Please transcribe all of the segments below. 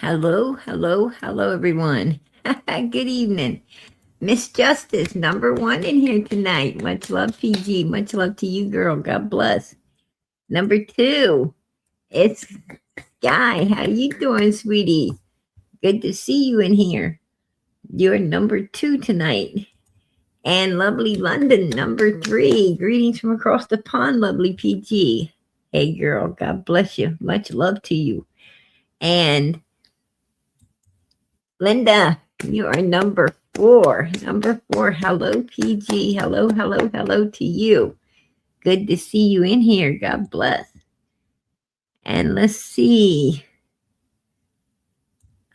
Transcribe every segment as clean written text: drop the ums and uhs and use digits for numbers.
Hello, hello, hello, everyone. Good evening. Miss Justice, number one in here tonight. Much love, PG. Much love to you, girl. God bless. Number two, it's Guy. How you doing, sweetie? Good to see you in here. You're number two tonight. And lovely London, number three. Greetings from across the pond, lovely PG. Hey, girl. God bless you. Much love to you. And Linda, you are number four. Number four. Hello, PG. Hello, hello, hello to you. Good to see you in here. God bless. And let's see.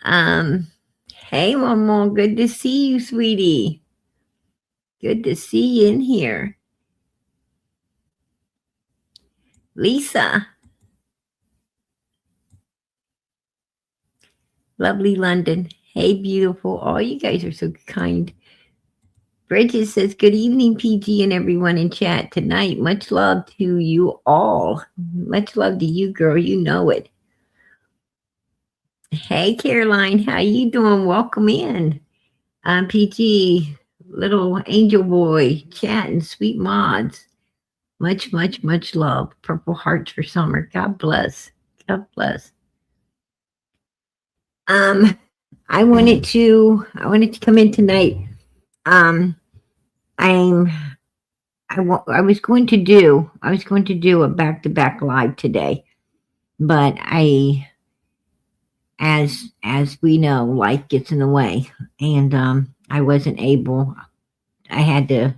Um, hey, Mama. Good to see you, sweetie. Good to see you in here. Lisa. Lovely London. Hey, beautiful. Oh, you guys are so kind. Bridget says, good evening, PG, and everyone in chat tonight. Much love to you all. Much love to you, girl. You know it. Hey, Caroline. How you doing? Welcome in. PG, little angel boy, chatting, sweet mods. Much, much, much love. Purple hearts for summer. God bless. God bless. I wanted to come in tonight. I was going to do a back-to-back live today, but as we know, life gets in the way, and I wasn't able. I had to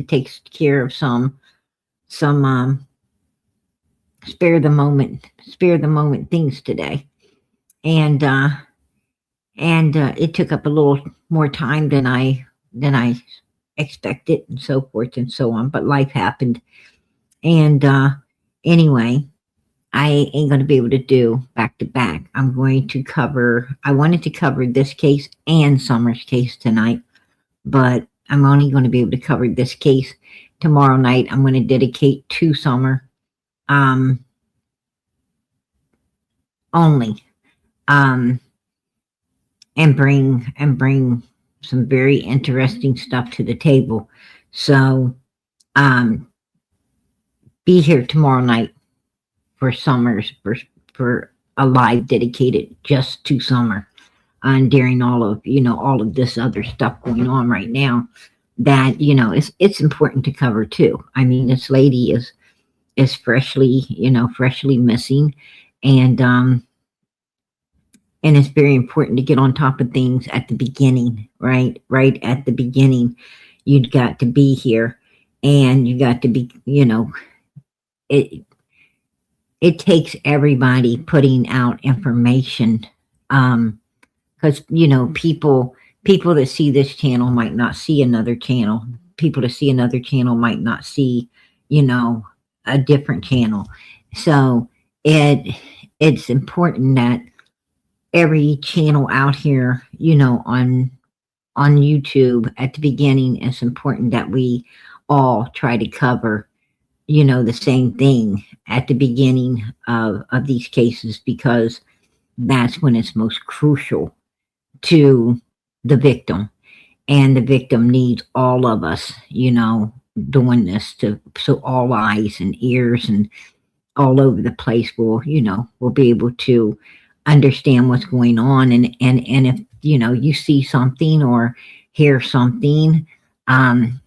take care of some spare the moment things today, and it took up a little more time than I expected, and so forth and so on. But life happened, and anyway, I ain't going to be able to do back to back. I wanted to cover this case and Summer's case tonight, but I'm only going to be able to cover this case tomorrow night. I'm going to dedicate to Summer, only, and bring some very interesting stuff to the table. So, be here tomorrow night for Summer's for a live dedicated just to Summer, and during all of this other stuff going on right now, that it's important to cover too. I mean, this lady is freshly missing, and it's very important to get on top of things at the beginning, right at the beginning. You've got to be here, and you got to be, it takes everybody putting out information, because people that see this channel might not see another channel. People that see another channel might not see a different channel. So it's important that every channel out here, on YouTube at the beginning, it's important that we all try to cover the same thing at the beginning of these cases, because that's when it's most crucial to the victim, and the victim needs all of us doing this, so all eyes and ears and all over the place will be able to understand what's going on, and if you see something or hear something, and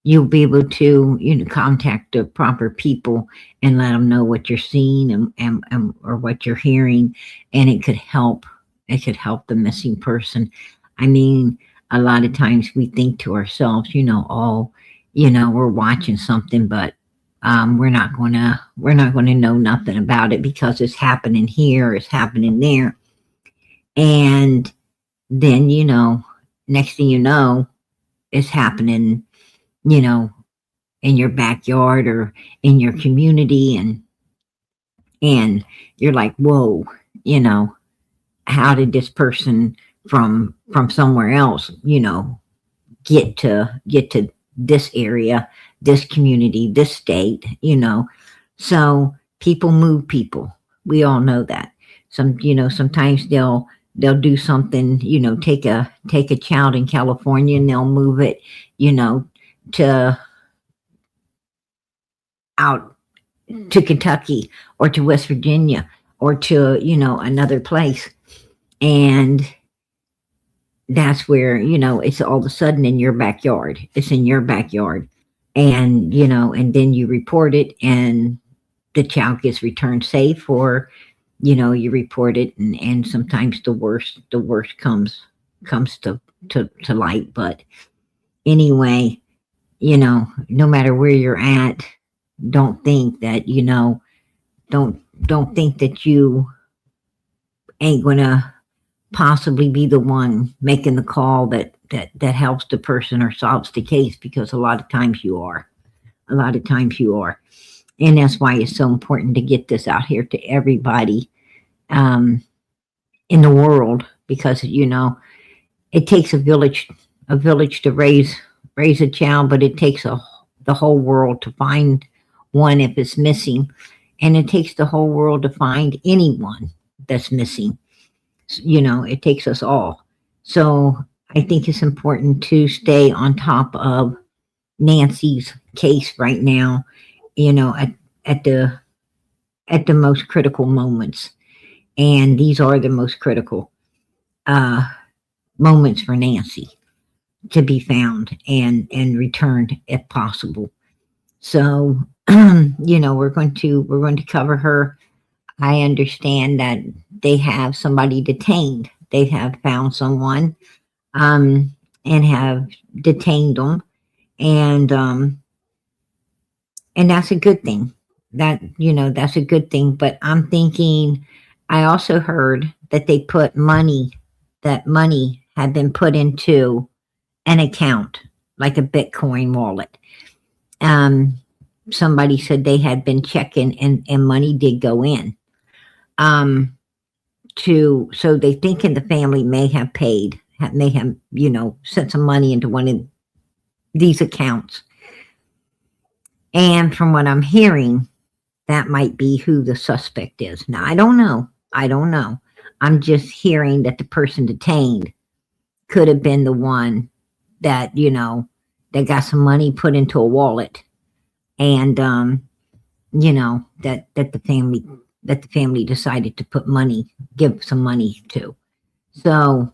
you'll be able to contact the proper people and let them know what you're seeing and or what you're hearing, and it could help the missing person. I mean, a lot of times we think to ourselves, we're watching something, but we're not gonna know nothing about it, because it's happening here, it's happening there, and then next thing you know, it's happening in your backyard or in your community, and you're like, whoa, how did this person from somewhere else get to this area, this community, this state? So people move people, we all know that. Sometimes they'll do something, take a child in California and they'll move it, to out to Kentucky or to West Virginia or to, another place. And that's where, it's all of a sudden in your backyard. It's in your backyard. And, and then you report it and the child gets returned safe, or, you report it, and sometimes the worst comes to light. But anyway, no matter where you're at, don't think that, don't think that you ain't gonna possibly be the one making the call that helps the person or solves the case, because a lot of times you are. A lot of times you are. And that's why it's so important to get this out here to everybody in the world, because it takes a village to raise a child, but it takes the whole world to find one if it's missing, and it takes the whole world to find anyone that's missing. It takes us all. So I think it's important to stay on top of Nancy's case right now, at the most critical moments. And these are the most critical moments for Nancy to be found and returned if possible. So, we're going to cover her. I understand that they have somebody detained. They have found someone, and have detained them, and that's a good thing. That's a good thing. But I'm thinking, I also heard that they put money. That money had been put into an account, like a Bitcoin wallet. Somebody said they had been checking, and money did go in. So they thinking the family may have sent some money into one of these accounts. And from what I'm hearing, that might be who the suspect is. Now, I don't know. I'm just hearing that the person detained could have been the one that, that got some money put into a wallet, and, that the family decided to give some money to. So,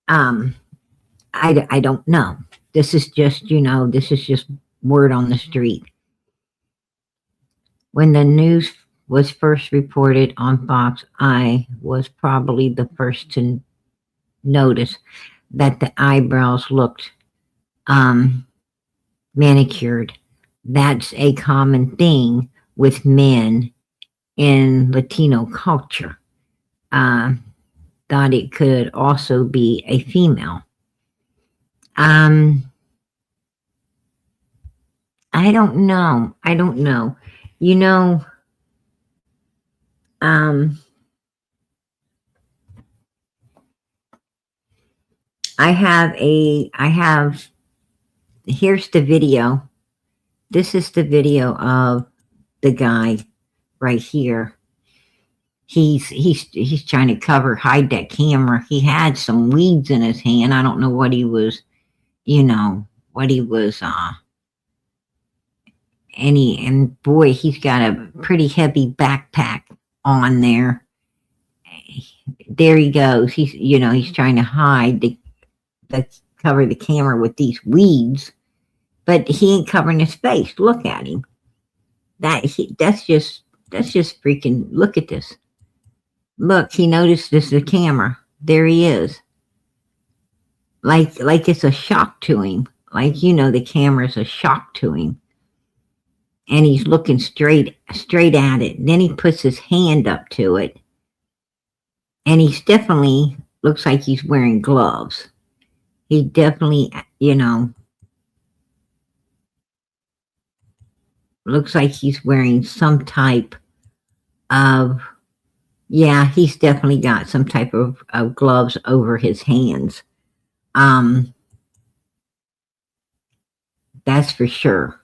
I don't know. This is just word on the street. When the news was first reported on Fox, I was probably the first to notice that the eyebrows looked manicured. That's a common thing with men in Latino culture. Thought it could also be a female. I don't know. Here's the video. This is the video of the guy right here. He's trying to hide that camera. He had some weeds in his hand. I don't know what he was, and boy, he's got a pretty heavy backpack on there. There he goes. He's trying to hide cover the camera with these weeds, but he ain't covering his face. Look at him. That's just freaking, look at this. Look, he noticed this is a camera. There he is. Like it's a shock to him. Like, the camera's a shock to him. And he's looking straight at it. And then he puts his hand up to it. And he's definitely looks like he's wearing gloves. He definitely, looks like he's wearing some type of, he's definitely got some type of gloves over his hands. That's for sure.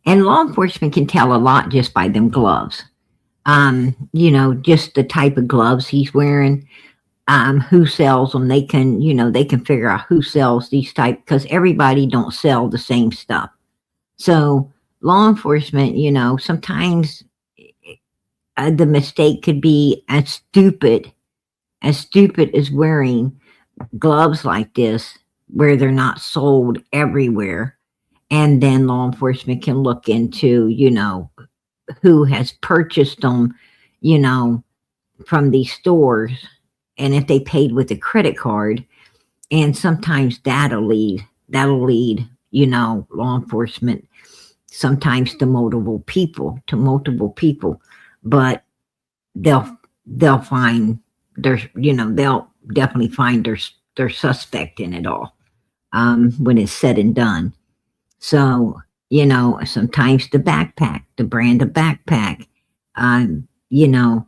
And law enforcement can tell a lot just by them gloves. Just the type of gloves he's wearing, who sells them. They can figure out who sells these type, because everybody don't sell the same stuff. So law enforcement, sometimes the mistake could be as stupid as wearing gloves like this, where they're not sold everywhere. And then law enforcement can look into, who has purchased them, you know, from these stores, and if they paid with a credit card. And sometimes that'll lead, law enforcement sometimes to multiple people, but they'll find they'll definitely find their suspect in it all, when it's said and done. So, sometimes the brand of backpack, um, you know,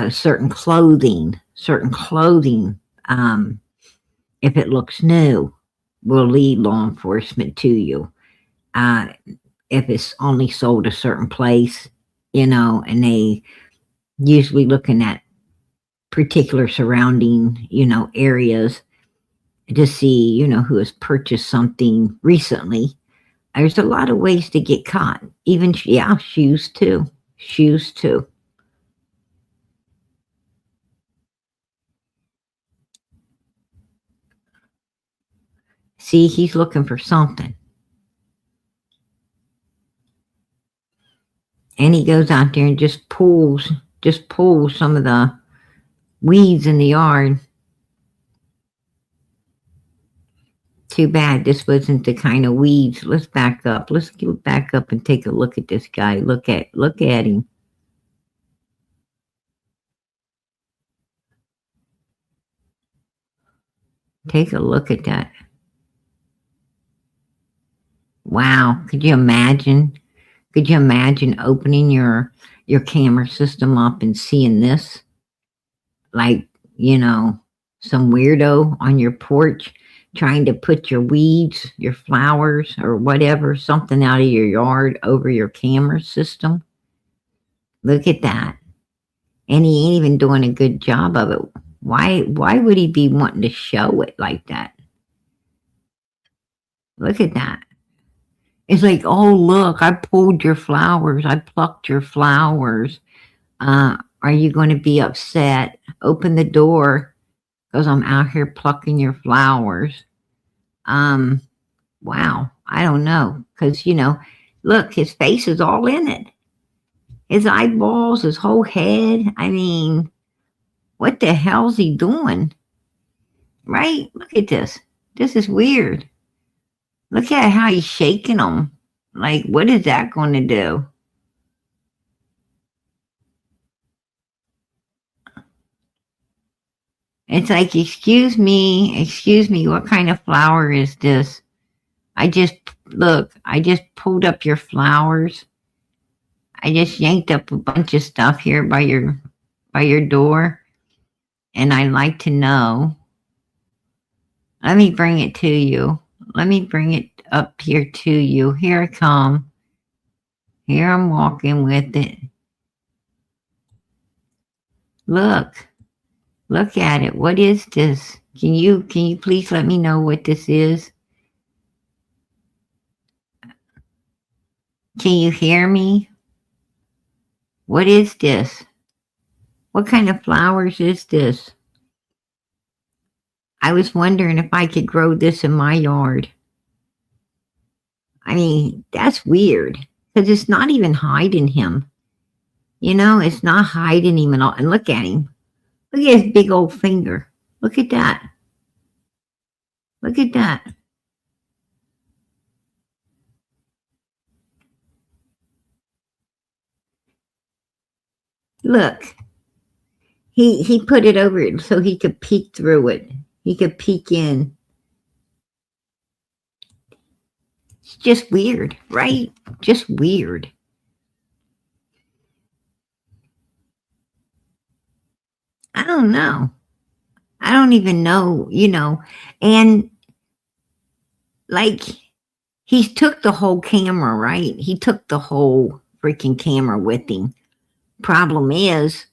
certain clothing, if it looks new, will lead law enforcement to you. Uh, if it's only sold a certain place, and they usually looking at particular surrounding, areas to see, who has purchased something recently. There's a lot of ways to get caught. Even, yeah, shoes too. Shoes too. See, he's looking for something. And he goes out there and just pulls some of the weeds in the yard. Too bad this wasn't the kind of weeds. Let's back up. Let's get back up and take a look at this guy. Look at him. Take a look at that. Wow. Could you imagine? Could you imagine opening your camera system up and seeing this? Like, some weirdo on your porch trying to put your weeds, your flowers, or whatever, something out of your yard over your camera system. Look at that. And he ain't even doing a good job of it. Why would he be wanting to show it like that? Look at that. It's like, oh, look, I pulled your flowers. I plucked your flowers. Are you going to be upset? Open the door, because I'm out here plucking your flowers. Um, wow. I don't know. Because, look, his face is all in it. His eyeballs, his whole head. I mean, what the hell's he doing? Right? Look at this. This is weird. Look at how he's shaking them. Like, what is that going to do? It's like, excuse me, what kind of flower is this? I just pulled up your flowers. I just yanked up a bunch of stuff here by your door, and I'd like to know. Let me bring it to you. Let me bring it up here to you. Here I come. Here I'm walking with it. Look. Look at it. What is this? Can you please let me know what this is? Can you hear me? What is this? What kind of flowers is this? I was wondering if I could grow this in my yard. I mean, that's weird, because it's not even hiding him. It's not hiding him at all. And look at him. Look at his big old finger. Look at that. Look at that. Look. He put it over it so he could peek through it. He could peek in. It's just weird, right? Just weird. I don't know. I don't even know, and like, he took the whole camera, right? He took the whole freaking camera with him. Problem is,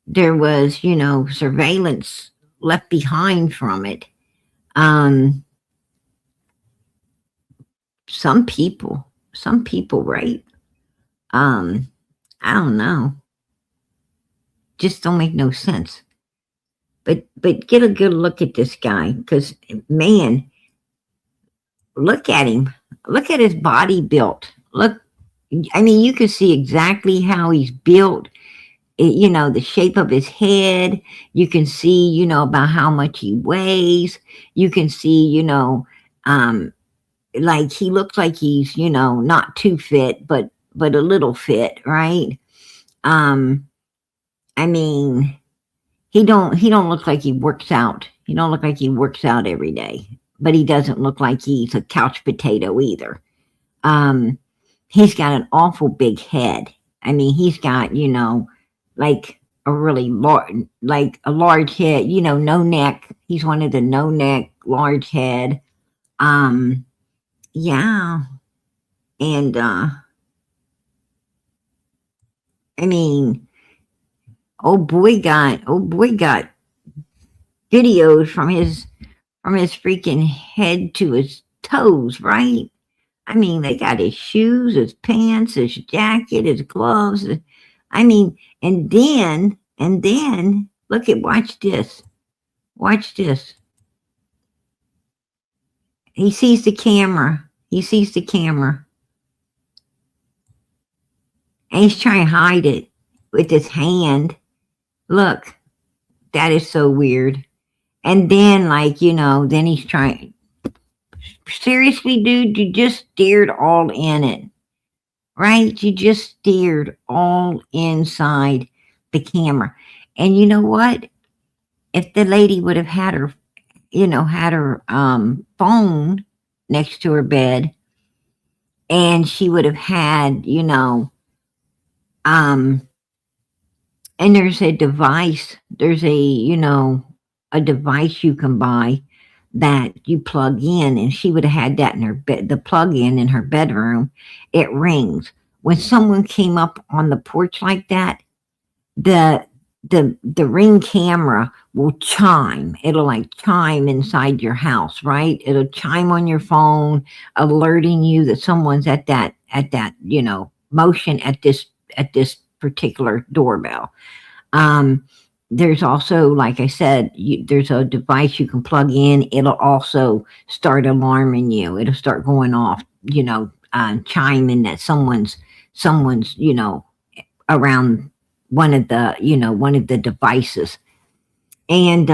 there was, surveillance left behind from it. Um, some people, right? Um, I don't know. Just don't make no sense. But get a good look at this guy, because man, look at him. Look at his body built. Look, I mean, you can see exactly how he's built. The shape of his head. You can see, about how much he weighs. You can see, um, like he looks like he's, not too fit, but a little fit, right? Um, I mean, he don't look like he works out. He don't look like he works out every day, but he doesn't look like he's a couch potato either. Um, he's got an awful big head. I mean, he's got, like a really large head, no neck. He's one of the no neck, large head. Um, yeah. And, I mean, old boy got videos from his freaking head to his toes, right? I mean, they got his shoes, his pants, his jacket, his gloves. I mean, and then, watch this. Watch this. He sees the camera. He sees the camera. And he's trying to hide it with his hand. Look, that is so weird. And then, then he's trying. Seriously, dude, you just stared all in it, right? You just stared all inside the camera. And you know what? If the lady would have had her, phone next to her bed, and she would have had, and there's a device, a device you can buy that you plug in, and she would have had that in her bed, the plug in her bedroom. It rings when someone came up on the porch like that. The ring camera will chime. It'll like chime inside your house, right? It'll chime on your phone, alerting you that someone's at that motion at this particular doorbell. Um, there's also, like I said, there's a device you can plug in. It'll also start alarming you. It'll start going off, chiming that someone's, around one of the devices. And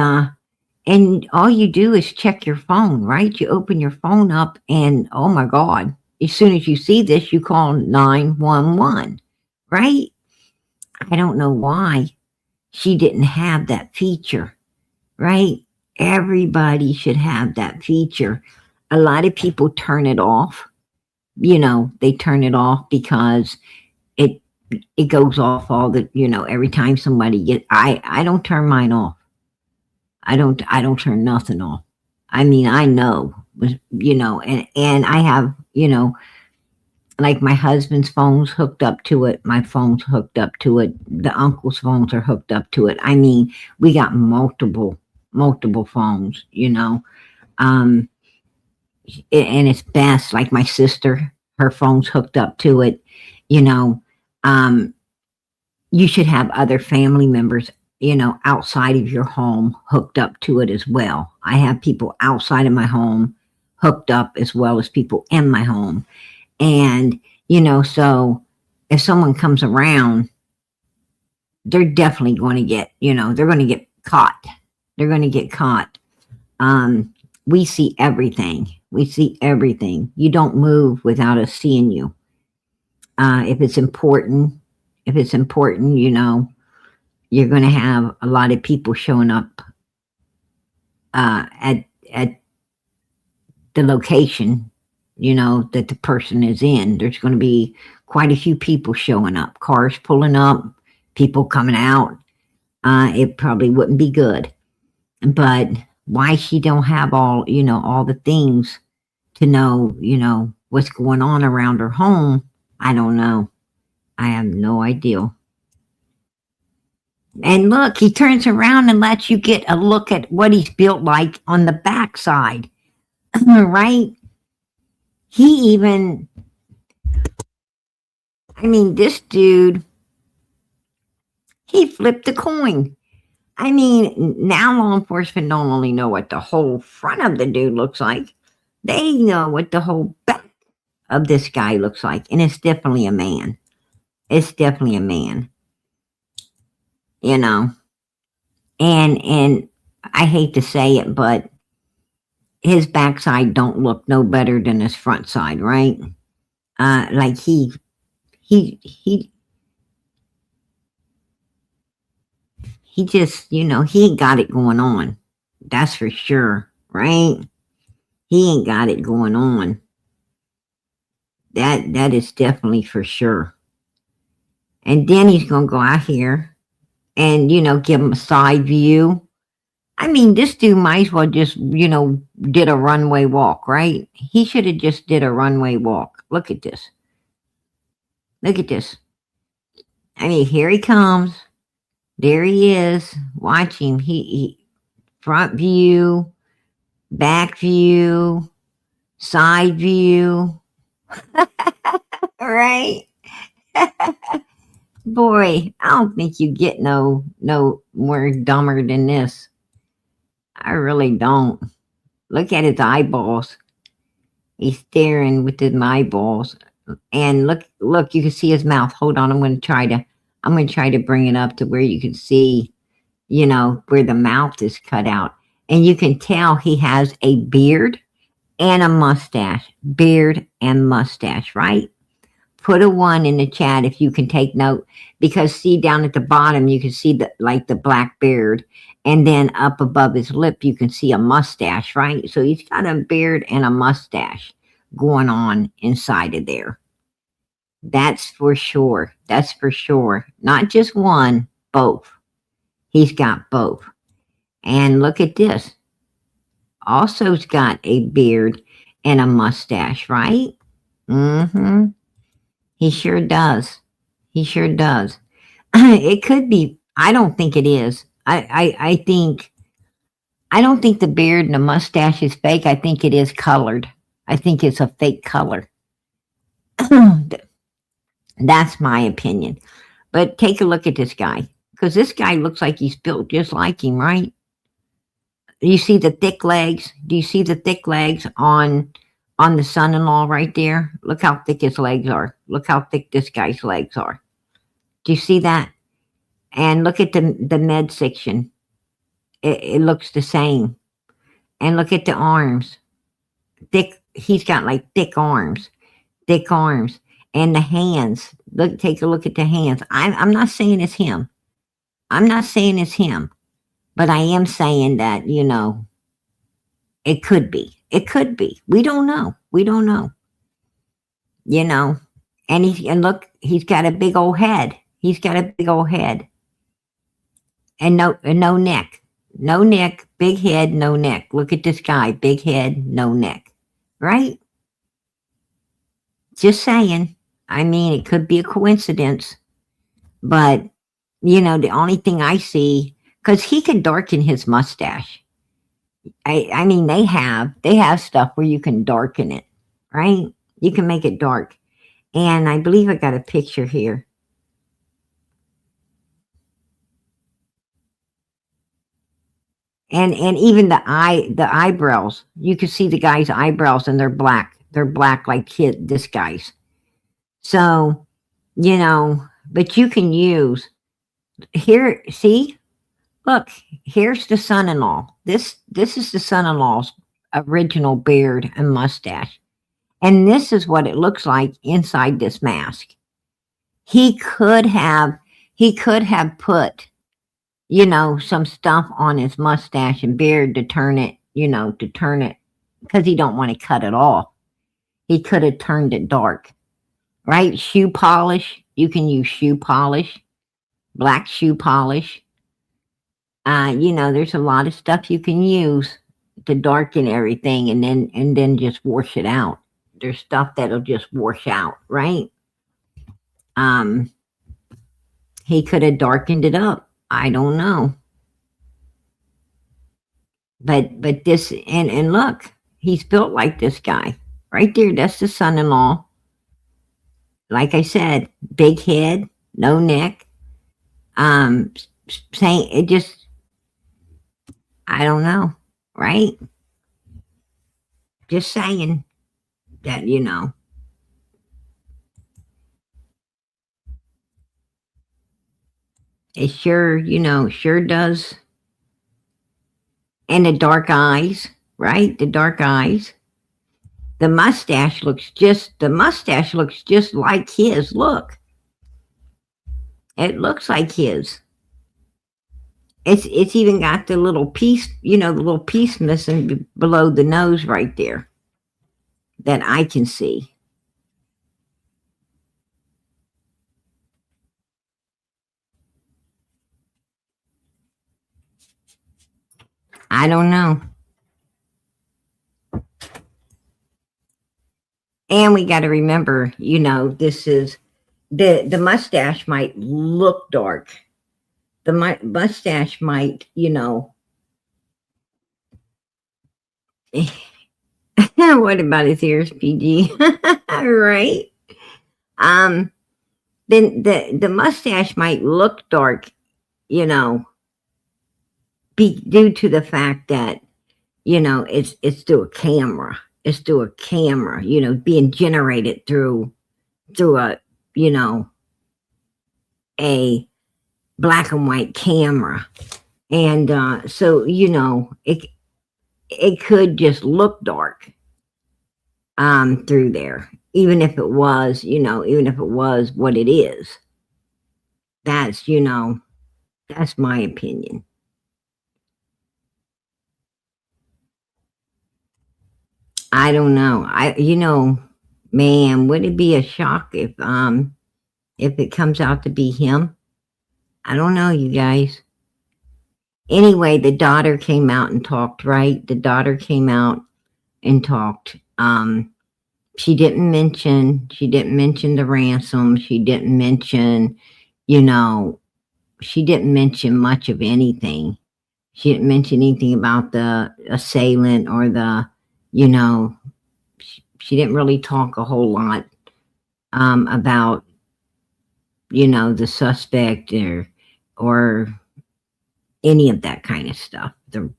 all you do is check your phone, right? You open your phone up, and oh my God, as soon as you see this, you call 911, right? I don't know why she didn't have that feature, right? Everybody should have that feature. A lot of people turn it off. They turn it off because it goes off all the, every time somebody I don't turn mine off. I don't turn nothing off. I mean, I know, and I have, like my husband's phone's hooked up to it. My phone's hooked up to it. The uncle's phones are hooked up to it. I mean, we got multiple phones, and it's best. Like my sister, her phone's hooked up to it, um, you should have other family members, outside of your home hooked up to it as well. I have people outside of my home hooked up as well as people in my home. And, so if someone comes around, they're definitely going to get, they're going to get caught. They're going to get caught. We see everything. We see everything. You don't move without us seeing you. If it's important, you're going to have a lot of people showing up at the location, that the person is in. There's going to be quite a few people showing up, cars pulling up, people coming out. It probably wouldn't be good. But why she don't have all the things to know, what's going on around her home, I don't know. I have no idea. And look, he turns around and lets you get a look at what he's built like on the backside. Right? He even, I mean, this dude, he flipped a coin. I mean, now law enforcement don't only know what the whole front of the dude looks like, they know what the whole back of this guy looks like. And it's definitely a man. It's definitely a man. You know. And I hate to say it, but his backside don't look no better than his front side, right? Like he he just, he ain't got it going on. That's for sure, right? He ain't got it going on. That is definitely for sure. And then he's gonna go out here and give him a side view. I mean, this dude might as well just did a runway walk, right? He should have just did a runway walk. Look at this. Look at this. I mean, here he comes. There he is. Watch him. He front view, back view, side view. Right? Boy, I don't think you get no more dumber than this. I really don't. Look at his eyeballs. He's staring with his eyeballs. And look, you can see his mouth. Hold on, I'm gonna try to bring it up to where you can see, where the mouth is cut out. And you can tell he has a beard and a mustache. Beard and mustache, right? Put a 1 in the chat if you can take note, because see down at the bottom you can see the black beard, and then up above his lip you can see a mustache, right? So he's got a beard and a mustache going on inside of there. That's for sure. That's for sure. Not just one, both. He's got both. And look at this. Also's got a beard and a mustache, right? Mm-hmm. He sure does. He sure does. It could be. I don't think it is. I don't think the beard and the mustache is fake. I think it is colored. I think it's a fake color. That's my opinion. But take a look at this guy, because this guy looks like he's built just like him, right? Do you see the thick legs? Do you see the thick legs on the son-in-law right there? Look how thick his legs are. Look how thick this guy's legs are. Do you see that? And look at the midsection. It looks the same. And look at the arms. Thick. He's got like thick arms. Thick arms. And the hands. Look. Take a look at the hands. I'm not saying it's him. I'm not saying it's him. But I am saying that, it could be. It could be. We don't know. We don't know. And look, he's got a big old head. He's got a big old head. And no neck. No neck, big head, no neck. Look at this guy, big head, no neck. Right? Just saying. I mean, it could be a coincidence. But, the only thing I see, because he can darken his mustache. I mean, they have stuff where you can darken it, right? You can make it dark. And I believe I got a picture here. And even the eyebrows, you can see the guy's eyebrows, and they're black. They're black like this guy's. So, but you can use here. See, look, here's the son-in-law. This is the son-in-law's original beard and mustache. And this is what it looks like inside this mask. He could have put, some stuff on his mustache and beard to turn it, because he don't want to cut it off. He could have turned it dark, right? Shoe polish. You can use shoe polish, black shoe polish. There's a lot of stuff you can use to darken everything, and then just wash it out. There's stuff that'll just wash out, right? He could have darkened it up. I don't know. But this and look, he's built like this guy. Right there, that's the son-in-law. Like I said, big head, no neck. Saying it just, I don't know, right? Just saying that, it sure, sure does. And the dark eyes, right? The dark eyes. The mustache looks just like his. Look, it looks like his. It's even got the little piece, the little piece missing below the nose right there that I can see. I don't know. And we got to remember, this is the mustache might look dark. The mustache might, what about his ears, PG? Right? Then the mustache might look dark, be due to the fact that, it's through a camera. It's through a camera, being generated through a, a black and white camera. And so, it could just look dark through there, even if it was, what it is. That's, that's my opinion. I don't know. Man, would it be a shock if it comes out to be him? I don't know, you guys. Anyway, the daughter came out and talked, right? The daughter came out and talked. She didn't mention the ransom. She didn't mention, she didn't mention much of anything. She didn't mention anything about the assailant or the, she didn't really talk a whole lot about, the suspect or any of that kind of stuff. The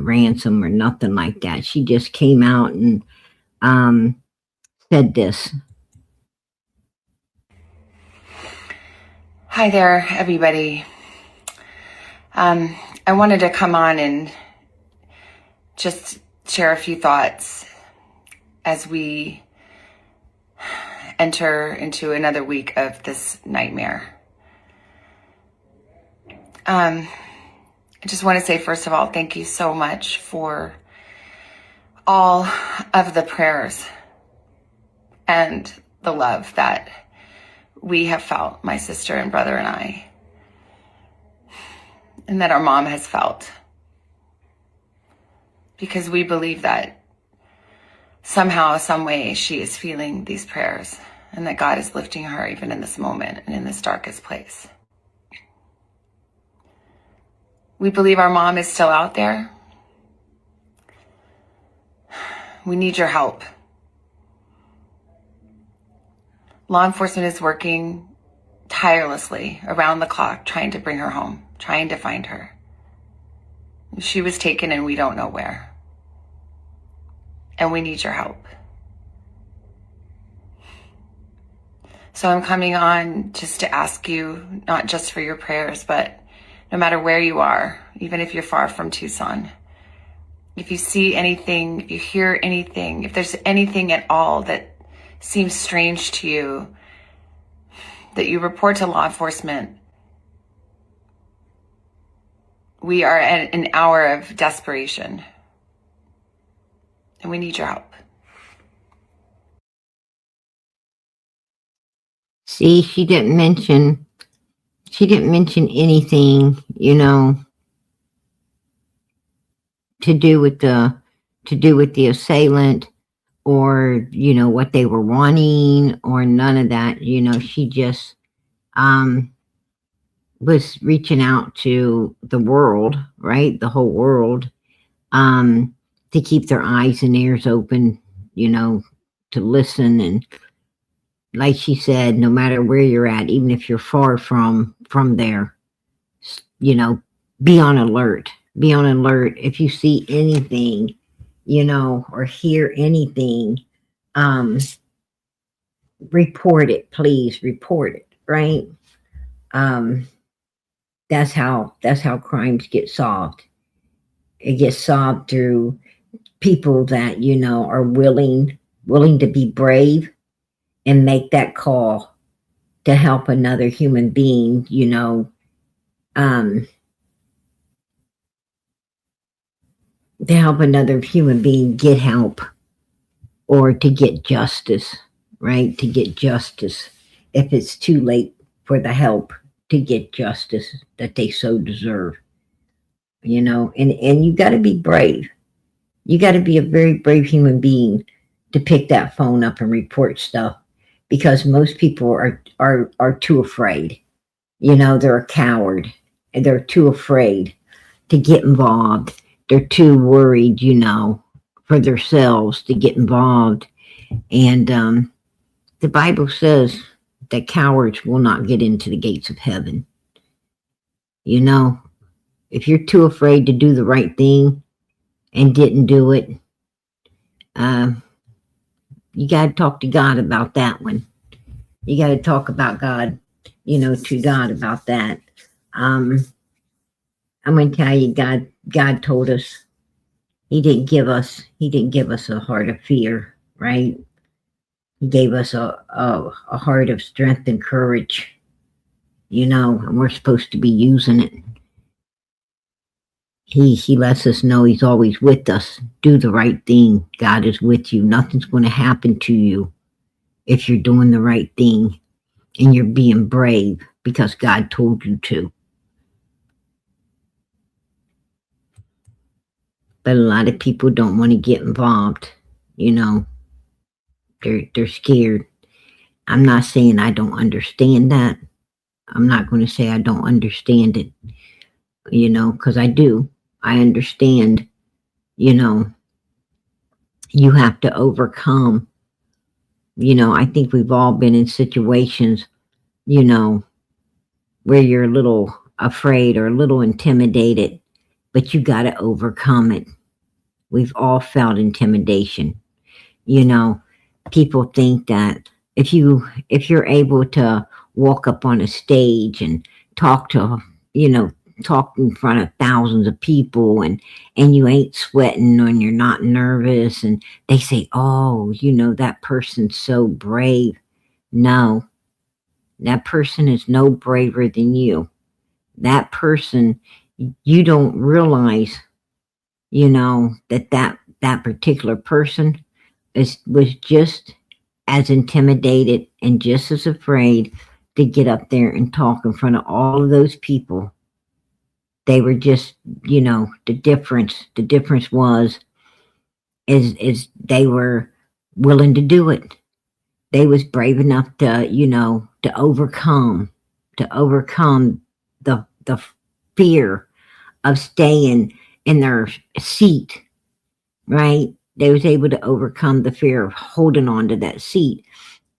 ransom or nothing like that. She just came out and said this. Hi there, everybody. I wanted to come on and just share a few thoughts as we enter into another week of this nightmare. I just want to say, first of all, thank you so much for all of the prayers and the love that we have felt, my sister and brother and I, and that our mom has felt. Because we believe that somehow, some way, she is feeling these prayers and that God is lifting her even in this moment and in this darkest place. We believe our mom is still out there. We need your help. Law enforcement is working tirelessly around the clock trying to bring her home, trying to find her. She was taken and we don't know where. And we need your help. So I'm coming on just to ask you, not just for your prayers, but no matter where you are, even if you're far from Tucson, if you see anything, if you hear anything, if there's anything at all that seems strange to you, that you report to law enforcement. We are at an hour of desperation, and we need your help. See, she didn't mention anything, to do with the assailant or, what they were wanting or none of that. She just was reaching out to the world, right? The whole world, to keep their eyes and ears open, you know, to listen. And like she said, no matter where you're at, even if you're far from there, you know, be on alert. Be on alert. If you see anything, you know, or hear anything, um, report it, please report it, right? Um, that's how crimes get solved. It gets solved through people that, you know, are willing to be brave and make that call to help another human being, you know, um, to help another human being get help or to get justice, right? To get justice if it's too late for the help, to get justice that they so deserve, you know. And you got to be brave. You got to be a very brave human being to pick that phone up and report stuff, because most people are too afraid. You know, they're a coward and they're too afraid to get involved. They're too worried, you know, for themselves to get involved. And the Bible says that cowards will not get into the gates of heaven. You know, if you're too afraid to do the right thing and didn't do it, uh, you got to talk to God about that one. You got to talk about God, you know, to God about that. I'm going to tell you, God told us He didn't give us a heart of fear, right? He gave us a heart of strength and courage, you know, and we're supposed to be using it. He lets us know He's always with us. Do the right thing. God is with you. Nothing's going to happen to you if you're doing the right thing and you're being brave because God told you to. But a lot of people don't want to get involved, you know. They're scared. I'm not saying I don't understand that. I'm not going to say I don't understand it, you know, because I do. I understand, you know, you have to overcome. You know, I think we've all been in situations, you know, where you're a little afraid or a little intimidated, but you got to overcome it. We've all felt intimidation. You know, people think that if you're able to walk up on a stage and talk to, you know, talk in front of thousands of people and you ain't sweating and you're not nervous, and they say, oh, you know, that person's so brave. No, that person is no braver than you. That person, you don't realize, you know, that particular person was just as intimidated and just as afraid to get up there and talk in front of all of those people. They were just, you know, the difference was is they were willing to do it. They was brave enough to, you know, to overcome the fear of staying in their seat, right? They was able to overcome the fear of holding on to that seat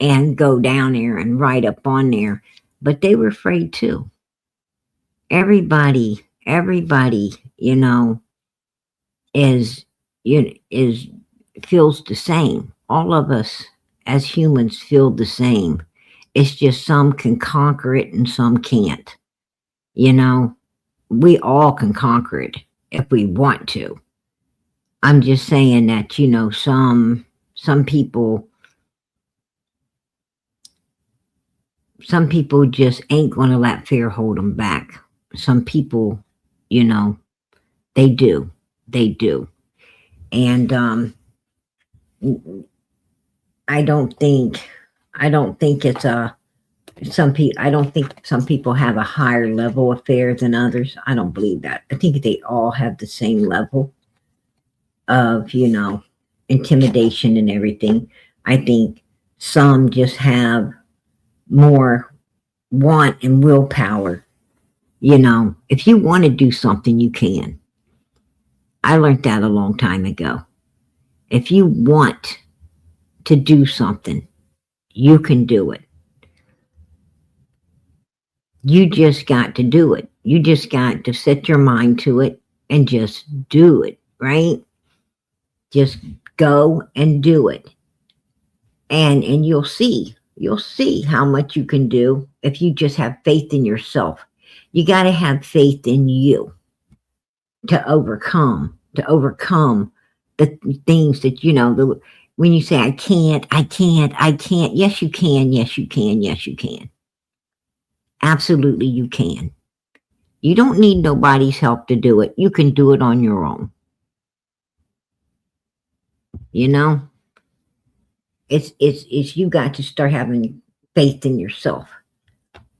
and go down there and right up on there. But they were afraid too. Everybody, you know, is is feels the same. All of us as humans feel the same. It's just some can conquer it and some can't. You know, we all can conquer it if we want to. I'm just saying that, you know, some people just ain't going to let fear hold them back. Some people, you know, they do. They do. And I don't think it's a I don't think some people have a higher level of fear than others. I don't believe that. I think they all have the same level of, you know, intimidation and everything. I think some just have more want and willpower You know, if you want to do something, you can. I learned that a long time ago. If you want to do something, you can do it. You just got to do it. You just got to set your mind to it and just do it, right? Just go and do it. And you'll see how much you can do if you just have faith in yourself. You got to have faith in you to overcome the things that, you know, when you say, I can't. Yes, you can. Yes, you can. Yes, you can. Absolutely, you can. You don't need nobody's help to do it. You can do it on your own. You know, it's you got to start having faith in yourself.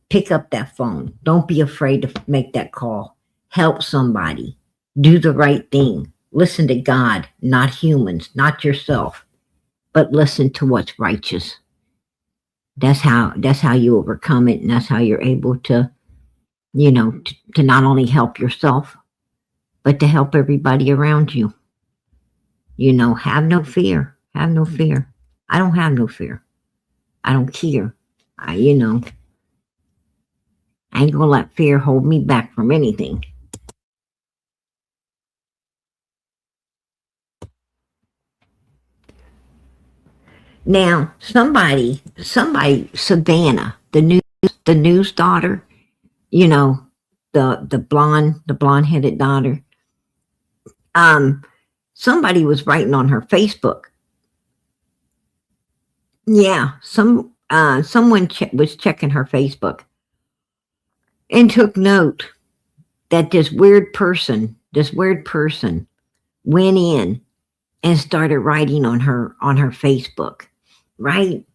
Pick up that phone. Don't be afraid to make that call. Help somebody. Do the right thing. Listen to God, not humans, not yourself, but listen to what's righteous. That's how you overcome it, and that's how you're able to, you know, to not only help yourself, but to help everybody around you. You know, have no fear. Have no fear. I don't have no fear. I don't care. You know, I ain't gonna let fear hold me back from anything. Now, Savannah, the news daughter, you know, the blonde headed daughter. Somebody was writing on her Facebook. Yeah, someone was checking her Facebook and took note that this weird person went in and started writing on her Facebook, right?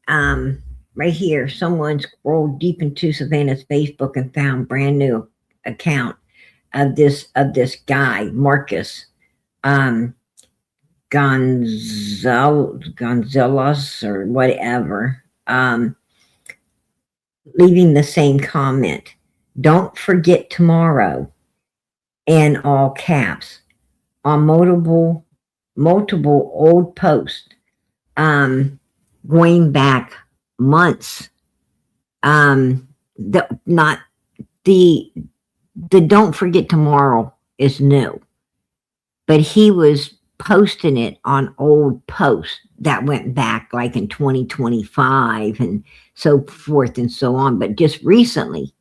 Right here, someone scrolled deep into Savannah's Facebook and found brand new account of this guy, Marcus Gonzalez or whatever, leaving the same comment. Don't forget tomorrow, in all caps, on multiple old posts, going back months. Not the don't forget tomorrow is new, but he was posting it on old posts that went back like in 2025 and so forth and so on. But just recently,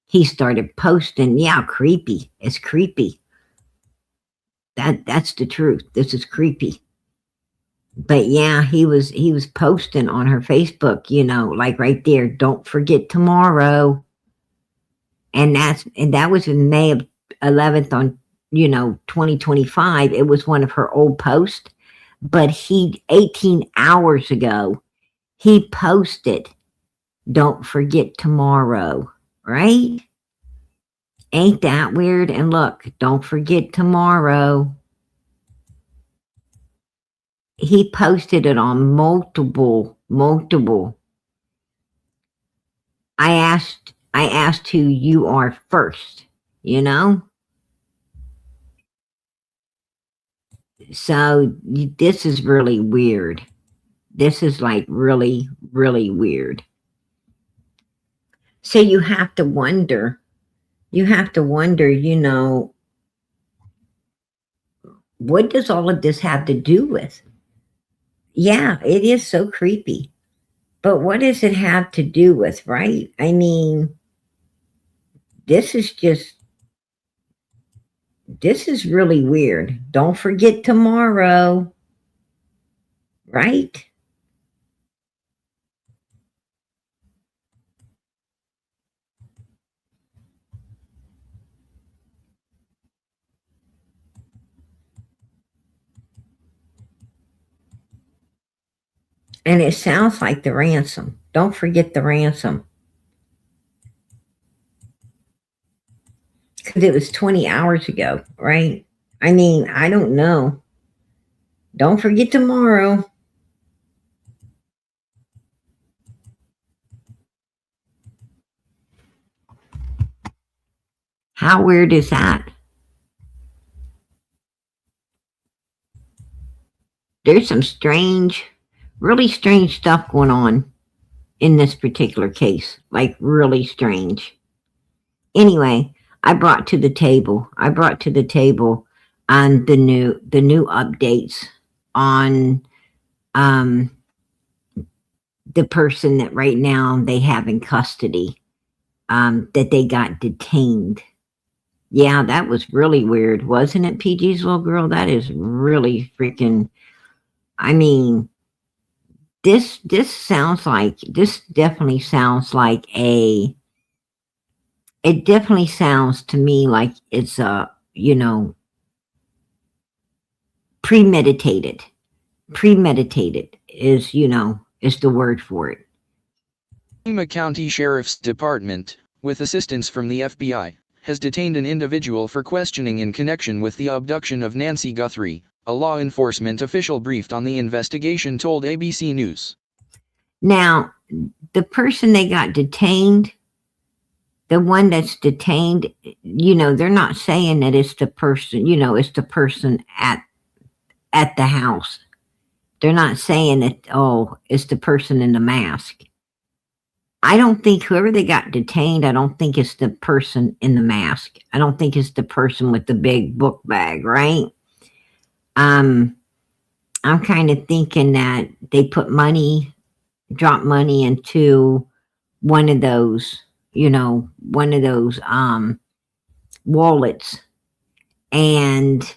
he started posting. Yeah, creepy. It's creepy. That's the truth. This is creepy. But yeah, he was posting on her Facebook, you know, like right there, don't forget tomorrow. And that was in May of 11th on, you know, 2025. It was one of her old posts, but 18 hours ago, he posted, don't forget tomorrow, right? Ain't that weird? And look, don't forget tomorrow. He posted it on multiple. I asked who you are first, you know? So this is really weird. This is like really, really weird. So you have to wonder, you know, what does all of this have to do with? Yeah, it is so creepy. But what does it have to do with, right? I mean, this is really weird. Don't forget tomorrow, right? And it sounds like the ransom. Don't forget the ransom. Because it was 20 hours ago, right? I mean, I don't know. Don't forget tomorrow. How weird is that? There's some strange, really strange stuff going on in this particular case. Like really strange. Anyway, I brought to the table on the new updates on um the person that right now they have in custody, that they got detained. Yeah, that was really weird, wasn't it, PG's little girl? That is really freaking. I mean, this sounds like this definitely sounds like a. It definitely sounds to me like it's a premeditated. Premeditated is the word for it. Yuma County Sheriff's Department, with assistance from the FBI, has detained an individual for questioning in connection with the abduction of Nancy Guthrie, a law enforcement official briefed on the investigation told ABC News. Now, the person they got detained, the one that's detained, they're not saying that it's the person, it's the person at the house. They're not saying that, oh, it's the person in the mask. I don't think whoever they got detained, I don't think it's the person in the mask. I don't think it's the person with the big book bag, right? I'm kind of thinking that they drop money into one of those, wallets, and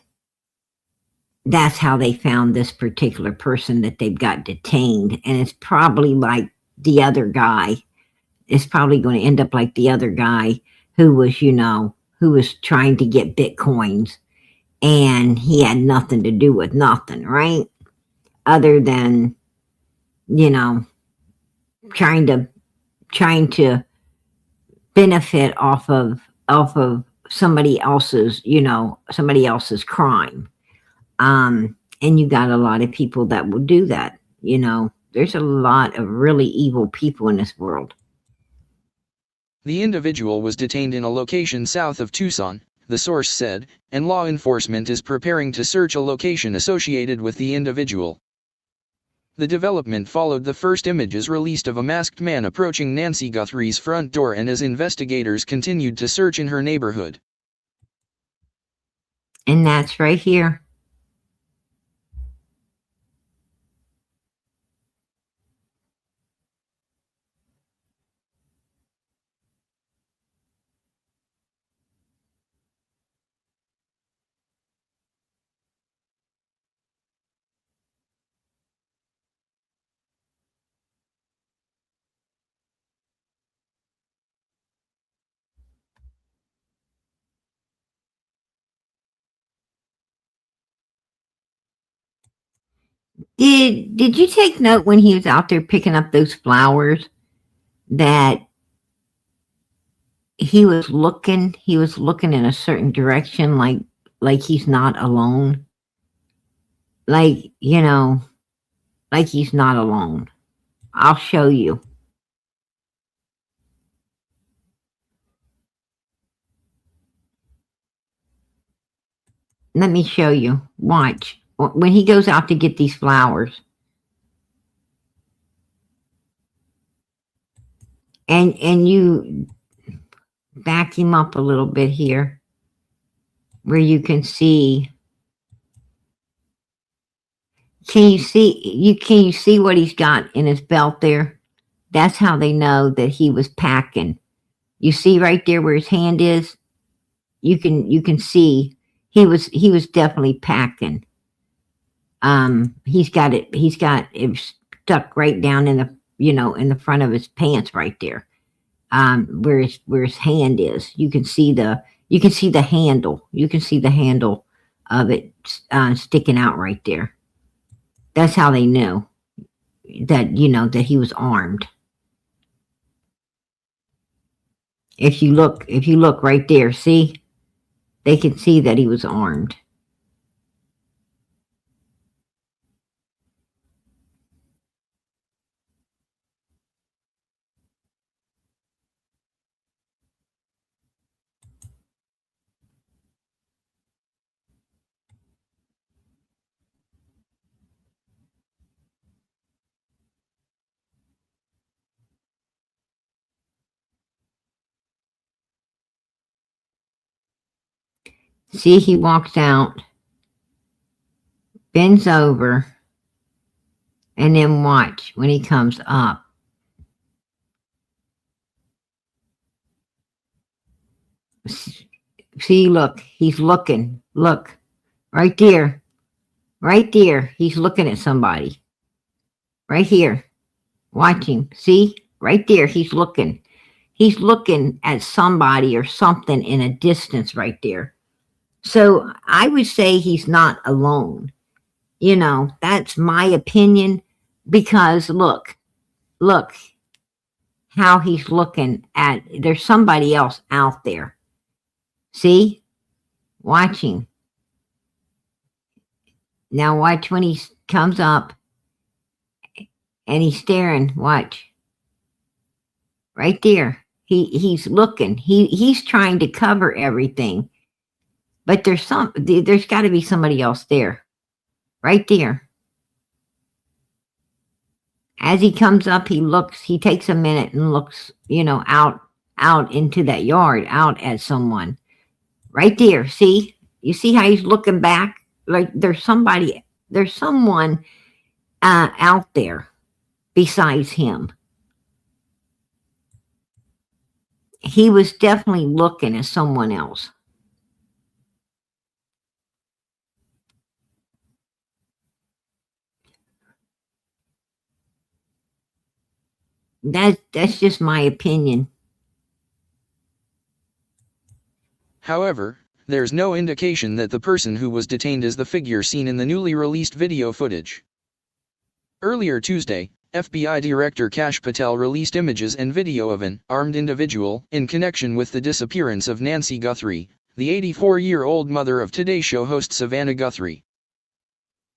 that's how they found this particular person that they've got detained. And it's probably like the other guy. It's probably going to end up like the other guy who was trying to get Bitcoins, and he had nothing to do with nothing, right? Other than, trying to benefit off of somebody else's crime. And you got a lot of people that will do that. There's a lot of really evil people in this world. The individual was detained in a location south of Tucson, the source said, and law enforcement is preparing to search a location associated with the individual. The development followed the first images released of a masked man approaching Nancy Guthrie's front door and as investigators continued to search in her neighborhood. And that's right here. Did you take note when he was out there picking up those flowers that he was looking in a certain direction, like he's not alone? Like, like he's not alone. I'll show you. Let me show you. Watch. When he goes out to get these flowers. And you back him up a little bit here where you can see. Can you see what he's got in his belt there? That's how they know that he was packing. You see right there where his hand is? You can see he was definitely packing. He's got it stuck right down in the front of his pants right there. Where his hand is. You can see the handle. You can see the handle of it sticking out right there. That's how they knew that he was armed. If you look right there, see? They can see that he was armed. See, he walks out, bends over, and then watch when he comes up. See, look, he's looking. Look, right there. Right there. He's looking at somebody. Right here. Watching. See? Right there. He's looking. He's looking at somebody or something in a distance right there. So I would say he's not alone. You know, that's my opinion, because look how he's looking at, there's somebody else out there. See? Watching. Now watch when he comes up and he's staring. Watch. Right there. He's looking. He's trying to cover everything. But there's got to be somebody else there. Right there. As he comes up, he takes a minute and looks, out into that yard, out at someone. Right there. See? You see how he's looking back? Like there's someone out there besides him. He was definitely looking at someone else. That's just my opinion. However, there's no indication that the person who was detained is the figure seen in the newly released video footage. Earlier Tuesday, FBI Director Kash Patel released images and video of an armed individual in connection with the disappearance of Nancy Guthrie, the 84-year-old mother of Today Show host Savannah Guthrie.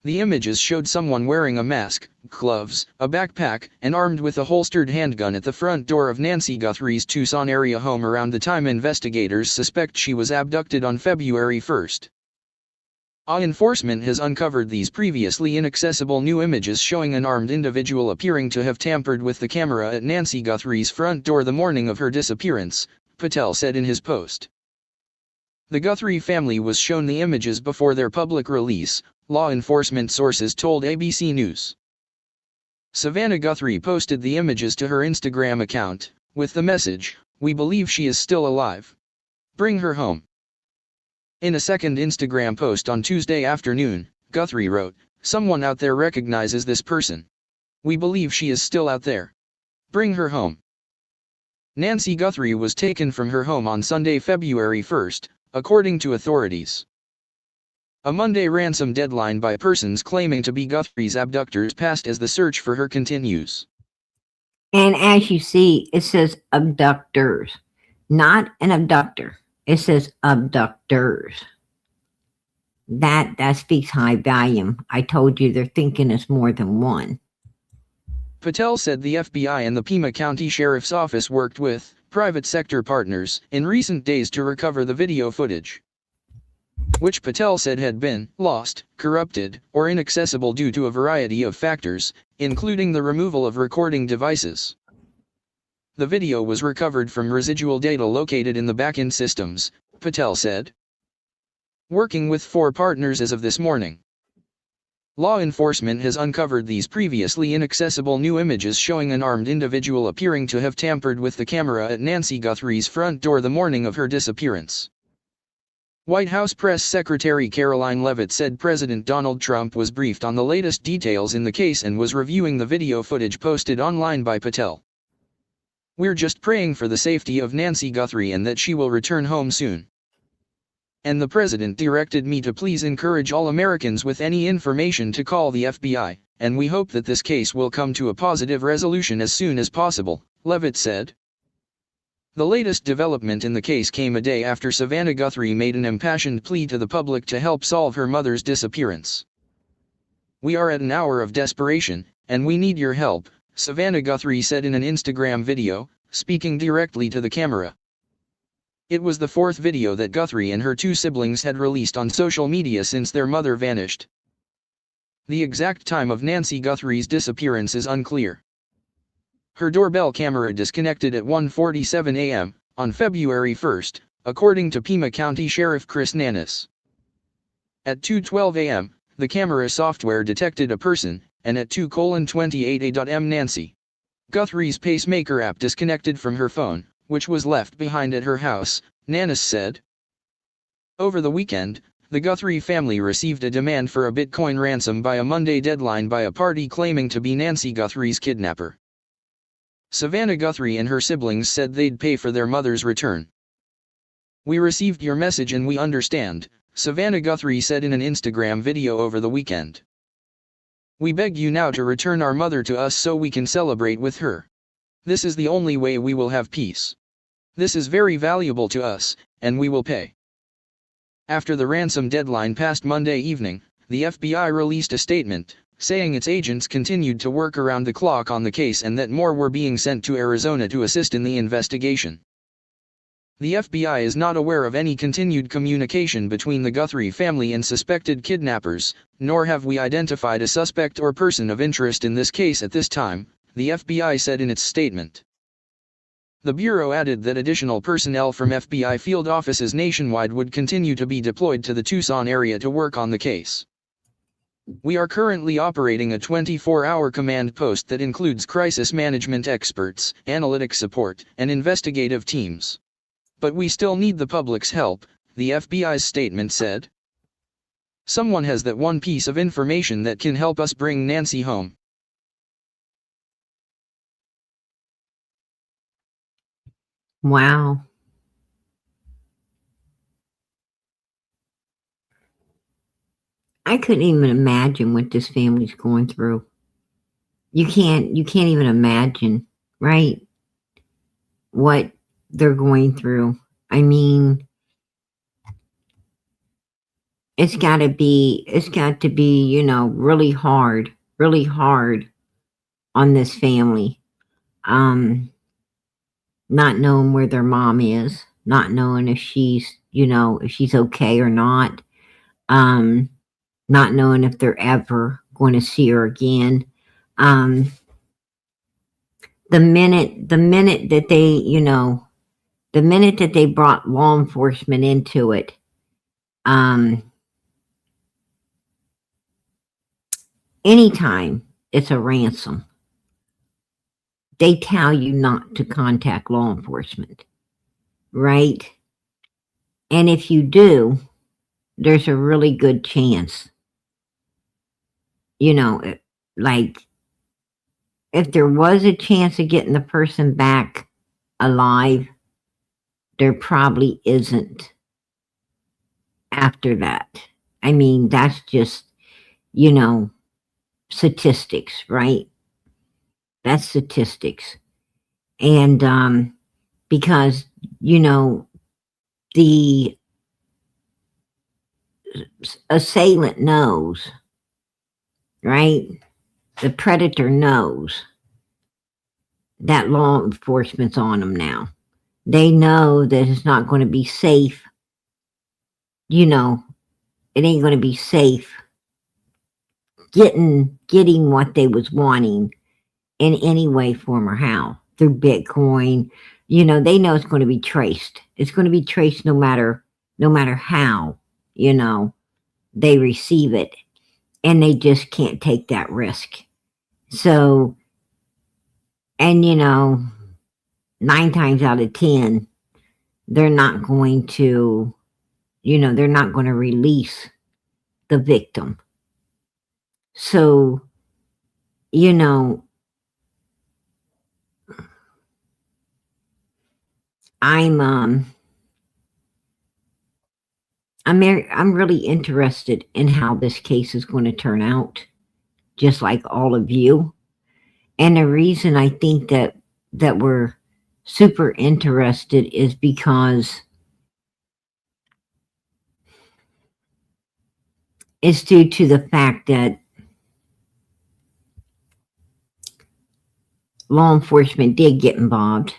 The images showed someone wearing a mask, gloves, a backpack, and armed with a holstered handgun at the front door of Nancy Guthrie's Tucson area home around the time investigators suspect she was abducted on February 1. Law enforcement has uncovered these previously inaccessible new images showing an armed individual appearing to have tampered with the camera at Nancy Guthrie's front door the morning of her disappearance, Patel said in his post. The Guthrie family was shown the images before their public release, law enforcement sources told ABC News. Savannah Guthrie posted the images to her Instagram account, with the message, "We believe she is still alive. Bring her home." In a second Instagram post on Tuesday afternoon, Guthrie wrote, "Someone out there recognizes this person. We believe she is still out there. Bring her home." Nancy Guthrie was taken from her home on Sunday, February 1, according to authorities. A Monday ransom deadline by persons claiming to be Guthrie's abductors passed as the search for her continues. And as you see, it says abductors, not an abductor. It says abductors. That speaks high volume. I told you they're thinking it's more than one. Patel said the FBI and the Pima County Sheriff's Office worked with private sector partners in recent days to recover the video footage, which Patel said had been lost, corrupted, or inaccessible due to a variety of factors, including the removal of recording devices. The video was recovered from residual data located in the back-end systems, Patel said. Working with 4 partners as of this morning. Law enforcement has uncovered these previously inaccessible new images showing an armed individual appearing to have tampered with the camera at Nancy Guthrie's front door the morning of her disappearance. White House Press Secretary Caroline Leavitt said President Donald Trump was briefed on the latest details in the case and was reviewing the video footage posted online by Patel. "We're just praying for the safety of Nancy Guthrie and that she will return home soon. And the president directed me to please encourage all Americans with any information to call the FBI, and we hope that this case will come to a positive resolution as soon as possible," Leavitt said. The latest development in the case came a day after Savannah Guthrie made an impassioned plea to the public to help solve her mother's disappearance. "We are at an hour of desperation, and we need your help," Savannah Guthrie said in an Instagram video, speaking directly to the camera. It was the 4th video that Guthrie and her 2 siblings had released on social media since their mother vanished. The exact time of Nancy Guthrie's disappearance is unclear. Her doorbell camera disconnected at 1:47 a.m. on February 1, according to Pima County Sheriff Chris Nannis. At 2:12 a.m., the camera software detected a person, and at 2:28 a.m. Nancy Guthrie's pacemaker app disconnected from her phone, which was left behind at her house, Nannis said. Over the weekend, the Guthrie family received a demand for a Bitcoin ransom by a Monday deadline by a party claiming to be Nancy Guthrie's kidnapper. Savannah Guthrie and her siblings said they'd pay for their mother's return. "We received your message and we understand," Savannah Guthrie said in an Instagram video over the weekend. "We beg you now to return our mother to us so we can celebrate with her. This is the only way we will have peace. This is very valuable to us, and we will pay." After the ransom deadline passed Monday evening, the FBI released a statement, saying its agents continued to work around the clock on the case and that more were being sent to Arizona to assist in the investigation. The FBI is not aware of any continued communication between the Guthrie family and suspected kidnappers, nor have we identified a suspect or person of interest in this case at this time, the FBI said in its statement. The Bureau added that additional personnel from FBI field offices nationwide would continue to be deployed to the Tucson area to work on the case. "We are currently operating a 24-hour command post that includes crisis management experts, analytic support, and investigative teams. But we still need the public's help," the FBI's statement said. "Someone has that one piece of information that can help us bring Nancy home." Wow. I couldn't even imagine what this family's going through. You can't even imagine, right? What they're going through. I mean, it's got to be, really hard on this family. Not knowing where their mom is, not knowing if she's, if she's okay or not. Not knowing if they're ever going to see her again. The minute that they brought law enforcement into it, anytime it's a ransom, they tell you not to contact law enforcement, right? And if you do, there's a really good chance, like, if there was a chance of getting the person back alive, there probably isn't after that. I mean, that's just, statistics, right? That's statistics. And because, the assailant knows, right? The predator knows that law enforcement's on them now. They know that it's not going to be safe. It ain't going to be safe getting what they was wanting in any way, form, or how, through Bitcoin. They know it's going to be traced. It's going to be traced no matter how, they receive it. And they just can't take that risk. So, and 9 times out of 10, they're not going to, release the victim. So, I'm really interested in how this case is going to turn out, just like all of you. And the reason I think that we're super interested is because it's due to the fact that law enforcement did get involved.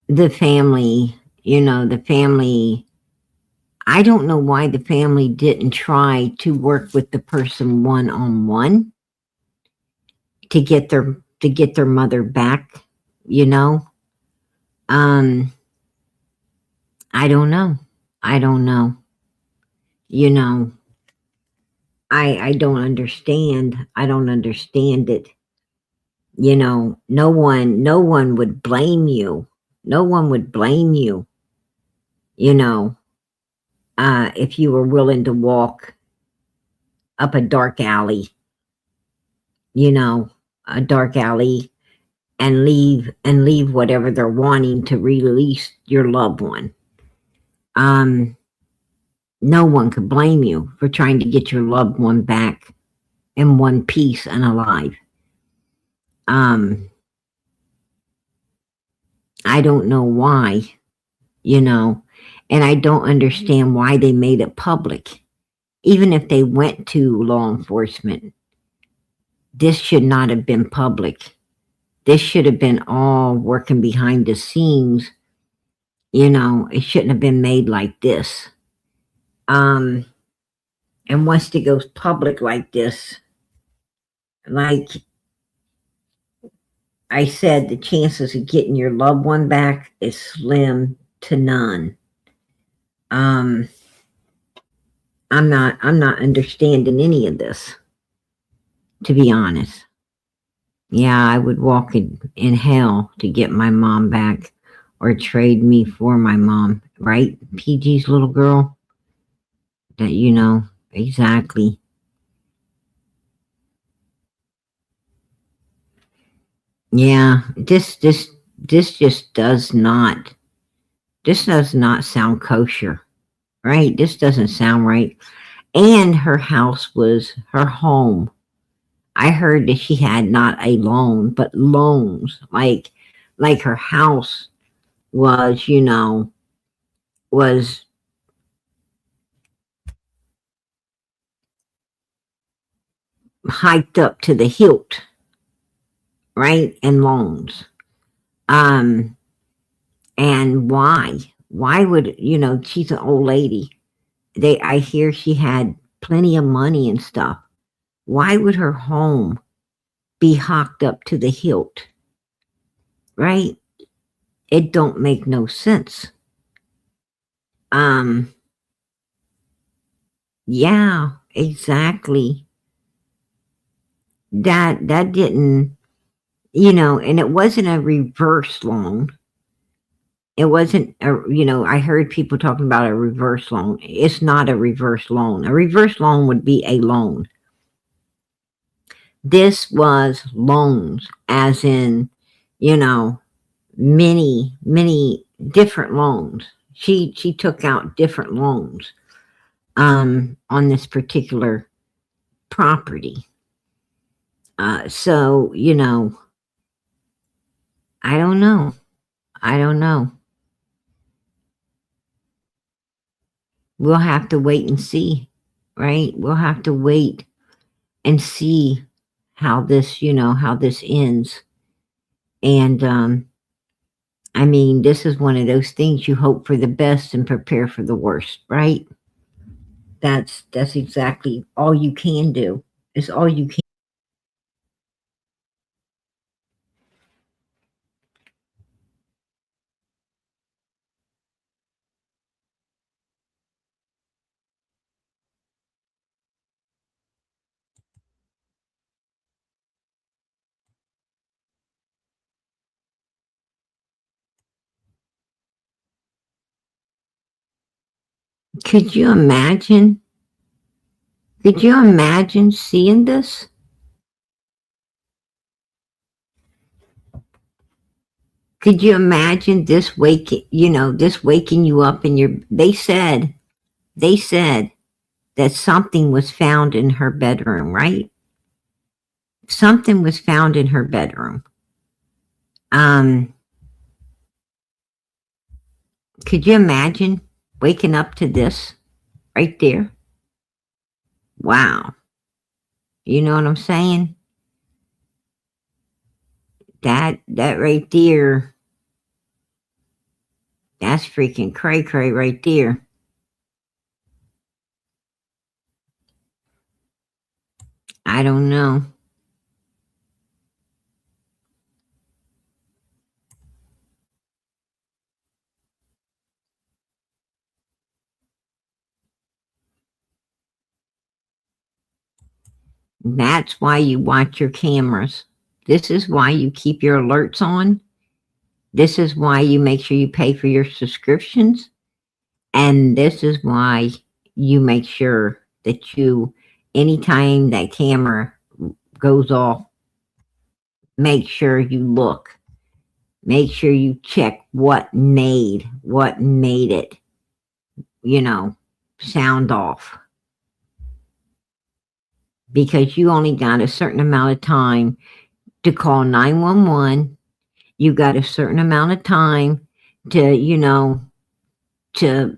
The family, I don't know why the family didn't try to work with the person one-on-one to get their mother back, you know? Um, I don't know. I don't know. You know, I don't understand. I don't understand it. You know, no one would blame you. No one would blame you, you know, if you were willing to walk up a dark alley, you know, a dark alley and leave whatever they're wanting to release your loved one. No one could blame you for trying to get your loved one back in one piece and alive. Um, I don't know why, you know, and I don't understand why they made it public. Even if they went to law enforcement, this should not have been public. This should have been all working behind the scenes. You know, it shouldn't have been made like this. And once it goes public like this, like I said, the chances of getting your loved one back is slim to none. I'm not understanding any of this, to be honest. Yeah, I would walk in hell to get my mom back or trade me for my mom, right? PG's little girl. That you know, exactly. Yeah, this just does not sound kosher, right? This doesn't sound right. And her house was her home. I heard that she had not a loan, but loans. Like her house was, you know, was hiked up to the hilt, right? And loans. Um, and why? Why would, you know, she's an old lady. I hear she had plenty of money and stuff. Why would her home be hocked up to the hilt? Right? It don't make no sense. Um, yeah, exactly. That didn't, you know, and it wasn't a reverse loan. It wasn't a, you know, I heard people talking about a reverse loan. It's not a reverse loan. A reverse loan would be a loan. This was loans, as in, you know, many different loans. She took out different loans on this particular property. So, you know, I don't know. I don't know. We'll have to wait and see, right? We'll have to wait and see how this, you know, how this ends. And I mean, this is one of those things you hope for the best and prepare for the worst, right? That's exactly all you can do. It's all you can. Could you imagine? Could you imagine seeing this? Could you imagine this waking, you know, this waking you up in your, they said that something was found in her bedroom, right? Something was found in her bedroom. Um, could you imagine waking up to this right there? Wow. You know what I'm saying? That right there, that's freaking cray cray right there. I don't know. That's why you watch your cameras. This is why you keep your alerts on. This is why you make sure you pay for your subscriptions. And this is why you make sure that you, anytime that camera goes off, make sure you look. Make sure you check what made it, sound off. Because you only got a certain amount of time to call 911. You got a certain amount of time to, to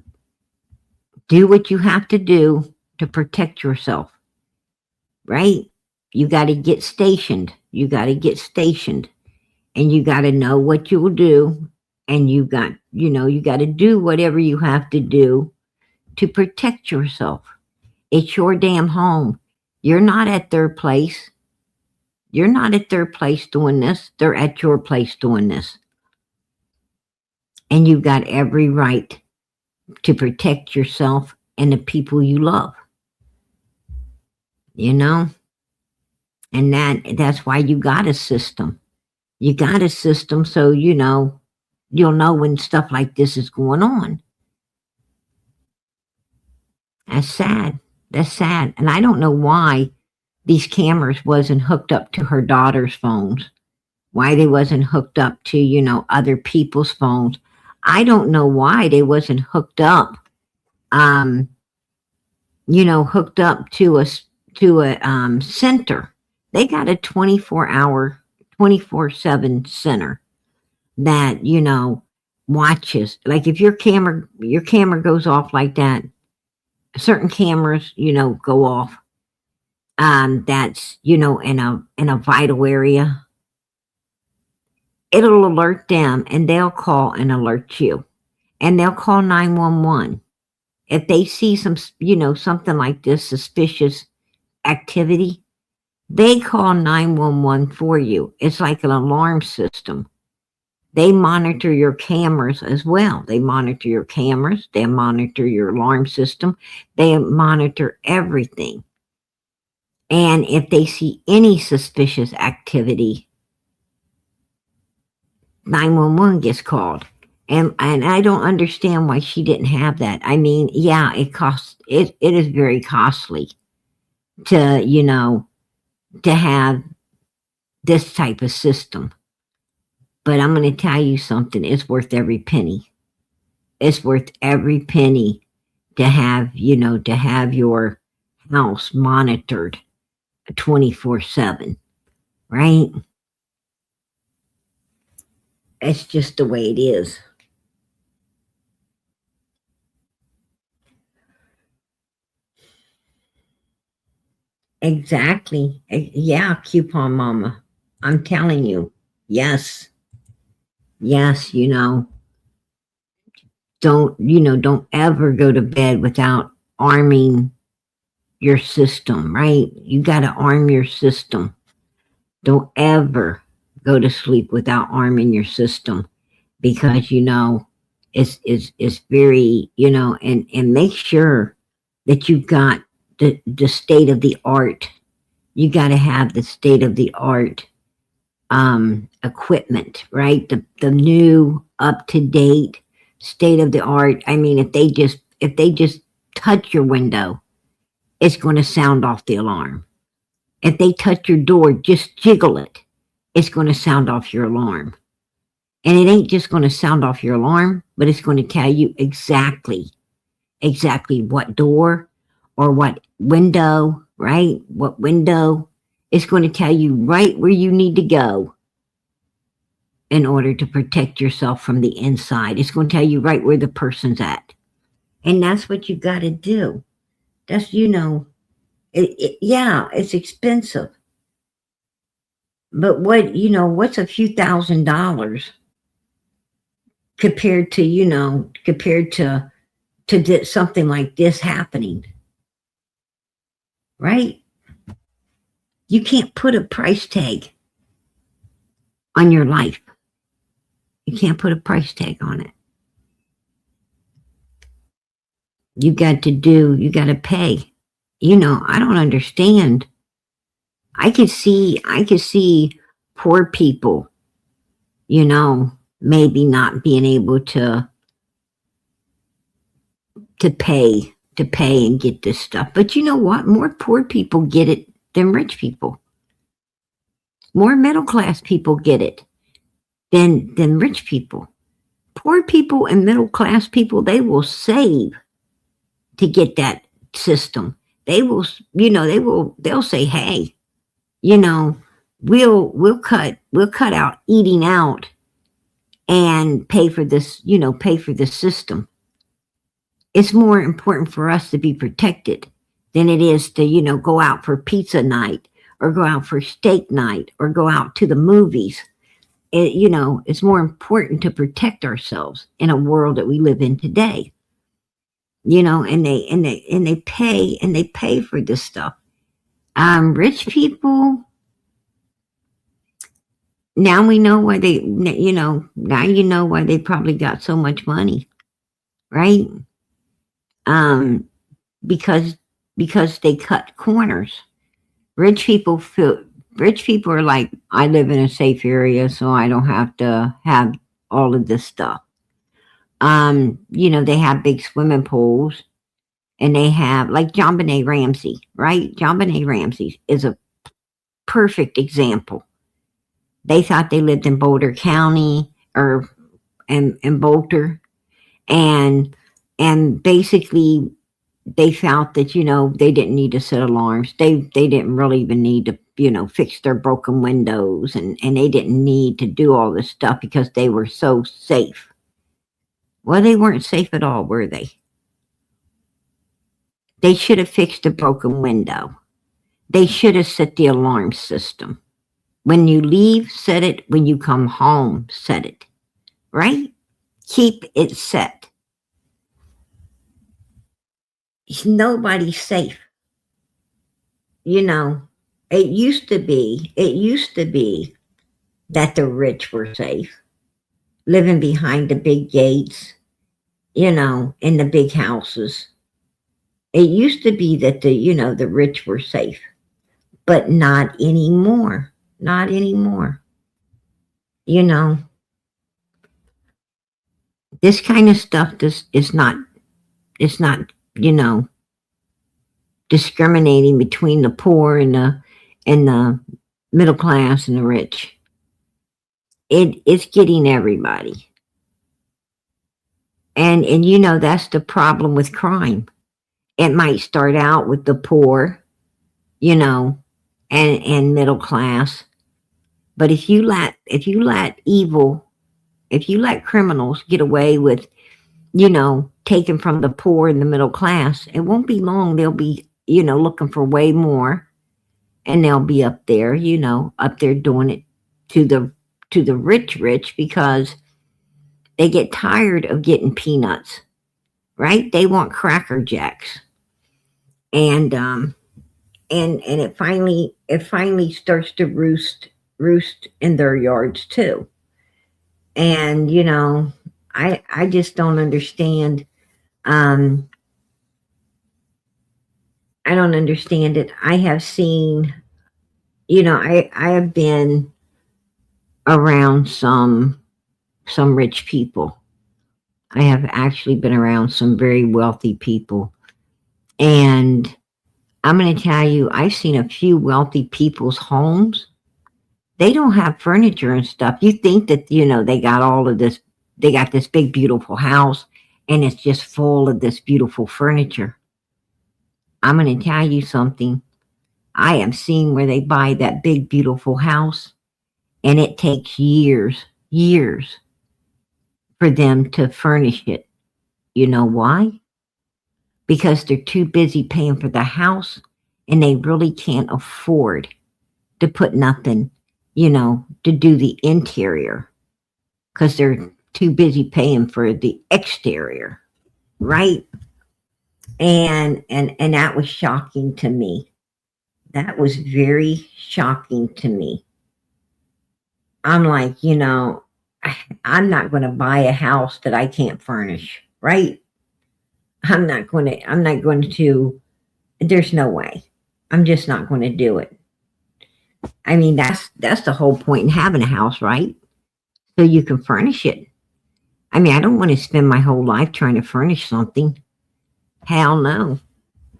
do what you have to do to protect yourself, right? You got to get stationed. And you got to know what you will do. And you got to do whatever you have to do to protect yourself. It's your damn home. You're not at their place. You're not at their place doing this. They're at your place doing this. And you've got every right to protect yourself and the people you love. And that's why you got a system. You got a system so you'll know when stuff like this is going on. That's sad. And I don't know why these cameras wasn't hooked up to her daughter's phones. Why they wasn't hooked up to, other people's phones. I don't know why they wasn't hooked up, hooked up to a center. They got a 24-hour, 24/7 center that, watches. Like if your camera goes off like that, certain cameras, go off. That's, in a vital area. It'll alert them and they'll call and alert you. And they'll call 911. If they see some, something like this, suspicious activity, they call 911 for you. It's like an alarm system. They monitor your cameras as well. They monitor your cameras. They monitor your alarm system. They monitor everything. And if they see any suspicious activity, 911 gets called. And I don't understand why she didn't have that. I mean, yeah, it is very costly to have this type of system. But I'm going to tell you something. It's worth every penny. It's worth every penny to have your house monitored 24/7, right? It's just the way it is. Exactly. Yeah, coupon mama. I'm telling you. Yes. Don't ever go to bed without arming your system, right? You got to arm your system. Don't ever go to sleep without arming your system, because it's very, and make sure that you've got the state of the art. You got to have the state of the art equipment, right? The new up to date state of the art. I mean, if they just touch your window, it's going to sound off the alarm. If they touch your door, just jiggle it, it's going to sound off your alarm. And it ain't just going to sound off your alarm, but it's going to tell you exactly what door or what window, right? What window. It's going to tell you right where you need to go in order to protect yourself from the inside. It's going to tell you right where the person's at. And that's what you got to do. That's, it's expensive. But what's a few $1,000s compared to something like this happening, right? You can't put a price tag on your life. You can't put a price tag on it. You got to pay. I don't understand I could see poor people, maybe not being able to pay and get this stuff. But you know what? More poor people get it than rich people. More middle class people get it than rich people. Poor people and middle class people, they will save to get that system. They will, they'll say, hey, we'll cut out eating out and pay for this, pay for the system. It's more important for us to be protected than it is to, go out for pizza night or go out for steak night or go out to the movies. It's more important to protect ourselves in a world that we live in today. And they pay for this stuff. Rich people, now we know why now why they probably got so much money, right? Because they cut corners. Rich people are like, I live in a safe area, so I don't have to have all of this stuff. They have big swimming pools, and they have, like, JonBenet Ramsey, right? JonBenet Ramsey is a perfect example. They thought they lived in Boulder County and Boulder, and basically they felt that they didn't need to set alarms. They didn't really even need to fix their broken windows, and they didn't need to do all this stuff because they were so safe. Well, they weren't safe at all, were they? They should have fixed the broken window. They should have set the alarm system. When you leave, set it. When you come home, set it. Right? Keep it set. Nobody's safe. It used to be that the rich were safe, living behind the big gates, in the big houses. It used to be that the rich were safe, but not anymore. Not anymore. This kind of stuff is not, it's not, discriminating between the poor and the middle class and the rich. It's getting everybody. And that's the problem with crime. It might start out with the poor, and middle class. But if you let criminals get away with, taking from the poor and the middle class, it won't be long. They'll be, looking for way more, and they'll be up there doing it to the rich because they get tired of getting peanuts, right? They want Cracker Jacks. And it finally starts to roost in their yards too. And I just don't understand. I don't understand it. I have seen, I have been around some rich people. I have actually been around some very wealthy people. And I'm going to tell you, I've seen a few wealthy people's homes. They don't have furniture and stuff. You think that, they got all of this, they got this big, beautiful house, and it's just full of this beautiful furniture. I'm going to tell you something. I have seen where they buy that big, beautiful house, and it takes years for them to furnish it. You know why? Because they're too busy paying for the house, and they really can't afford to put nothing, to do the interior, because they're too busy paying for the exterior, right? And that was shocking to me. That was very shocking to me. I'm like, I'm not going to buy a house that I can't furnish, right? I'm not going to, there's no way. I'm just not going to do it. I mean, that's the whole point in having a house, right? So you can furnish it. I mean, I don't want to spend my whole life trying to furnish something. Hell no.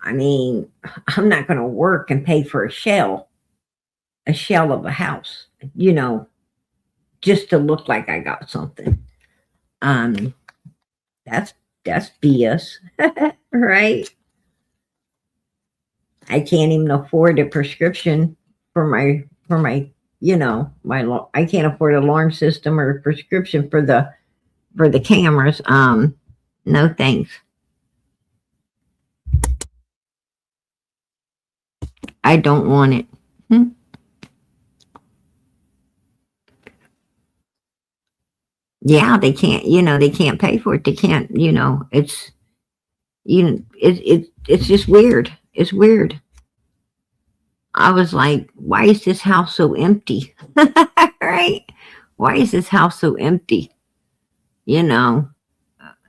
I mean, I'm not going to work and pay for a shell of a house, just to look like I got something. Um, that's BS, right? I can't even afford a prescription for my I can't afford an alarm system or a prescription for the cameras. No thanks. I don't want it. Yeah, they can't pay for it. They can't, it's just weird. It's weird. I was like, why is this house so empty? Right? Why is this house so empty? You know,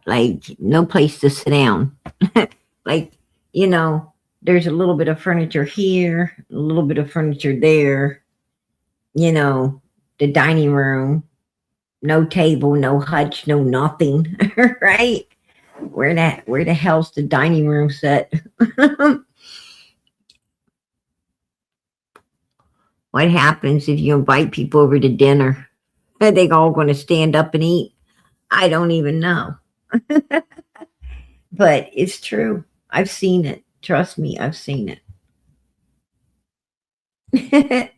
like no place to sit down. Like, there's a little bit of furniture here, a little bit of furniture there, the dining room, no table, no hutch, no nothing, right? Where the hell's the dining room set? What happens if you invite people over to dinner? Are they all going to stand up and eat? I don't even know. But it's true. I've seen it. Trust me, I've seen it.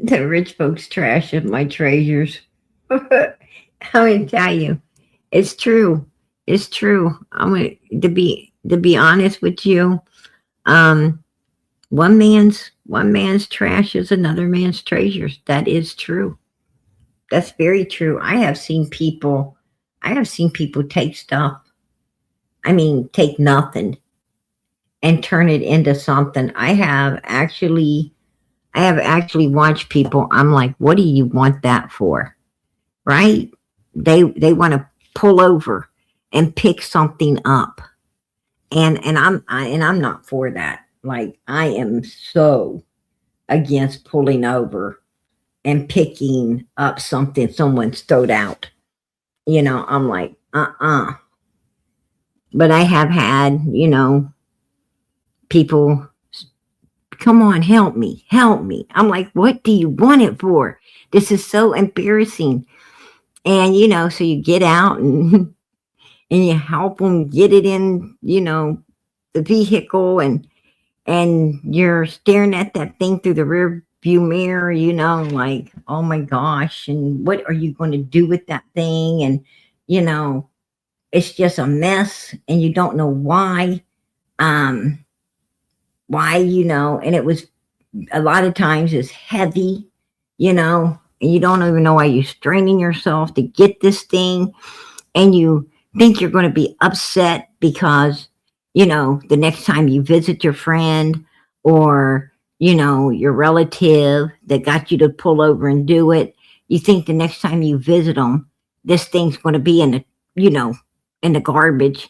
The rich folks trash of my treasures. I'm going to tell you, it's true. It's true. To be honest with you. One man's trash is another man's treasures. That is true. That's very true. I have seen people take stuff. I mean, take nothing and turn it into something. I have actually watched people. I'm like, what do you want that for? Right? They want to pull over and pick something up. And I'm not for that. Like, I am so against pulling over and picking up something someone's thrown out. I'm like, But I have had, people, come on, help me. I'm like, what do you want it for? This is so embarrassing. And, so you get out and you help them get it in, the vehicle, and you're staring at that thing through the rear view mirror, like, oh my gosh, and what are you going to do with that thing? And, it's just a mess, and you don't know why, and it was, a lot of times it's heavy, and you don't even know why you're straining yourself to get this thing, and you think you're going to be upset because, the next time you visit your friend or, your relative that got you to pull over and do it, you think the next time you visit them, this thing's going to be in the garbage,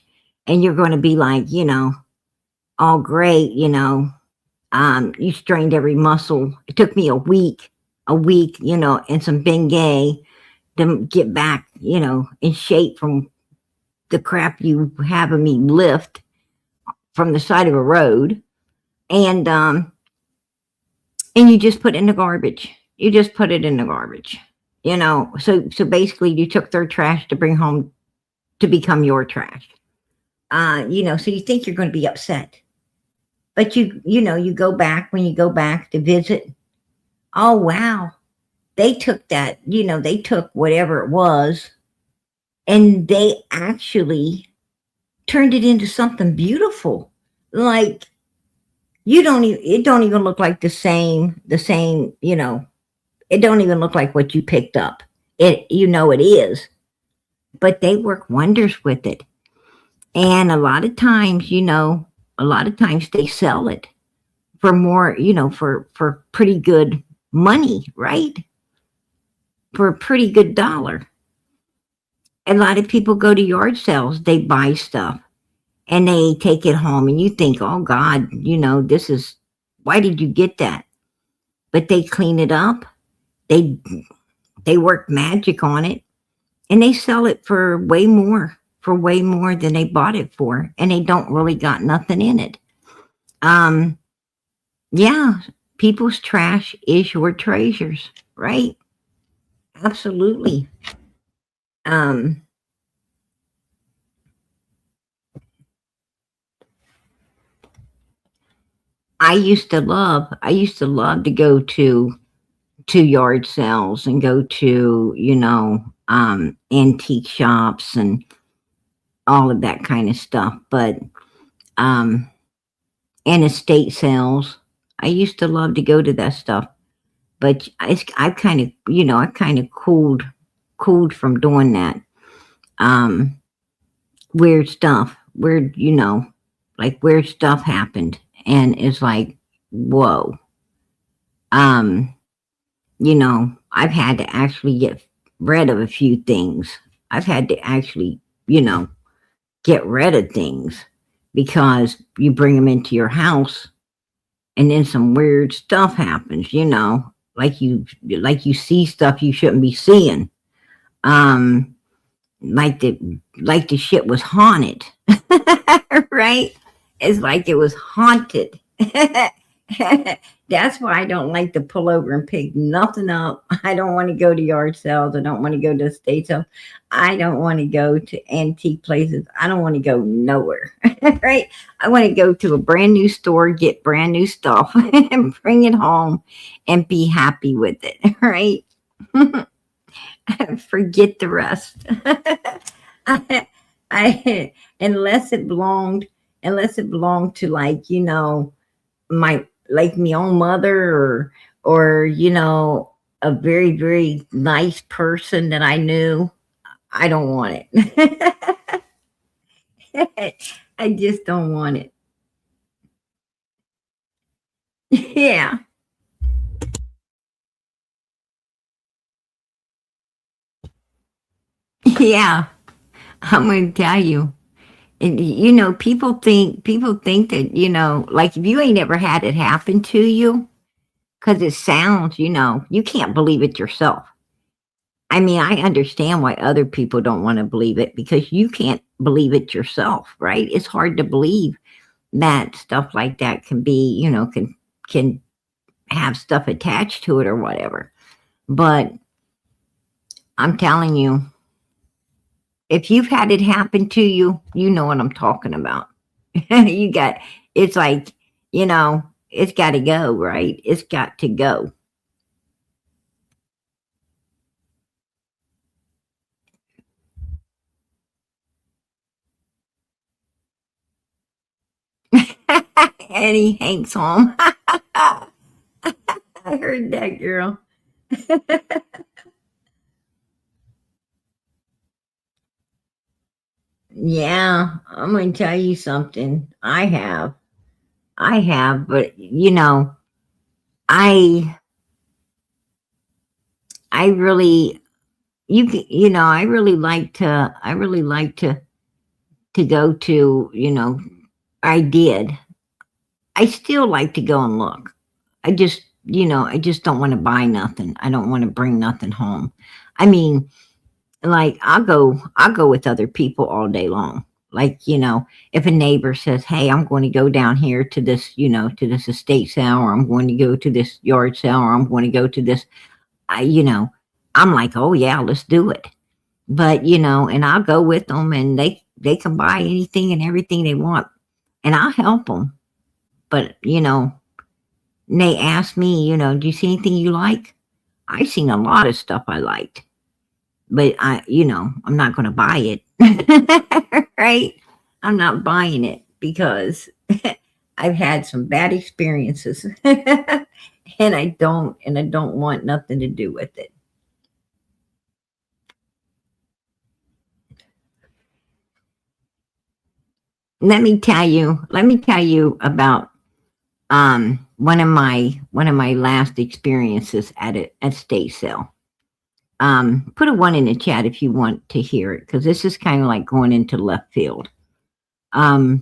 and you're going to be like, all great, you strained every muscle. It took me a week, and some Bengay to get back, in shape from the crap you having me lift from the side of a road, and you just put it in the garbage. You just put it in the garbage, So basically, you took their trash to bring home to become your trash, So you think you're going to be upset, but you go back when you go back to visit. Oh wow, they took that. They took whatever it was, and they actually turned it into something beautiful. Like, it don't even look like the same, it don't even look like what you picked up. It is, but they work wonders with it. And a lot of times they sell it for more, for pretty good money, right? For a pretty good dollar. A lot of people go to yard sales, they buy stuff. and they take it home, and you think, oh God, why did you get that? But they clean it up. They they work magic on it, and they sell it for way more than they bought it for, and they don't really got nothing in it. Um, yeah, people's trash is your treasures, right? Absolutely. Um, I used to love to go to yard sales and go to, antique shops and all of that kind of stuff. But, um, and estate sales, I used to love to go to that stuff. But I kind of, I kind of cooled from doing that. Um, weird stuff, like weird stuff happened. And it's like, whoa. Um, I've had to actually get rid of a few things. I've had to actually, get rid of things because you bring them into your house and then some weird stuff happens, like you see stuff you shouldn't be seeing. Um, like the shit was haunted. Right? It's like it was haunted. That's why I don't like to pull over and pick nothing up. I don't want to go to yard sales. I don't want to go to estate sales. I don't want to go to antique places. I don't want to go nowhere. Right? I want to go to a brand new store, get brand new stuff, and bring it home and be happy with it. Right? Forget the rest. I unless it belonged to, like, my, like, my own mother, or a very, very nice person that I knew. I don't want it. I just don't want it. Yeah. Yeah. I'm going to tell you. And, people think that, like, if you ain't ever had it happen to you, because it sounds, you can't believe it yourself. I mean, I understand why other people don't want to believe it, because you can't believe it yourself, right? It's hard to believe that stuff like that can be, can have stuff attached to it or whatever. But I'm telling you, if you've had it happen to you, you know what I'm talking about. It's like, it's got to go, right? It's got to go. And he hangs home. I heard that, girl. Yeah, I'm going to tell you something. I have, but I, I really, I really like to go to, I did. I still like to go and look. I just don't want to buy nothing. I don't want to bring nothing home. I mean, like, I'll go with other people all day long. Like, if a neighbor says, hey, I'm going to go down here to this, to this estate sale, or I'm going to go to this yard sale, or I'm going to go to this, I, I'm like, oh yeah, let's do it. But, and I'll go with them, and they can buy anything and everything they want, and I'll help them. But, and they ask me, do you see anything you like? I seen a lot of stuff I liked, but I'm not going to buy it. Right? I'm not buying it because I've had some bad experiences, and I don't want nothing to do with it. Let me tell you about one of my last experiences at a state sale. Put a one in the chat if you want to hear it, because this is kind of like going into left field. But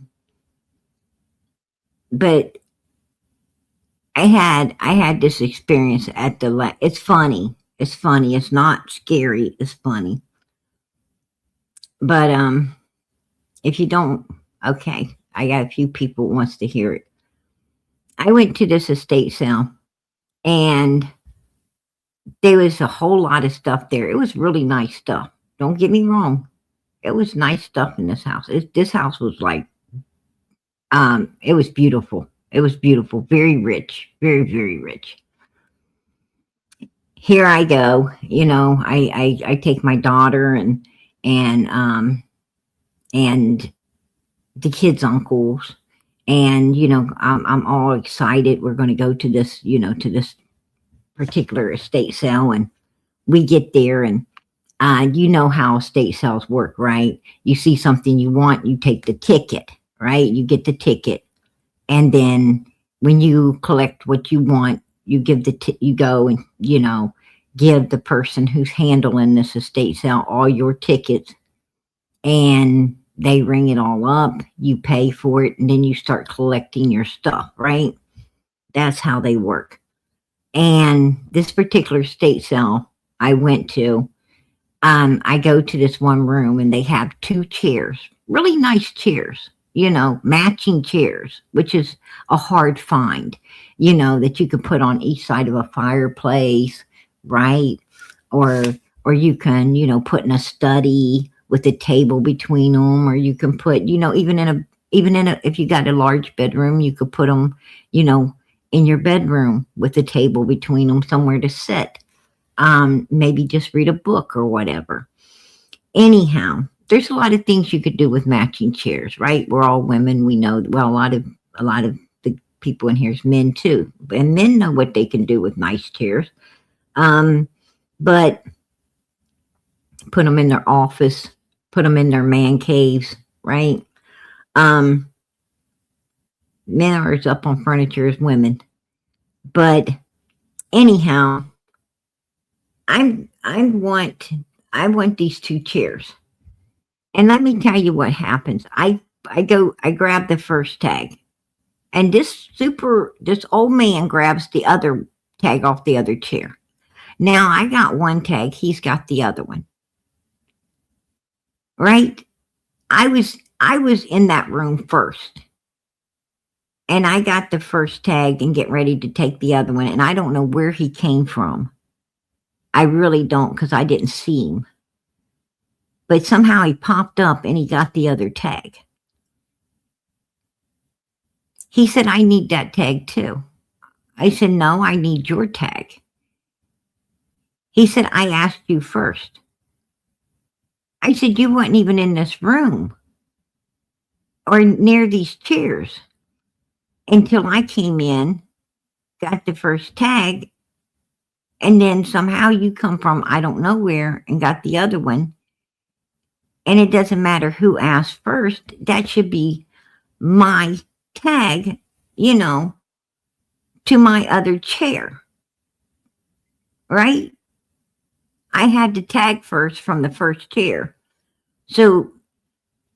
I had this experience at the it's funny. It's funny. It's not scary. It's funny. But if you don't, okay, I got a few people who wants to hear it. I went to this estate sale, and there was a whole lot of stuff there. It was really nice stuff. Don't get me wrong. It was nice stuff in this house. This house was like, it was beautiful. It was beautiful. Very rich. Very, very rich. Here I go. You know, I take my daughter and the kids' uncles, and you know, I'm all excited. We're going to go to this, you know, to this particular estate sale, and we get there, and you know how estate sales work, right? You see something you want, you take the ticket, right? You get the ticket, and then when you collect what you want, you give you go and, you know, give the person who's handling this estate sale all your tickets, and they ring it all up, you pay for it, and then you start collecting your stuff, right? That's how they work. And this particular estate sale I went to, I go to this one room, and they have 2 chairs, really nice chairs, you know, matching chairs, which is a hard find, you know, that you could put on each side of a fireplace, right? Or you can, you know, put in a study with a table between them, or you can put, you know, even in a, if you got a large bedroom, you could put them, you know, in your bedroom with a table between them, somewhere to sit. Maybe just read a book or whatever. Anyhow, there's a lot of things you could do with matching chairs, right? We're all women. We know, well, a lot of the people in here is men too, and men know what they can do with nice chairs. But put them in their office, put them in their man caves, right? Men are as up on furniture as women. But anyhow, I want these 2 chairs. And let me tell you what happens. I grab the first tag, and this old man grabs the other tag off the other chair. Now I got one tag, he's got the other one. Right? I was in that room first, and I got the first tag and get ready to take the other one, and I don't know where he came from. I really don't, because I didn't see him. But somehow he popped up and he got the other tag. He said, I need that tag too. I said, no, I need your tag. He said, I asked you first. I said, you weren't even in this room or near these chairs until I came in, got the first tag, and then somehow you come from I don't know where and got the other one. And it doesn't matter who asked first. That should be my tag, you know, to my other chair. Right? I had the tag first from the first chair. So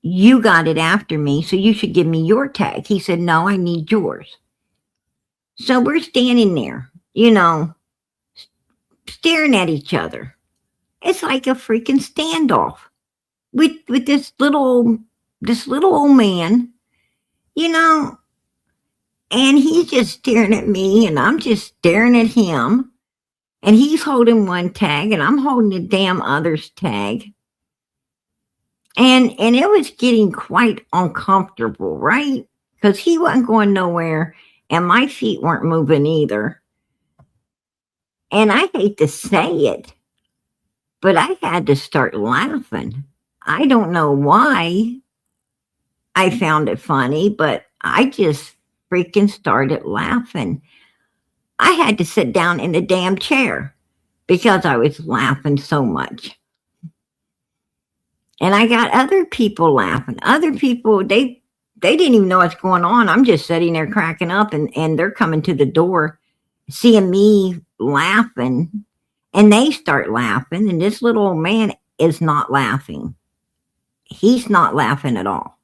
you got it after me, so you should give me your tag. He said, no, I need yours. So we're standing there, you know, staring at each other. It's like a freaking standoff with this little old man, you know, and he's just staring at me, and I'm just staring at him, and he's holding one tag, and I'm holding the damn other's tag. And it was getting quite uncomfortable, right? Because he wasn't going nowhere, and my feet weren't moving either. And I hate to say it, but I had to start laughing. I don't know why I found it funny, but I just freaking started laughing. I had to sit down in the damn chair because I was laughing so much. And I got other people laughing. Other people, they didn't even know what's going on. I'm just sitting there cracking up, and they're coming to the door, seeing me laughing, and they start laughing, and this little old man is not laughing. He's not laughing at all.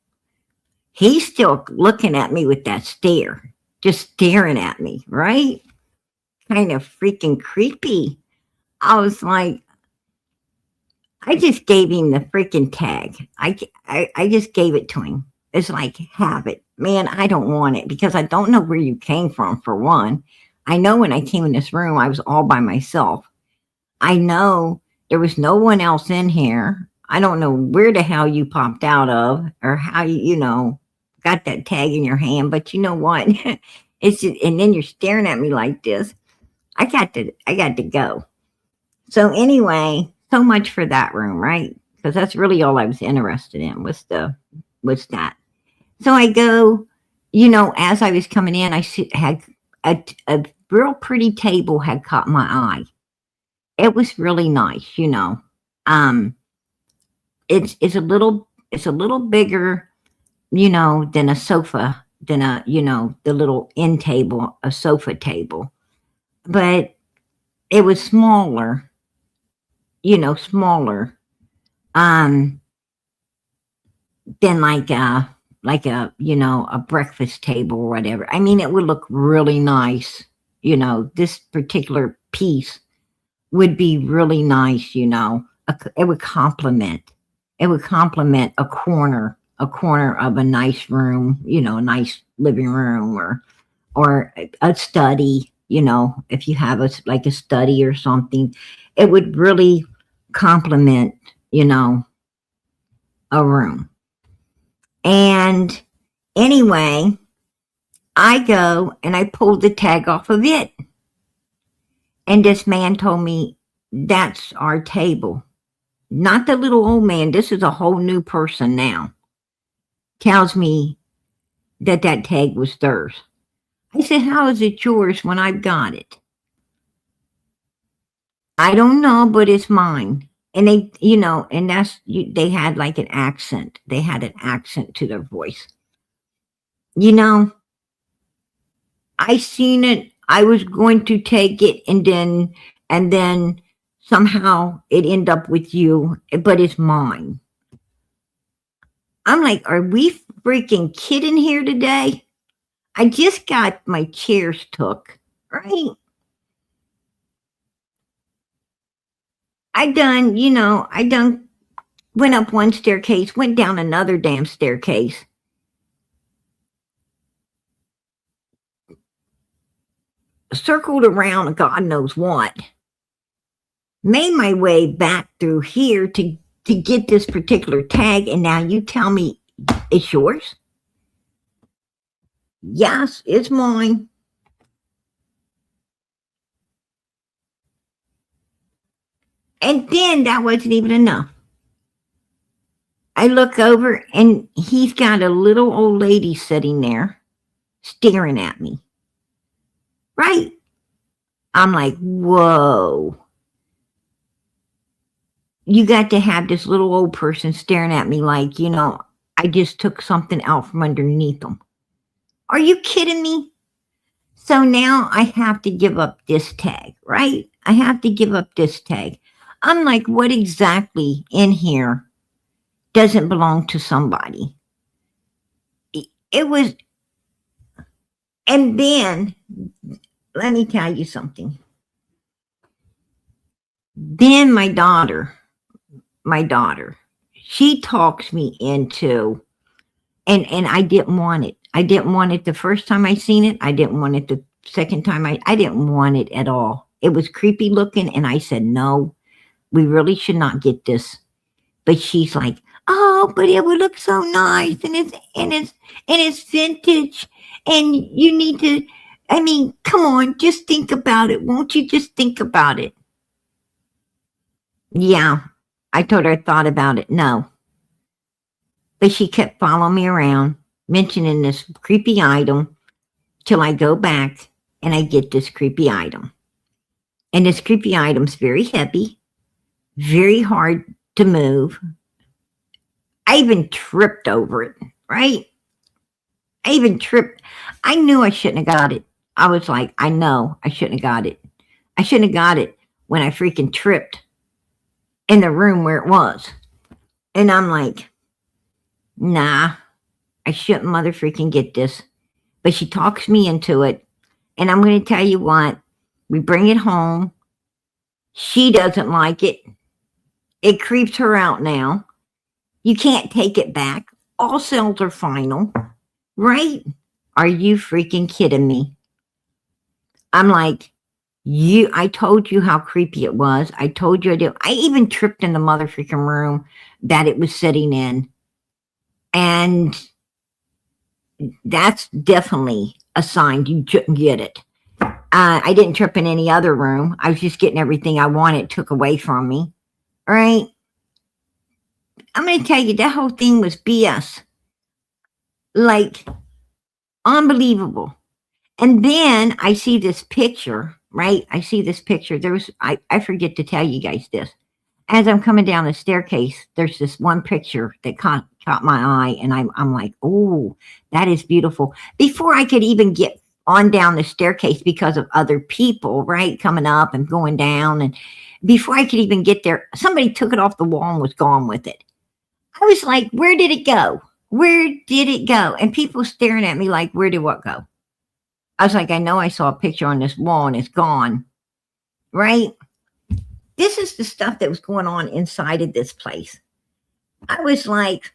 He's still looking at me with that stare, just staring at me, right? Kind of freaking creepy. I was like, I just gave him the freaking tag. I just gave it to him. It's like, have it. Man, I don't want it because I don't know where you came from, for one. I know when I came in this room, I was all by myself. I know there was no one else in here. I don't know where the hell you popped out of or how you got that tag in your hand, but you know what? It's just, and then you're staring at me like this. I got to go. So anyway, so much for that room, right? Because that's really all I was interested in was that. So I go, as I was coming in, had a real pretty table had caught my eye. It was really nice, It's a little bigger, than a sofa, than the little end table, a sofa table. But it was smaller, smaller, than like a a breakfast table or whatever. I mean, it would look really nice. This particular piece would be really nice. It would complement. It would complement a corner of a nice room. A nice living room or a study. If you have a study or something, it would really complement. A room. And anyway, I go and I pulled the tag off of it. And this man told me, that's our table. Not the little old man. This is a whole new person now. Tells me that tag was theirs. I said, how is it yours when I've got it? I don't know, but it's mine. And they, and they had like an accent. They had an accent to their voice. I seen it. I was going to take it and then somehow it ended up with you, but it's mine. I'm like, are we freaking kidding here today? I just got my chairs took, right? I done went up one staircase, went down another damn staircase. Circled around God knows what. Made my way back through here to get this particular tag, and now you tell me it's yours? Yes, it's mine. And then that wasn't even enough. I look over and he's got a little old lady sitting there staring at me. Right? I'm like, whoa. You got to have this little old person staring at me like, I just took something out from underneath them. Are you kidding me? So now I have to give up this tag, right? I have to give up this tag. I'm like, what exactly in here doesn't belong to somebody? It was, and then, let me tell you something. Then my daughter, she talks me into, and I didn't want it. I didn't want it the first time I seen it. I didn't want it the second time. I didn't want it at all. It was creepy looking, and I said, no, we really should not get this. But she's like, oh, but it would look so nice, and it's vintage, and you need to, I mean, come on, just think about it. Won't you just think about it? Yeah, I told her I thought about it. No. But she kept following me around, mentioning this creepy item till I go back and I get this creepy item. And this creepy item's very heavy, very hard to move. I even tripped over it, right? I even tripped. I knew I shouldn't have got it. I was like, I know I shouldn't have got it. I shouldn't have got it when I freaking tripped in the room where it was. And I'm like, nah, I shouldn't mother freaking get this. But she talks me into it. And I'm going to tell you what, we bring it home. She doesn't like it. It creeps her out now. You can't take it back. All sales are final, right? Are you freaking kidding me? I'm like, I told you how creepy it was. I told you I did. I even tripped in the mother freaking room that it was sitting in. And that's definitely a sign you shouldn't get it. I didn't trip in any other room. I was just getting everything I wanted took away from me. All right. I'm going to tell you, that whole thing was BS. Like, unbelievable. And then I see this picture, right? I see this picture. I forget to tell you guys this. As I'm coming down the staircase, there's this one picture that caught my eye, and I'm like, oh, that is beautiful. Before I could even get on down the staircase because of other people, right, coming up and going down, and before I could even get there, somebody took it off the wall and was gone with it. I was like, where did it go? Where did it go? And people staring at me like, where did what go? I was like, I know I saw a picture on this wall and it's gone, right? This is the stuff that was going on inside of this place. I was like,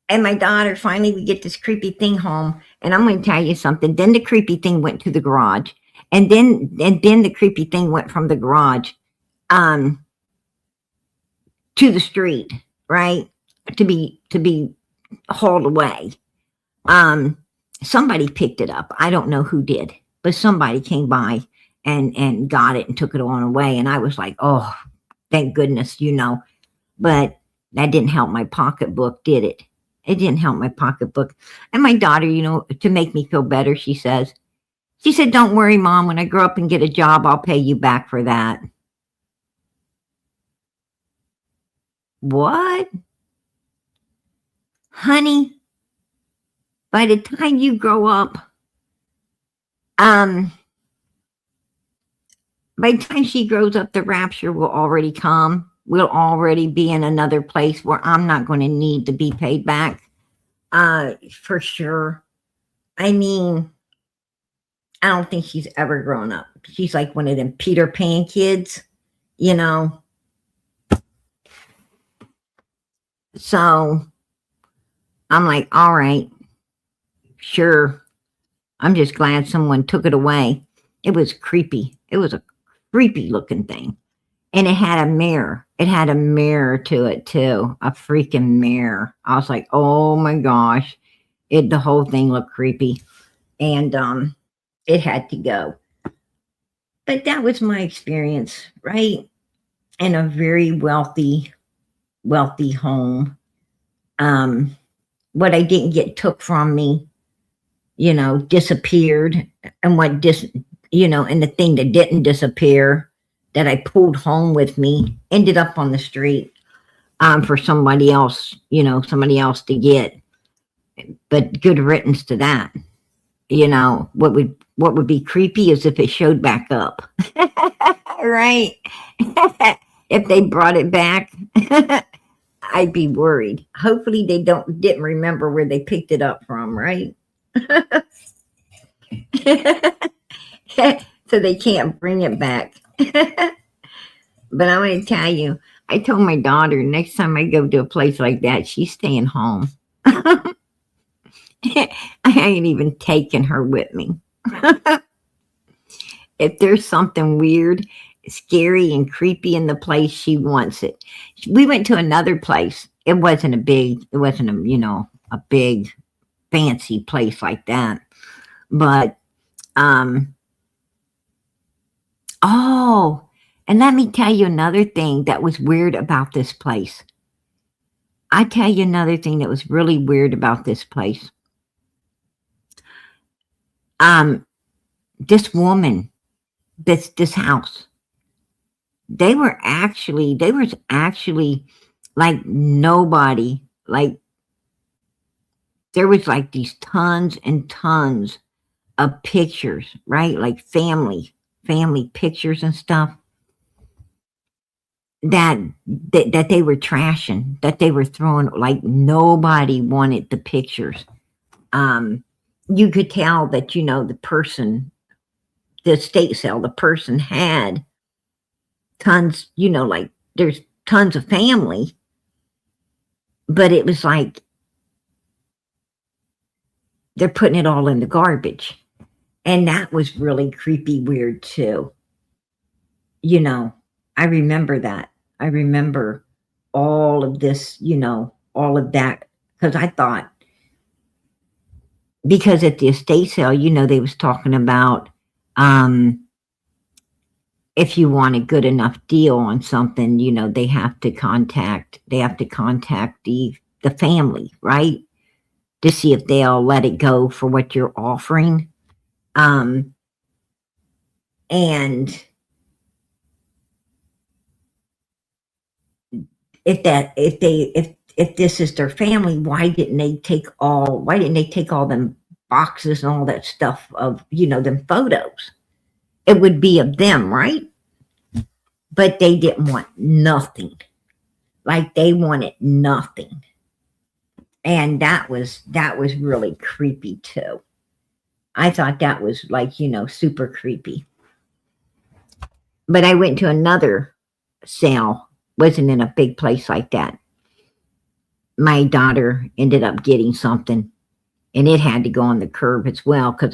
and my daughter, finally we get this creepy thing home, and I'm going to tell you something. Then the creepy thing went to the garage, and then the creepy thing went from the garage to the street, right? To be hauled away. Somebody picked it up. I don't know who did, but somebody came by and got it and took it on away. And I was like, oh, thank goodness, but that didn't help my pocketbook, did it? It didn't help my pocketbook. And my daughter, to make me feel better, she said, don't worry, Mom, when I grow up and get a job, I'll pay you back for that. What? Honey, by the time you grow up, by the time she grows up, the rapture will already come. We'll already be in another place where I'm not going to need to be paid back, for sure. I mean, I don't think she's ever grown up. She's like one of them Peter Pan kids, So I'm like, all right, sure. I'm just glad someone took it away. It was creepy. It was a creepy looking thing. And it had a mirror. It had a mirror to it too. A freaking mirror. I was like, oh my gosh. The whole thing looked creepy. And it had to go. But that was my experience, right? In a very wealthy home. What I didn't get took from me, disappeared. And and the thing that didn't disappear, that I pulled home with me, ended up on the street for somebody else to get. But good riddance to that. What would be creepy is if it showed back up. Right? If they brought it back, I'd be worried. Hopefully they didn't remember where they picked it up from, right? So they can't bring it back. But I'm going to tell you, I told my daughter, next time I go to a place like that, she's staying home. I ain't even taking her with me. If there's something weird, scary, and creepy in the place, she wants it. We went to another place. It wasn't a big fancy place like that. But, and let me tell you another thing that was weird about this place. I tell you another thing that was really weird about this place. This woman, this house, they was actually like nobody, like there was like these tons and tons of pictures, right? Like family pictures and stuff. that they were trashing, that they were throwing, like nobody wanted the pictures. You could tell that, the person, the estate sale, the person had tons, like there's tons of family, but it was like they're putting it all in the garbage. And that was really creepy, weird too. I remember that. I remember all of this, all of that, because I thought, because at the estate sale, they was talking about, if you want a good enough deal on something, they have to contact the family, right? To see if they'll let it go for what you're offering. And if this is their family, why didn't they take all them boxes and all that stuff of, them photos? It would be of them, right? But they didn't want nothing. Like they wanted nothing. And that was really creepy too. I thought that was like, super creepy. But I went to another sale, wasn't in a big place like that. My daughter ended up getting something, and it had to go on the curb as well, because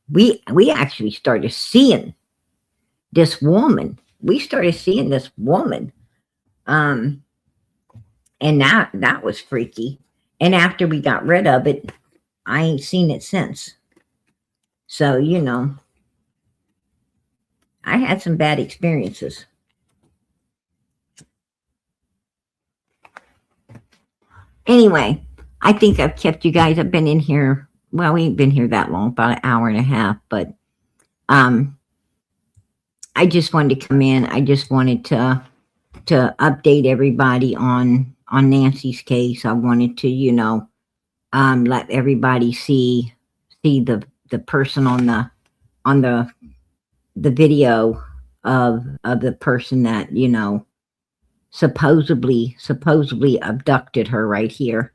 we actually started seeing this woman. And that was freaky. And after we got rid of it, I ain't seen it since. So, I had some bad experiences. Anyway, I think I've kept you guys. I've been in here. Well, we ain't been here that long, about an hour and a half, but I just wanted to come in. I just wanted to update everybody on Nancy's case. I wanted to, let everybody see the person on the video of the person that, supposedly abducted her right here.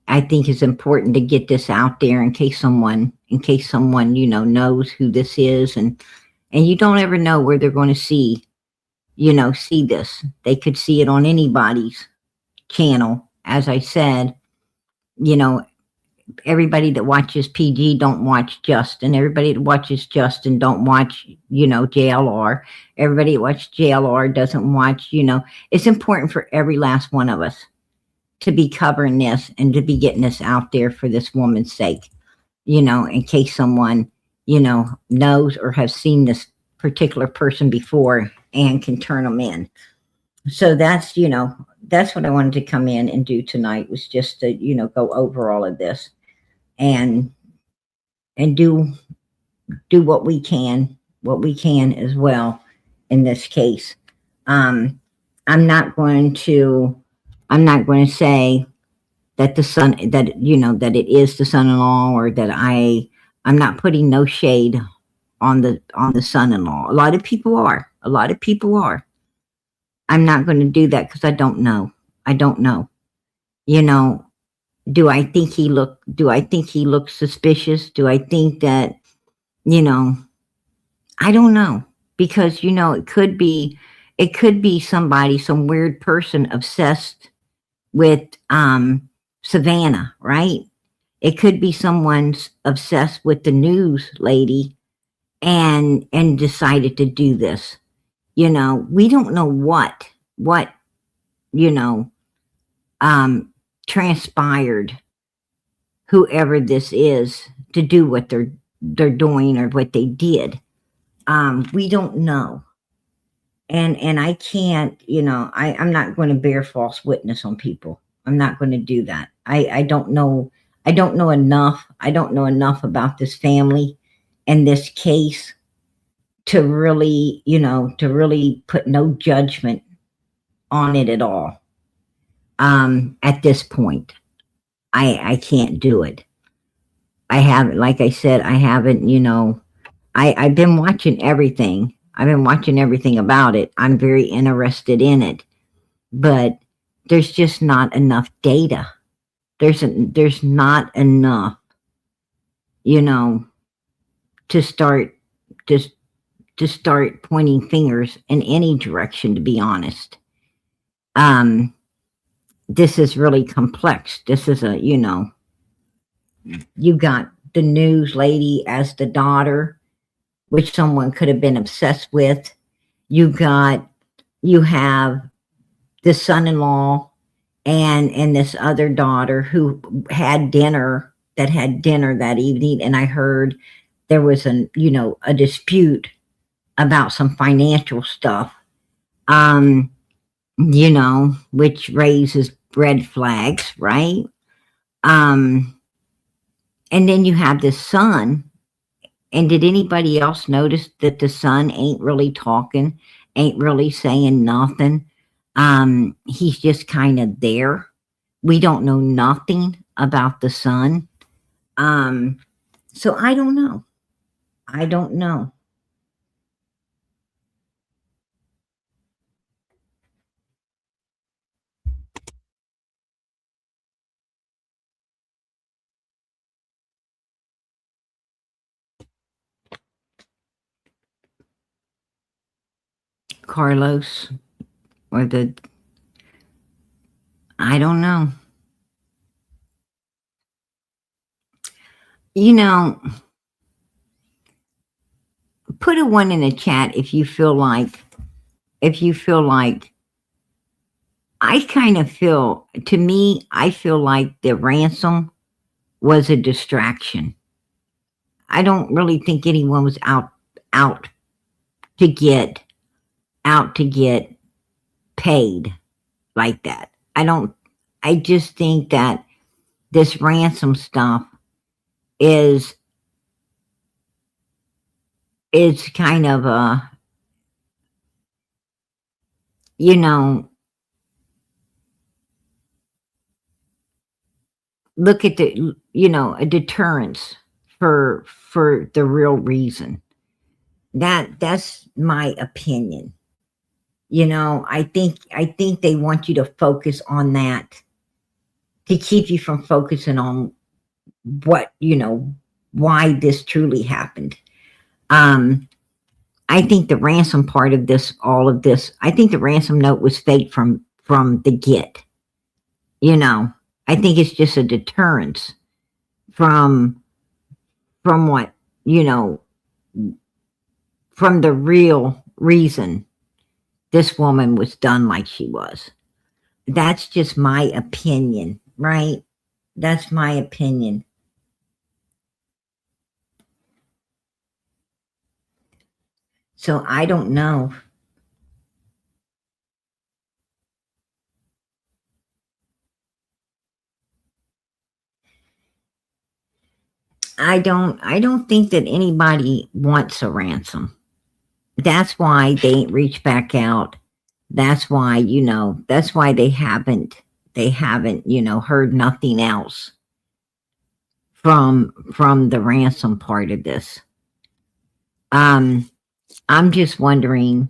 I think it's important to get this out there in case someone, knows who this is, and you don't ever know where they're going to see this. They could see it on anybody's channel. As I said, everybody that watches PG don't watch Justin. Everybody that watches Justin don't watch, JLR. Everybody that watches JLR doesn't watch, It's important for every last one of us to be covering this and to be getting this out there for this woman's sake, in case someone, knows or has seen this particular person before and can turn them in. So that's what I wanted to come in and do tonight, was just to, go over all of this and do what we can as well in this case. I'm not going to say that that it is the son-in-law, or that I'm not putting no shade on the son-in-law. A lot of people are. I'm not going to do that because I don't know. Do I think he looks suspicious? Do I think that, I don't know, because, it could be somebody, some weird person obsessed with, Savannah, right? It could be someone's obsessed with the news lady and decided to do this. We don't know what transpired, whoever this is, to do what they're doing or what they did. We don't know. And I can't, I'm not going to bear false witness on people. I'm not going to do that. I don't know enough. I don't know enough about this family and this case to really, put no judgment on it at all. At this point, I can't do it. I haven't, like I said, I've been watching everything. I've been watching everything about it. I'm very interested in it. but there's just not enough data. There's not enough, you know, to start just to start pointing fingers in any direction, to be honest. This is really complex. This is you got the news lady as the daughter, which someone could have been obsessed with. You have the son-in-law and this other daughter who had dinner that evening, and I heard there was a dispute about some financial stuff, which raises red flags, right? And then you have this son. And did anybody else notice that the son ain't really talking, ain't really saying nothing? He's just kind of there. We don't know nothing about the son. So I don't know. I don't know. Carlos or I don't know. Put a 1 in the chat if you feel like I kind of feel, to me, I feel like the ransom was a distraction. I don't really think anyone was out to get paid like that. I just think that this ransom stuff is kind of a, look at the, a deterrence for the real reason. That's my opinion. I think they want you to focus on that to keep you from focusing on what, why this truly happened. I think the ransom part of this, all of this, I think the ransom note was fake from the get. I think it's just a deterrence from what, from the real reason this woman was done like she was. That's just my opinion, right? That's my opinion. So I don't know. I don't think that anybody wants a ransom. That's why they ain't reached back out. That's why, that's why they haven't, heard nothing else from the ransom part of this. I'm just wondering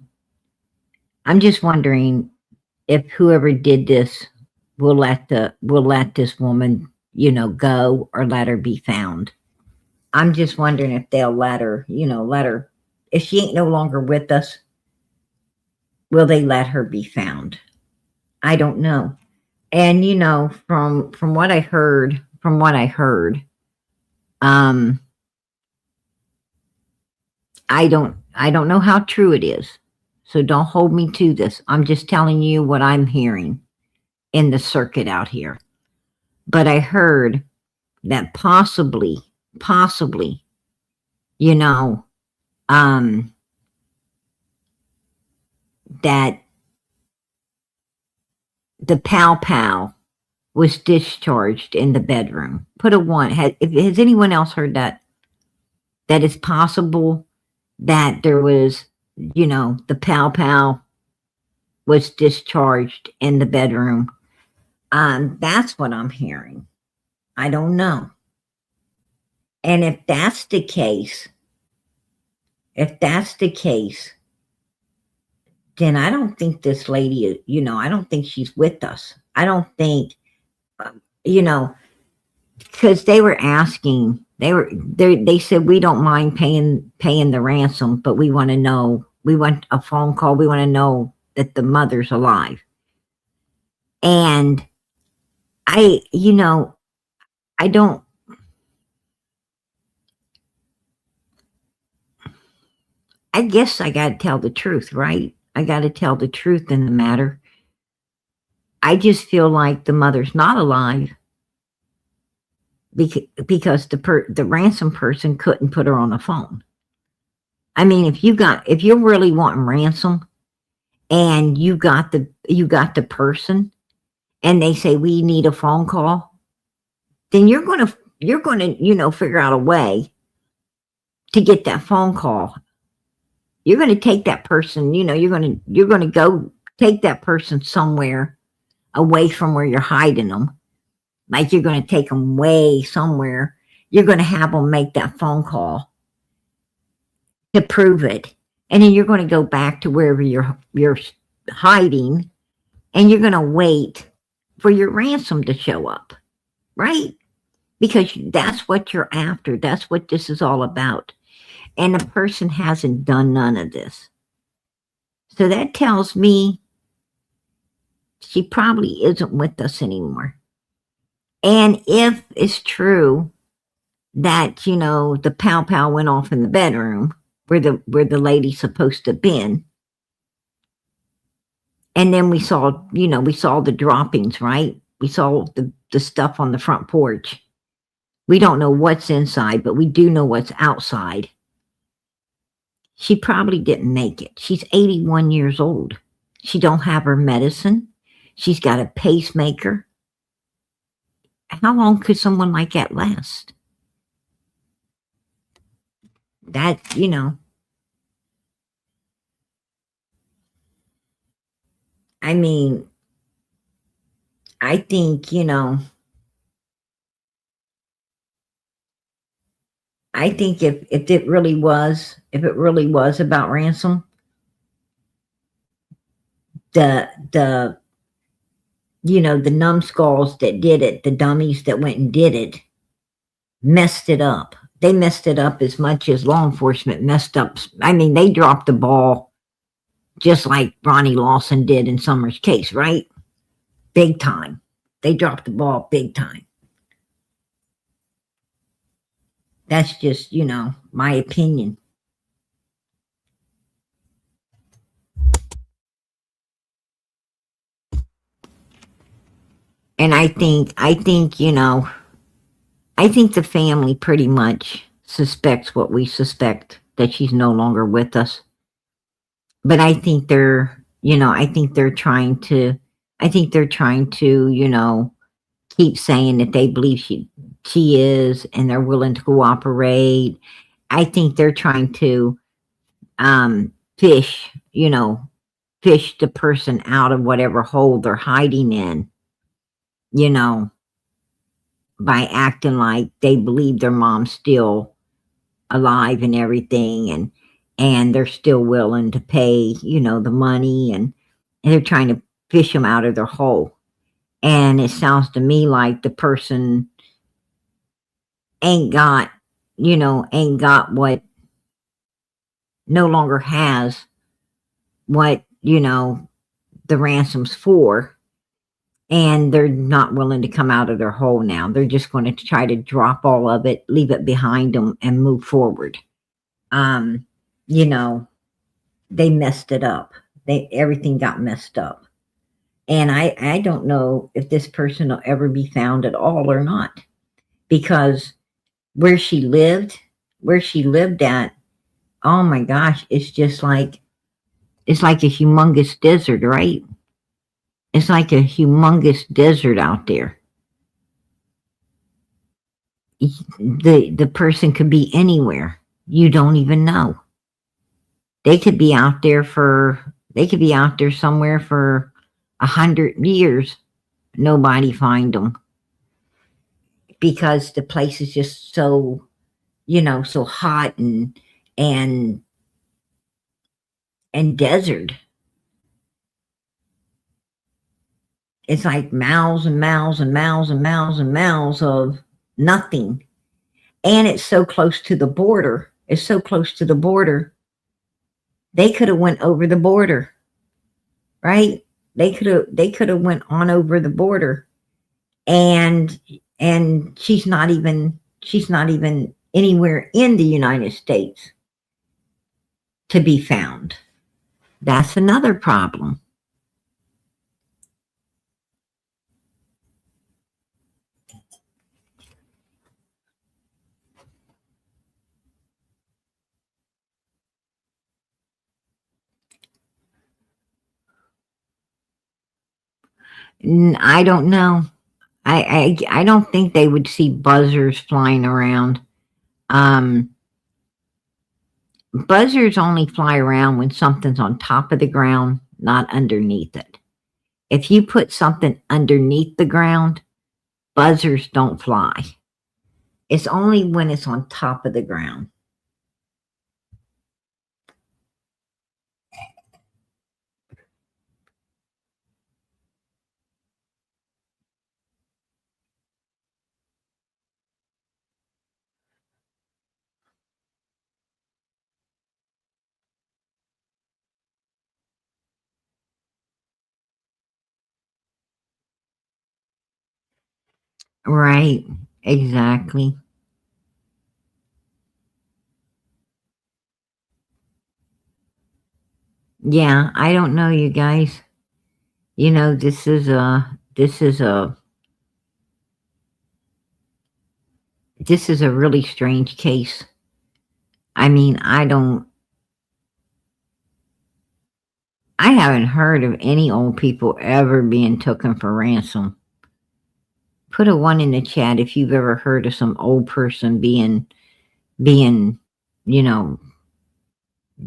if whoever did this will let this woman, go, or let her be found. I'm just wondering if they'll let her, if she ain't no longer with us, will they let her be found? I don't know. And from what I heard, I don't know how true it is. So don't hold me to this. I'm just telling you what I'm hearing in the circuit out here. But I heard that possibly, that the pow was discharged in the bedroom. Put a 1. Has anyone else heard that? That it's possible that there was, the pow was discharged in the bedroom. That's what I'm hearing. I don't know. And if that's the case, then I don't think this lady, I don't think she's with us. I don't think, you know, because they were asking, they said, we don't mind paying the ransom, but we want to know, we want a phone call. We want to know that the mother's alive. And I don't, I guess I got to tell the truth, right? I got to tell the truth in the matter. I just feel like the mother's not alive because the ransom person couldn't put her on the phone. I mean, if you're really wanting ransom and you got the person and they say we need a phone call, then you're going to figure out a way to get that phone call. You're going to take that person, you're going to go take that person somewhere away from where you're hiding them. Like you're going to take them way somewhere. You're going to have them make that phone call to prove it. And then you're going to go back to wherever you're hiding, and you're going to wait for your ransom to show up, right? Because that's what you're after. That's what this is all about. And the person hasn't done none of this. So that tells me she probably isn't with us anymore. And if it's true that, the pow went off in the bedroom where the lady's supposed to have been, and then we saw the droppings, right? We saw the stuff on the front porch. We don't know what's inside, but we do know what's outside. She probably didn't make it. She's 81 years old. She don't have her medicine. She's got a pacemaker. How long could someone like that last? That, I mean, I think, I think if it really was about ransom, the numbskulls that did it, the dummies that went and did it, messed it up. They messed it up as much as law enforcement messed up. I mean, they dropped the ball just like Ronnie Lawson did in Summer's case, right? Big time. They dropped the ball big time. That's just, my opinion. And I think, I think the family pretty much suspects what we suspect, that she's no longer with us. But I think they're trying to, keep saying that they believe she is, and they're willing to cooperate. I think they're trying to fish the person out of whatever hole they're hiding in, by acting like they believe their mom's still alive and everything, and they're still willing to pay, the money, and they're trying to fish them out of their hole. And it sounds to me like the person ain't got what, no longer has what, the ransom's for, and they're not willing to come out of their hole now. They're just going to try to drop all of it, leave it behind them, and move forward. They messed it up. Everything got messed up. And I don't know if this person will ever be found at all or not, because where she lived at, oh my gosh, it's just like, it's like a humongous desert, right? It's like a humongous desert out there. The person could be anywhere. You don't even know. They could be out there somewhere for 100 years. Nobody find them, because the place is just so, so hot and desert. it's like miles and miles and miles and miles and miles of nothing. And it's so close to the border. It's so close to the border. They could have went over the border, right? They could have went on over the border, and she's not even anywhere in the United States to be found. That's another problem. I don't know. I don't think they would see buzzers flying around. Buzzers only fly around when something's on top of the ground, not underneath it. If you put something underneath the ground, buzzers don't fly. It's only when it's on top of the ground. Right. Exactly. Yeah, I don't know, you guys. You know, this is a really strange case. I mean, I haven't heard of any old people ever being taken for ransom. Put a 1 in the chat if you've ever heard of some old person being, you know,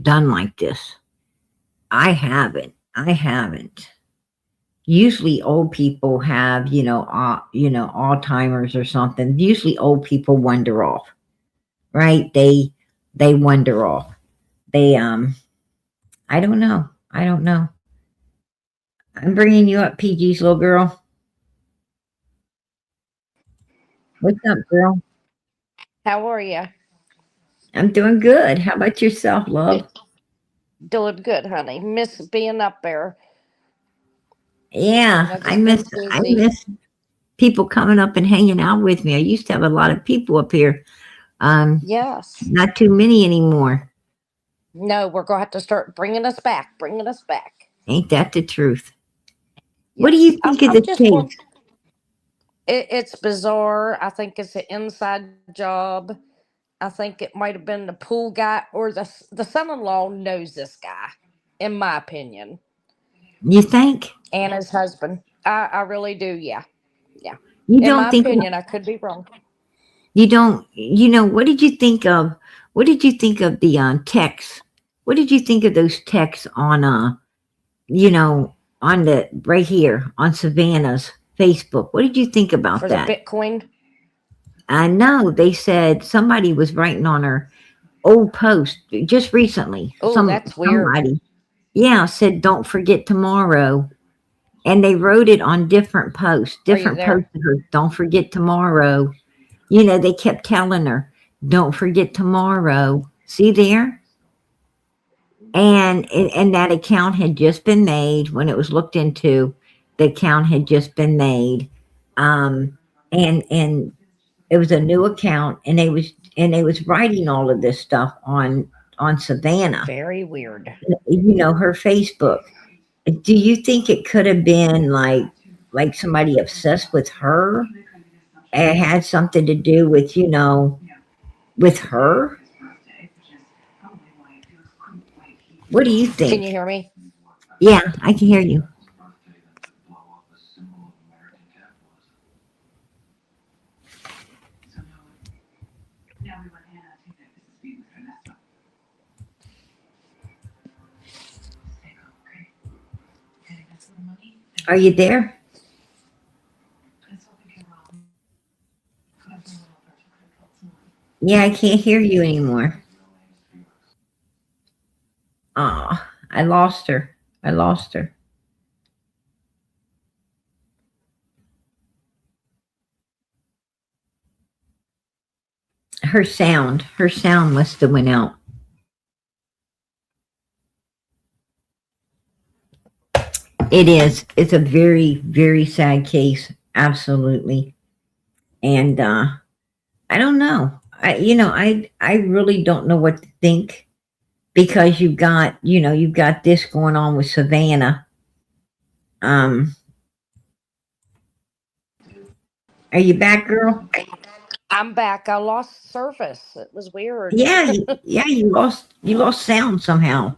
done like this. I haven't. Usually old people have, Alzheimer's or something. Usually old people wander off, right? They wander off. They I don't know. I'm bringing you up, PG's little girl. What's up, girl? How are you? I'm doing good. How about yourself, love? Doing good, honey. Miss being up there. Yeah, I've just been I busy. miss people coming up and hanging out with me. I used to have a lot of people up here. Yes. Not too many anymore. No, we're going to have to start bringing us back. Ain't that the truth? What do Yes. you think of I'm the just going. case? It's bizarre. I think it's an inside job. I think it might have been the pool guy or the son-in-law knows this guy, in my opinion, You think? and his husband. I really do. Yeah. Yeah. You In don't my think opinion, I could be wrong. you don't what did you think of the texts? What did you think of those texts on on the right here on Savannah's Facebook? What did you think about For the that? Bitcoin. I know they said somebody was writing on her old post just recently. Oh, that's weird. Somebody, yeah, said don't forget tomorrow, and they wrote it on different posts. Are you Different posts there? of her, don't forget tomorrow. You know, they kept telling her, don't forget tomorrow. See there? And that account had just been made when it was looked into. The account had just been made, and it was a new account, and they was writing all of this stuff on Savannah. Very weird. Her Facebook. Do you think it could have been like somebody obsessed with her? It had something to do with with her. What do you Can you think? hear me? Yeah, I can hear you. Are you there? Yeah, I can't hear you anymore. Oh, I lost her. her sound must have went out. It is. It's a very, very sad case. Absolutely. And I don't know. I really don't know what to think because you've got this going on with Savannah. Um, are you back, girl? I'm back. I lost service. It was weird. Yeah, yeah. You lost sound somehow.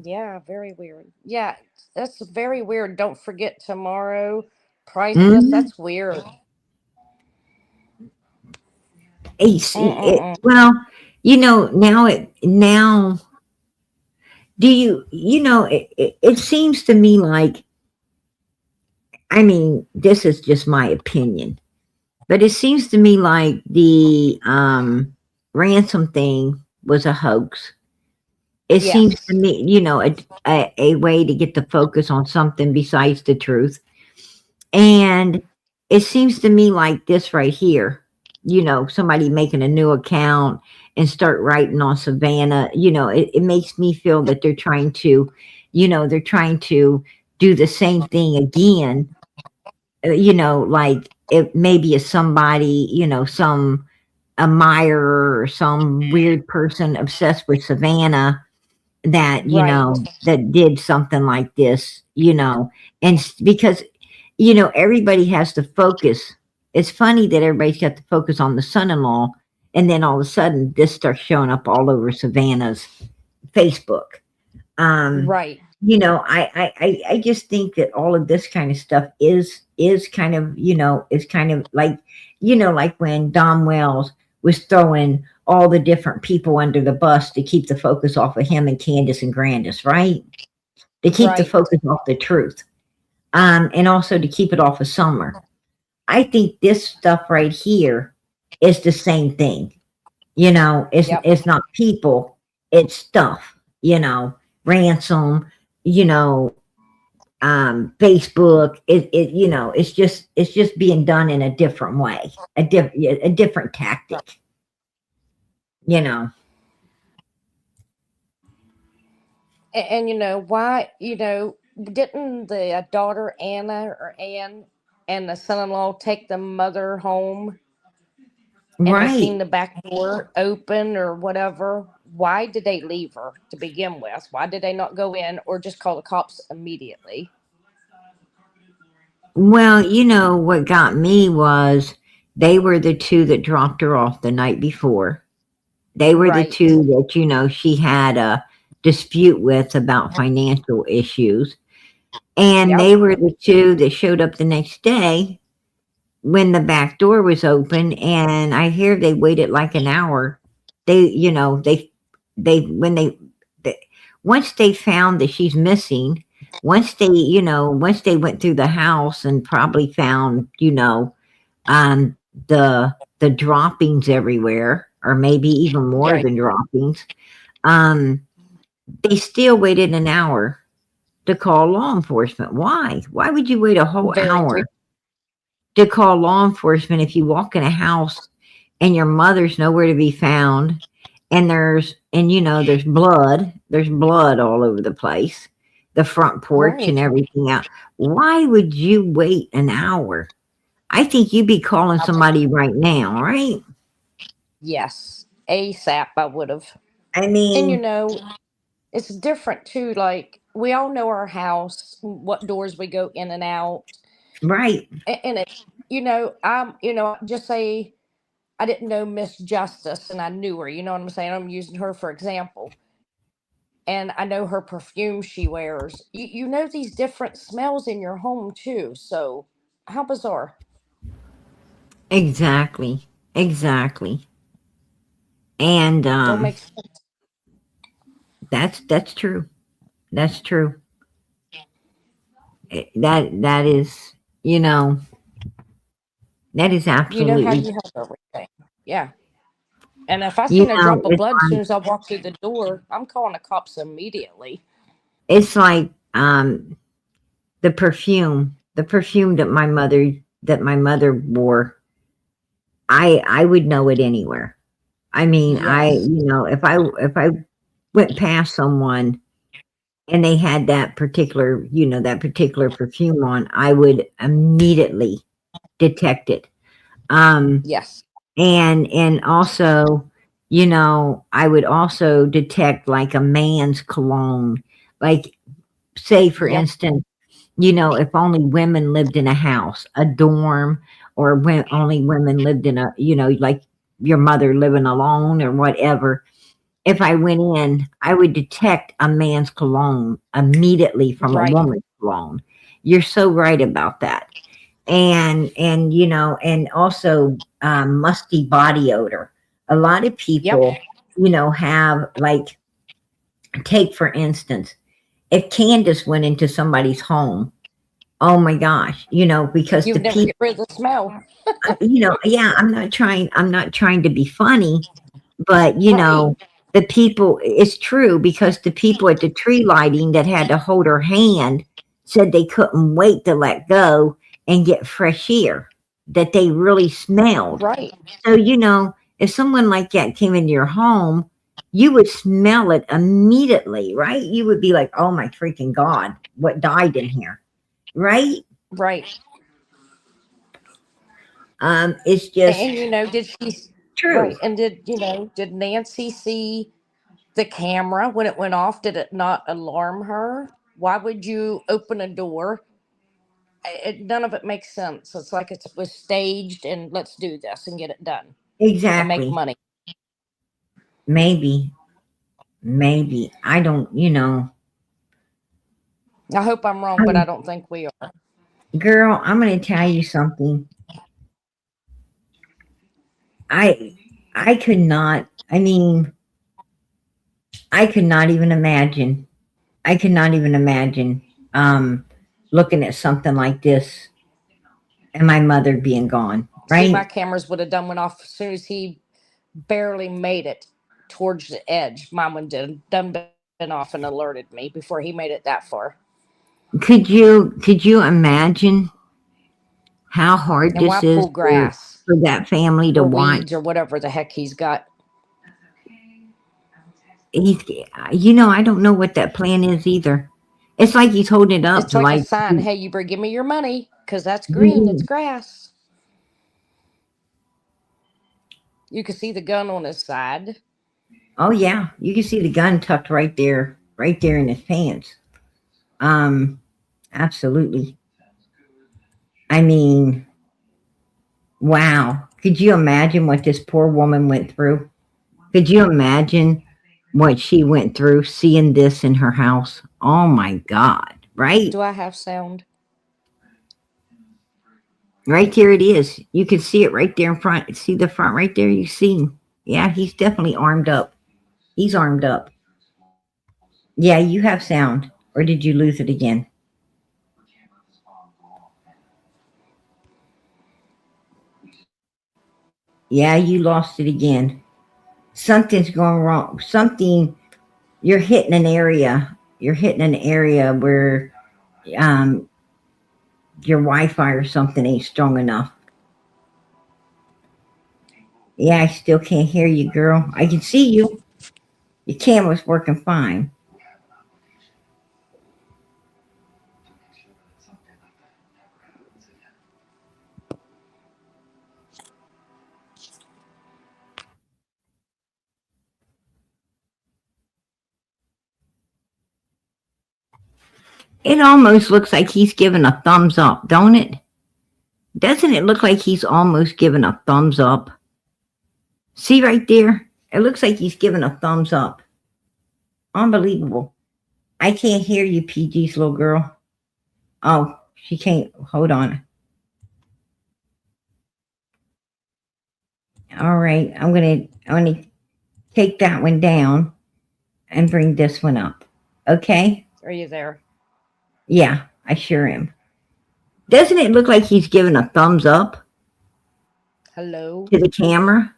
Yeah, very weird. Yeah, that's very weird. Don't forget tomorrow. Priceless. Hmm. That's weird. Mm-mm-mm. Well, now. Do it seems to me like, I mean, this is just my opinion, but it seems to me like the ransom thing was a hoax. It seems to Yes. me, a way to get the focus on something besides the truth. And it seems to me like this right here, somebody making a new account and start writing on Savannah, it makes me feel that they're trying to do the same thing again, like it maybe is somebody, some admirer or some weird person obsessed with Savannah that Right. that did something like this, and because everybody has to focus. It's funny that everybody's got to focus on the son-in-law, and then all of a sudden this starts showing up all over Savannah's Facebook. um Right. I just think that all of this kind of stuff is kind of, is kind of like, like when Don Wells was throwing all the different people under the bus to keep the focus off of him and Candace and Grandis, right? To keep the Right. focus off the truth. And also to keep it off of Summer. I think this stuff right here is the same thing. Yep. It's not people, it's stuff, ransom, you know, Facebook, it's just being done in a different way, a different Right. tactic, you know. And you know why? Didn't the daughter Anna or Ann and the son-in-law take the mother home and they Right. seen the back door open or whatever? Why did they leave her to begin with? Why did they not go in or just call the cops immediately? Well, what got me was they were the two that dropped her off the night before. They were the Right. two that, she had a dispute with about financial issues. And Yep. they were the two that showed up the next day when the back door was open. And I hear they waited like an hour. They, when they, once they found that she's missing, once they went through the house and probably found, um, the droppings everywhere, or maybe even more Right. than droppings, um, they still waited an hour to call law enforcement. Why? Why would you wait a whole Very weird. hour to call law enforcement if you walk in a house and your mother's nowhere to be found, and there's blood all over the place, the front porch and Right. everything out. Why would you wait an hour? I think you'd be calling somebody right now, right? Yes. ASAP I would have. I And mean, it's different too. Like we all know our house, what doors we go in and out. right. And it, just say I didn't know Miss Justice and I knew her. You know what I'm saying? I'm using her for example. And I know her perfume she wears. You know these different smells in your home too. So how bizarre. Exactly. Exactly. And Don't make sense. that's true. That's true. That is, you know, that is You know how absolutely, you have everything. Yeah. And if I seen a drop of it's blood as soon like, as I walk through the door, I'm calling the cops immediately. it's like the perfume that my mother wore. I would know it anywhere. I mean, Yes. if I went past someone and they had that particular, that particular perfume on, I would immediately detect it. Um, Yes. and also, I would also detect like a man's cologne. Like, say for Yep. instance, if only women lived in a house, a dorm, or when only women lived in a, like your mother living alone or whatever. If I went in, I would detect a man's cologne immediately from a Right. woman's cologne. You're so right about that. And also musty body odor. A lot of Yep. people, have like, take for instance, if Candace went into somebody's home, oh my gosh, because You the would never people, get rid of the smell. yeah, I'm not trying to be funny, but Right. the people, it's true, because the people at the tree lighting that had to hold her hand said they couldn't wait to let go and get fresh air, that they really smelled. Right. So, if someone like that came into your home, you would smell it immediately, right? You would be like, oh my freaking God, what died in here, right? Right. It's just And did she true. right? And did Nancy see the camera when it went off? Did it not alarm her? Why would you open a door? None of it makes sense. It's like it was staged and let's do this and get it done and make Exactly. money. Maybe, maybe. I don't, I hope I'm wrong, but I um, don't think we are. girl, I'm going to tell you something. I, I could not, I mean, I could not even imagine. I could not even imagine, um, looking at something like this and my mother being gone, See, my right? cameras would have done went off as soon as he barely made it towards the edge. Mine one did done been off and alerted me before he made it that far. Could you imagine how hard And why this is pull grass for that family to or watch? weeds or whatever the heck he's got? He's, I don't know what that plan is either. It's like he's holding it up It's to like a like, sign. Hey, you better give me your money because that's green. It's Mhm. grass. You can see the gun on his side. Oh yeah, you can see the gun tucked right there in his pants. Um, absolutely. I mean, wow. Could you imagine what this poor woman went through? Could you imagine what she went through seeing this in her house? Oh my God, right? Do I have sound? Right there it is. You can see it right there in front. See the front right there? You see, yeah, he's definitely armed up. He's armed up. Yeah, you have sound. Or did you lose it again? Yeah, you lost it again. Something's going wrong. You're hitting an area. You're hitting an area where um, your Wi-Fi or something ain't strong enough. Yeah, I still can't hear you, girl. I can see you. Your camera's working fine. It almost looks like he's giving a thumbs up, don't it? Doesn't it look like he's almost giving a thumbs up? See right there? It looks like he's giving a thumbs up. Unbelievable. I can't hear you, PG's little girl. Oh, she can't. Hold on. All right, I'm gonna take that one down and bring this one up. Okay? Are you there? Yeah, I sure am. Doesn't it look like he's giving a thumbs up Hello? to the camera?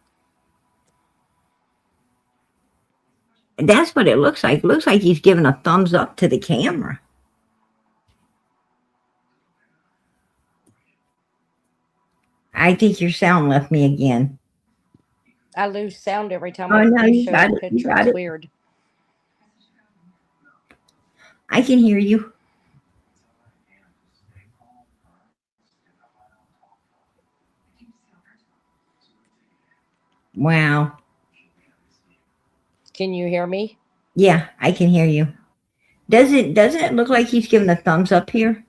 That's what it looks like. It looks like he's giving a thumbs up to the camera. I think your sound left me again. I lose sound every time Oh no, you you show got the it. You picture. got It's it. weird. I can hear you. Wow. Can you hear me? Yeah, I can hear you. Doesn't it look like he's giving a thumbs up here?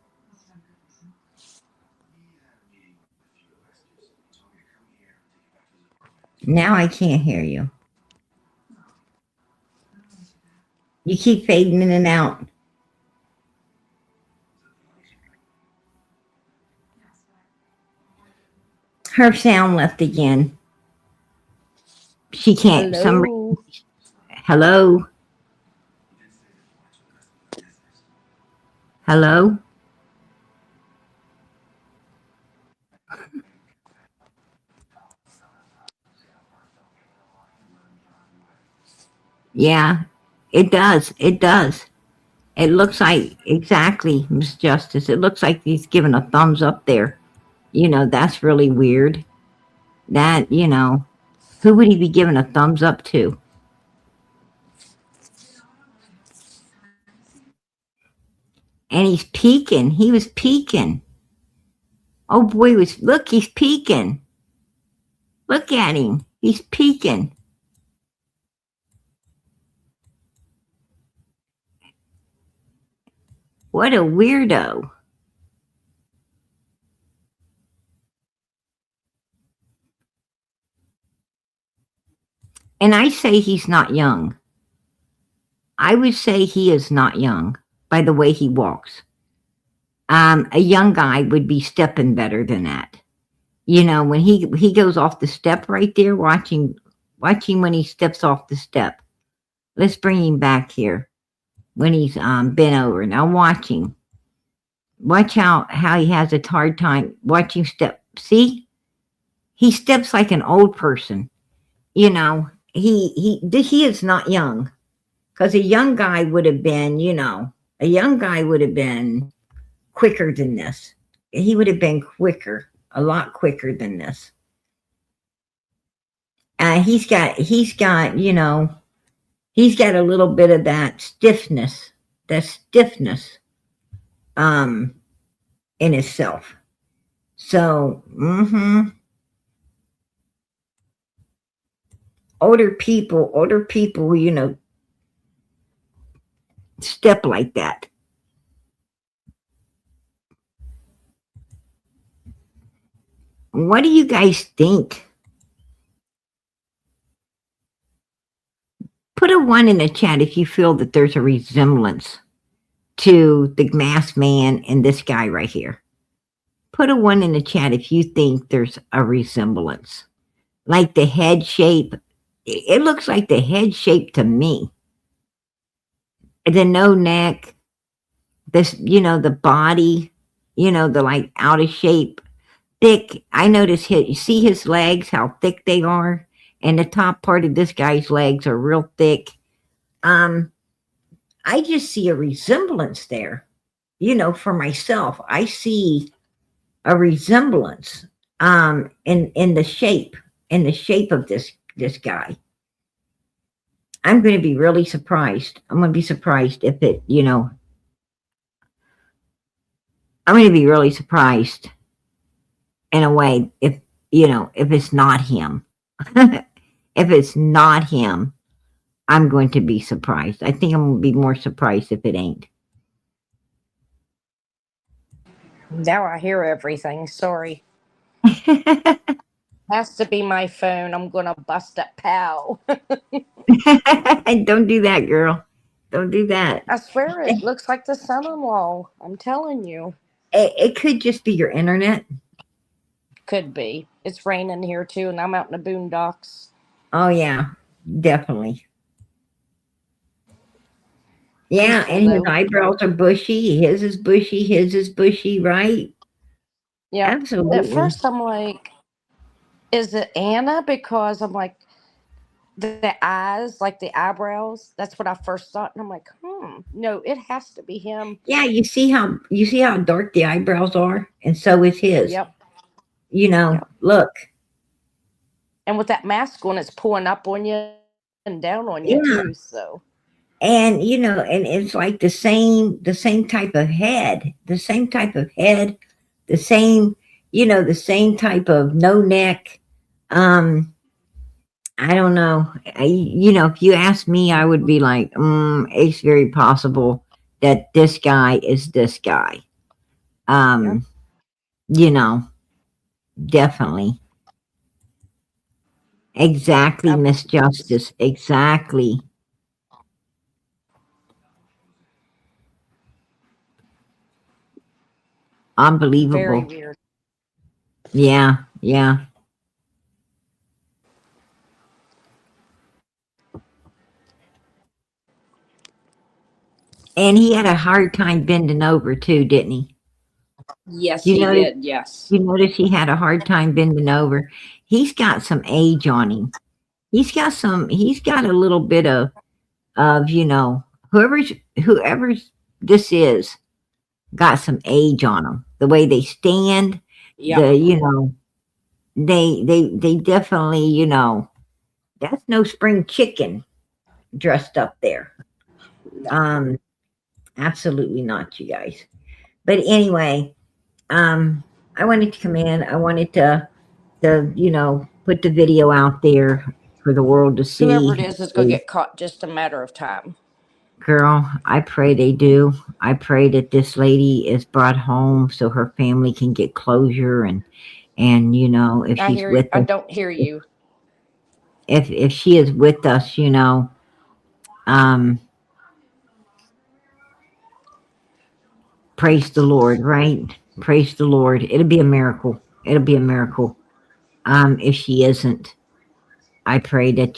Now I can't hear you. You keep fading in and out. Her sound left again. She can't. Hello. Hello. Hello. Yeah, it does. It does. It looks like exactly, Miss Justice. It looks like he's giving a thumbs up there. That's really weird. That, who would he be giving a thumbs up to? And he's peeking. He was peeking. Oh boy, look, he's peeking. Look at him. He's peeking. What a weirdo. And I say he's not young. I would say he is not young by the way he walks. A young guy would be stepping better than that. When he goes off the step right there, watching when he steps off the step. Let's bring him back here when he's bent over. Now watch him. Watch how he has a hard time watching step. See, he steps like an old person. He is not young, because a young guy would have been quicker than this. He would have been quicker, a lot quicker than this. He's got a little bit of that stiffness, in himself. So, older people, step like that. What do you guys think? Put a 1 in the chat if you feel that there's a resemblance to the masked man and this guy right here. Put a 1 in the chat if you think there's a resemblance. Like the head shape. It looks like the head shape to me. The no neck, this, the body, the like out of shape, thick. I notice you see his legs, how thick they are. And the top part of this guy's legs are real thick. I just see a resemblance there. For myself, I see a resemblance in the shape of this guy. I'm going to be really surprised. I'm going to be surprised if it, I'm going to be really surprised in a way if it's not him. If it's not him, I'm going to be surprised. I think I'm going to be more surprised if it ain't. Now I hear everything. Sorry. Has to be my phone. I'm gonna bust that pow. Don't do that, girl. Don't do that. I swear it looks like the son-in-law. I'm telling you. It could just be your internet. Could be. It's raining here too, and I'm out in the boondocks. Oh yeah, definitely. Yeah, Peaceful, and his though. eyebrows are bushy. His is bushy, right? Yeah. Absolutely. At first, I'm like, is it Anna? Because I'm like, the eyes, like the eyebrows. That's what I first thought, and I'm like, no, it has to be him. Yeah, you see how dark the eyebrows are, and so is his. Yep. Look. And with that mask on, it's pulling up on you and down on you Yeah. too. So And and it's like the same type of head, the same type of head, the same, the same type of no neck. Um, I don't know. If you ask me, I would be like, it's very possible that this guy is this guy. Um, you know, Definitely. Exactly, Miss Justice. Exactly. very Unbelievable. weird. Yeah, yeah. And he had a hard time bending over too, didn't he? Yes, You he notice did. Yes. you notice he had a hard time bending over. He's got some age on him. He's got a little bit of whoever's this is got some age on them. The way they stand, Yep. they definitely, that's no spring chicken dressed up there. Um, Absolutely not, you guys. But anyway, I wanted to come in. I wanted to put the video out there for the world to Whoever it see. is going to get caught just a matter of time. Girl, I pray they do. I pray that this lady is brought home so her family can get closure and if I she's hear. with I us, don't hear you. if she is with us, um, praise the Lord, right? Praise the Lord. It'll be a miracle. It'll be a miracle. If she isn't, I pray that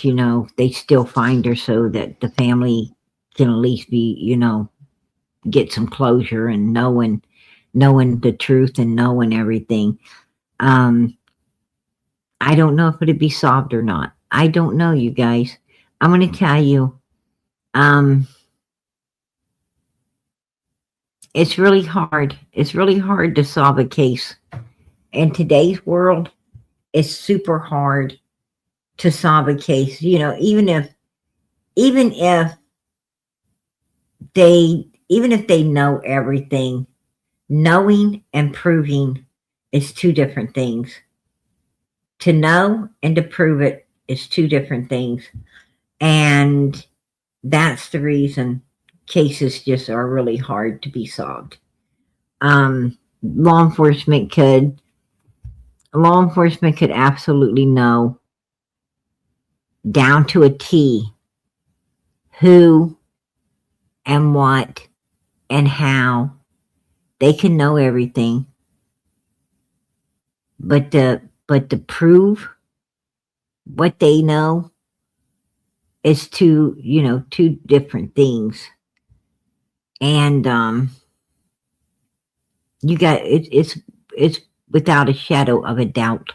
they still find her so that the family can at least be get some closure and knowing the truth and knowing everything. Um, I don't know if it'd be solved or not. I don't know, you guys. I'm going to tell you. Um, it's really hard. It's really hard to solve a case in today's world. It's super hard to solve a case. Even if they know everything, knowing and proving is two different things. To know and to prove it is two different things. And that's the reason cases just are really hard to be solved. Law enforcement could absolutely know down to a T who and what and how. They can know everything, but to prove what they know is two different things. And you got it's without a shadow of a doubt.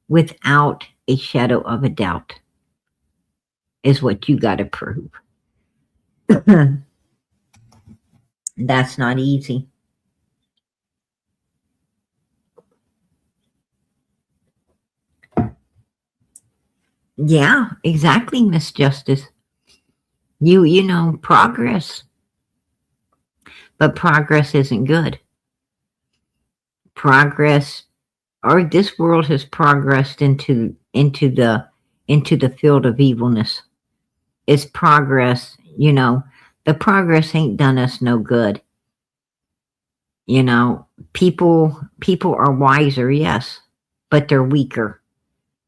Without a shadow of a doubt is what you got to prove. That's not easy. Yeah, exactly, Miss Justice. Progress, but progress isn't good. Progress, or this world has progressed into the field of evilness. It's progress, the progress ain't done us no good. People are wiser, yes, but they're weaker.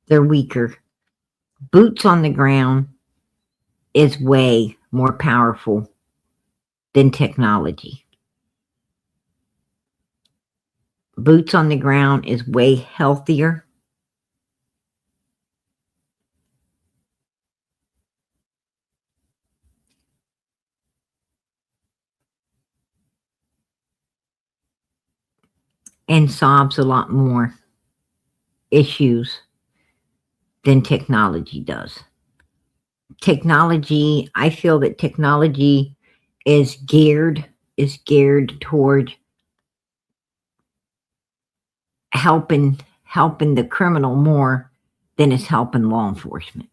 They're weaker. Boots on the ground is way more powerful than technology. Boots on the ground is way healthier. And solves a lot more issues than technology does. I feel that technology is geared toward helping the criminal more than it's helping law enforcement.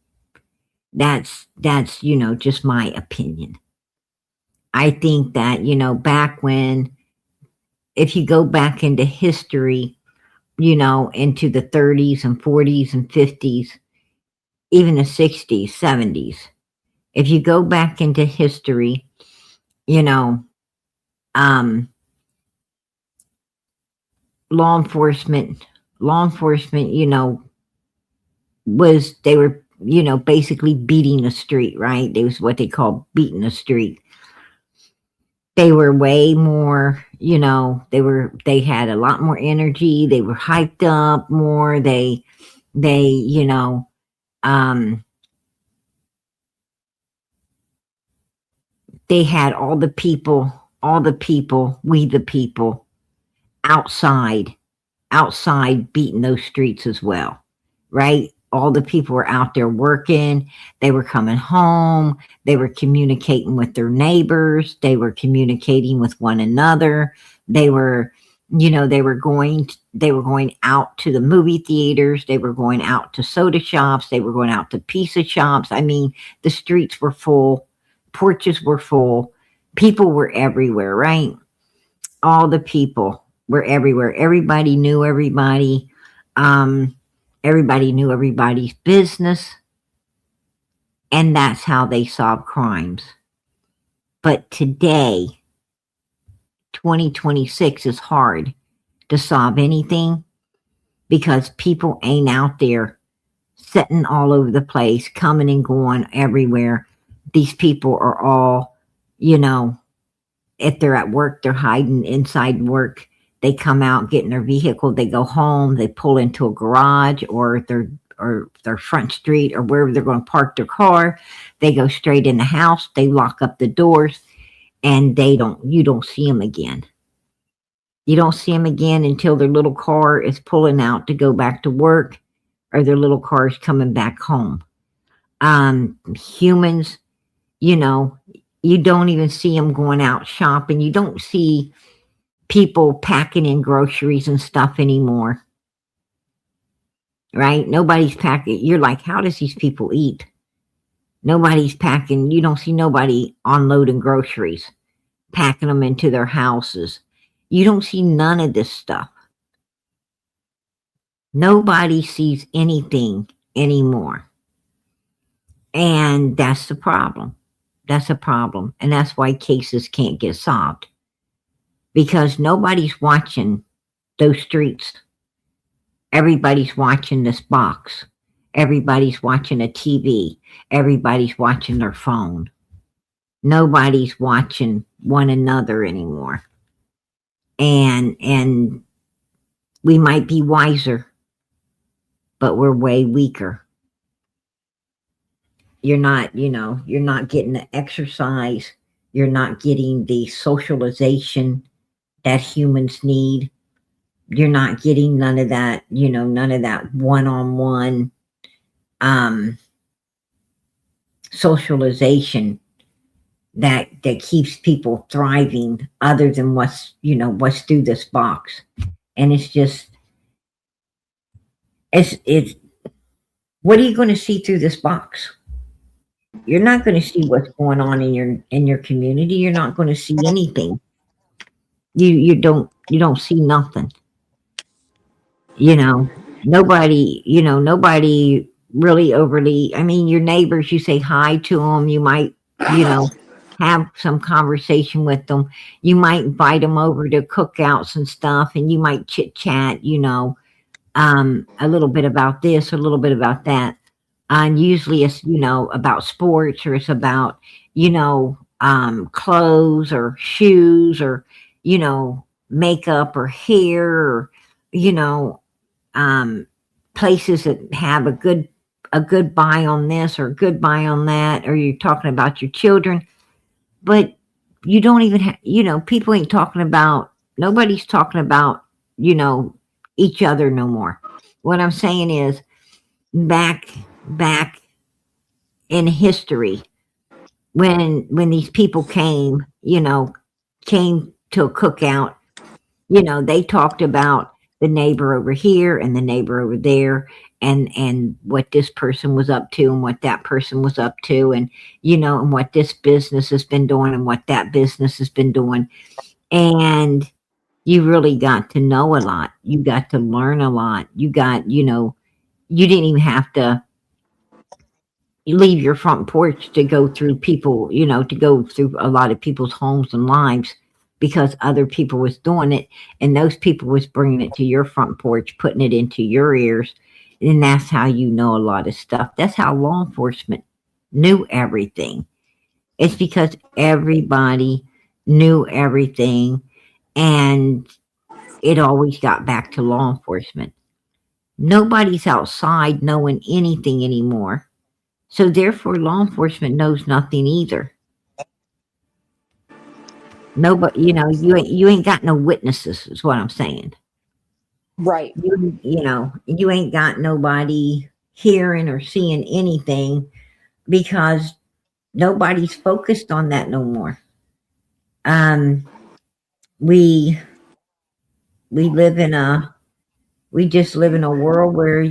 That's just my opinion. I think that, back when, if you go back into history, into the 30s and 40s and 50s, even the 60s, 70s, if you go back into history, um, law enforcement, they were, basically beating the street, right? It was what they call beating the street. They were way more, they had a lot more energy. They were hyped up more. They, they had all the people, we the people outside beating those streets as well, right? All the people were out there working. They were coming home. They were communicating with their neighbors. They were communicating with one another. They were, they were going out to the movie theaters. They were going out to soda shops. They were going out to pizza shops. I mean, the streets were full. Porches were full. People were everywhere, right? All the people were everywhere. Everybody knew everybody. Everybody knew everybody's business. And that's how they solved crimes. But today, 2026, is hard to solve anything because people ain't out there sitting all over the place, coming and going everywhere. These people are all, if they're at work, they're hiding inside work. They come out, get in their vehicle, they go home, they pull into a garage or their front street or wherever they're going to park their car. They go straight in the house, they lock up the doors, and you don't see them again. You don't see them again until their little car is pulling out to go back to work or their little car is coming back home. Humans, you don't even see them going out shopping. You don't see people packing in groceries and stuff anymore, right? Nobody's packing. You're like, how does these people eat? Nobody's packing. You don't see nobody unloading groceries, packing them into their houses. You don't see none of this stuff. Nobody sees anything anymore. And that's the problem. That's a problem. And that's why cases can't get solved. Because nobody's watching those streets. Everybody's watching this box. Everybody's watching a TV. Everybody's watching their phone. Nobody's watching one another anymore. And we might be wiser, but we're way weaker. You're not getting the exercise. You're not getting the socialization that humans need. You're not getting none of that, none of that one-on-one socialization that keeps people thriving other than what's through this box. And it's just, it's what are you going to see through this box? You're not going to see what's going on in your community. You're not going to see anything. You don't see nothing. Nobody really overly, I mean, your neighbors, you say hi to them, you might, have some conversation with them. You might invite them over to cookouts and stuff, and you might chit chat, a little bit about this, a little bit about that. And usually it's, about sports, or it's about, clothes or shoes, or, makeup or hair, or, places that have a good buy on this or a good buy on that, or you're talking about your children. But you don't even have, people ain't talking about, nobody's talking about, each other no more. What I'm saying is, back in history, when these people came to a cookout, they talked about the neighbor over here and the neighbor over there, and what this person was up to and what that person was up to, and and what this business has been doing and what that business has been doing. And you really got to know a lot. You got to learn a lot. You didn't even have to leave your front porch to go through people, to go through a lot of people's homes and lives, because other people was doing it, and those people was bringing it to your front porch, putting it into your ears, and that's how you know a lot of stuff. That's how law enforcement knew everything. It's because everybody knew everything, and it always got back to law enforcement. Nobody's outside knowing anything anymore. So therefore, law enforcement knows nothing either. Nobody, you ain't got no witnesses, is what I'm saying. Right. You ain't got nobody hearing or seeing anything, because nobody's focused on that no more. We live in we just live in a world where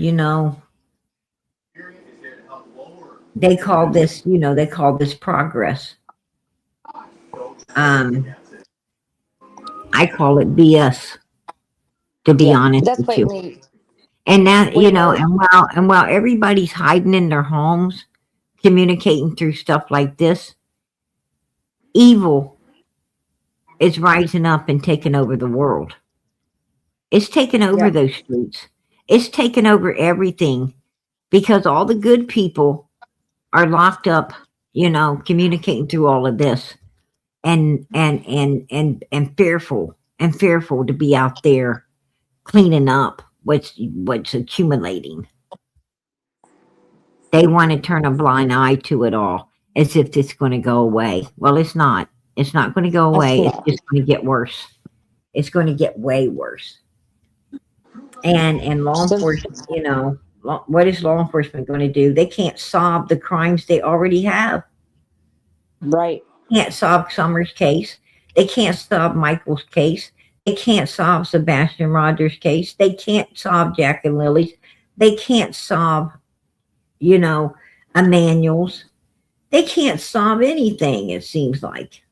they call this progress. I call it BS, to be Yeah. honest That's with what you. me. And that, We know. and while everybody's hiding in their homes, communicating through stuff like this, evil is rising up and taking over the world. It's taking over Yeah. those streets. It's taking over everything, because all the good people are locked up, communicating through all of this, and fearful to be out there cleaning up what's accumulating. They want to turn a blind eye to it all, as if it's going to go away. Well, it's not. It's not going to go That's away. It's not. just going to get worse. It's going to get way worse. And law So, enforcement, what is law enforcement going to do? They can't solve the crimes they already have. right. Can't solve Summer's case. They can't solve Michael's case. They can't solve Sebastian Rogers' case. They can't solve Jack and Lily's. They can't solve, Emmanuel's. They can't solve anything, it seems like.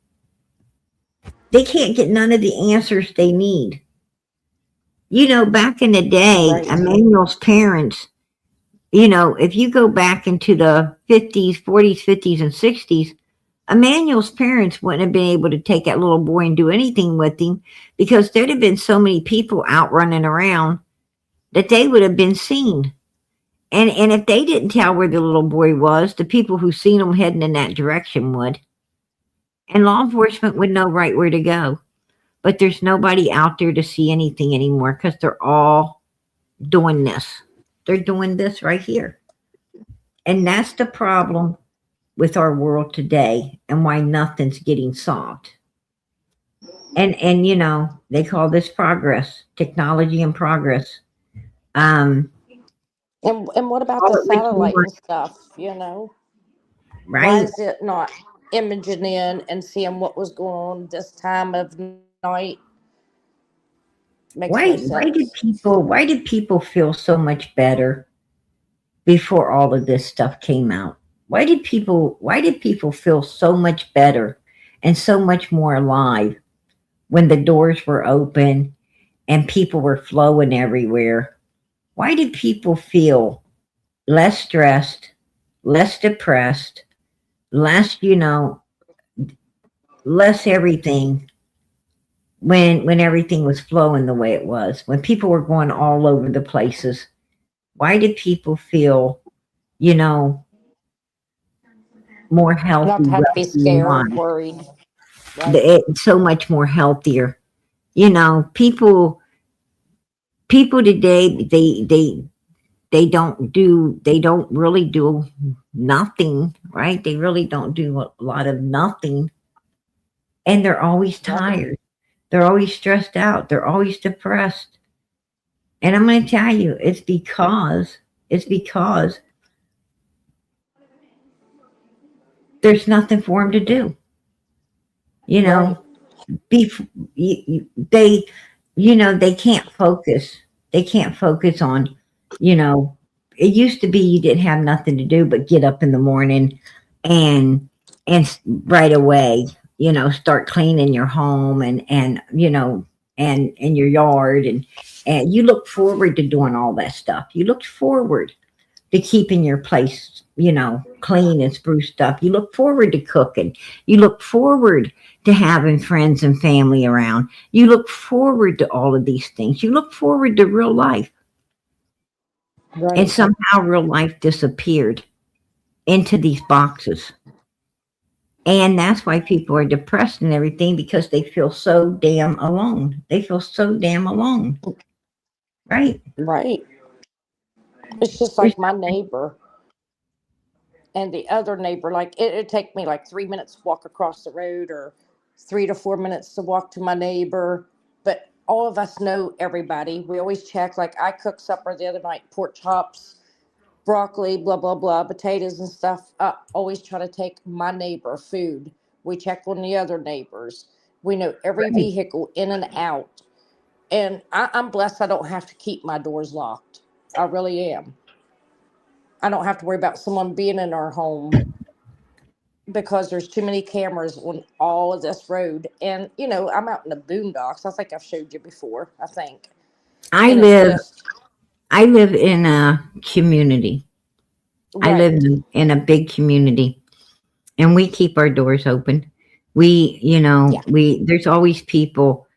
They can't get none of the answers they need. Back in the day, Right. Emmanuel's parents, if you go back into the 50s, 40s, 50s, and 60s, Emmanuel's parents wouldn't have been able to take that little boy and do anything with him, because there'd have been so many people out running around that they would have been seen. And if they didn't tell where the little boy was, the people who seen him heading in that direction would. And law enforcement would know right where to go. But there's nobody out there to see anything anymore, because they're all doing this. They're doing this right here. And that's the problem with our world today, and why nothing's getting solved. And they call this progress, technology and progress. And what about the Call it what you satellite want, and stuff? Why right? is it not imaging in and seeing what was going on this time of night? Makes no Why did sense. people feel so much better before all of this stuff came out? Why did people feel so much better and so much more alive when the doors were open and people were flowing everywhere? Why did people feel less stressed, less depressed, less, less everything, when everything was flowing the way it was, when people were going all over the places? Why did people feel, you know, more healthy, Not to have to be wealthy, and scared, wise? worried. Right. It's so much more healthier. People today, they don't really do nothing, right? They really don't do a lot of nothing, and they're always Right. tired. They're always stressed out. They're always depressed. And I'm going to tell you, it's because there's nothing for them to do. Right. Bef- they can't focus They can't focus on, you know, it used to be you didn't have nothing to do but get up in the morning and right away, start cleaning your home and and your yard and you look forward to doing all that stuff. You look forward to keeping your place, clean and spruced up. You look forward to cooking. You look forward to having friends and family around. You look forward to all of these things. You look forward to real life. And Right. somehow real life disappeared into these boxes. And that's why people are depressed and everything because they feel so damn alone. They feel so damn alone. Right? Right. It's just There's like my neighbor and the other neighbor. Like it'd take me like 3 minutes to walk across the road, or 3 to 4 minutes to walk to my neighbor. But all of us know everybody. We always check. Like I cooked supper the other night, pork chops, broccoli, blah blah blah, potatoes and stuff. I always try to take my neighbor food. We check on the other neighbors. We know every right. vehicle in and out. And I'm blessed. I don't have to keep my doors locked. I really am. I don't have to worry about someone being in our home because there's too many cameras on all of this road. And I'm out in the boondocks. I think I've showed you before. I think, I and it's live just I live in a community. I live right. in a big community and we keep our doors open. We, Yeah. there's always people,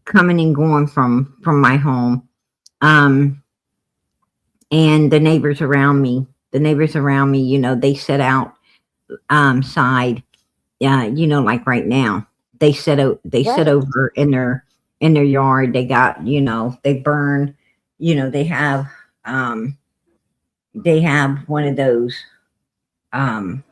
coming and going from my home. Um and the neighbors around me, they set out side, like right now. They sit Right. over in their yard. They got, they burn, they have one of those um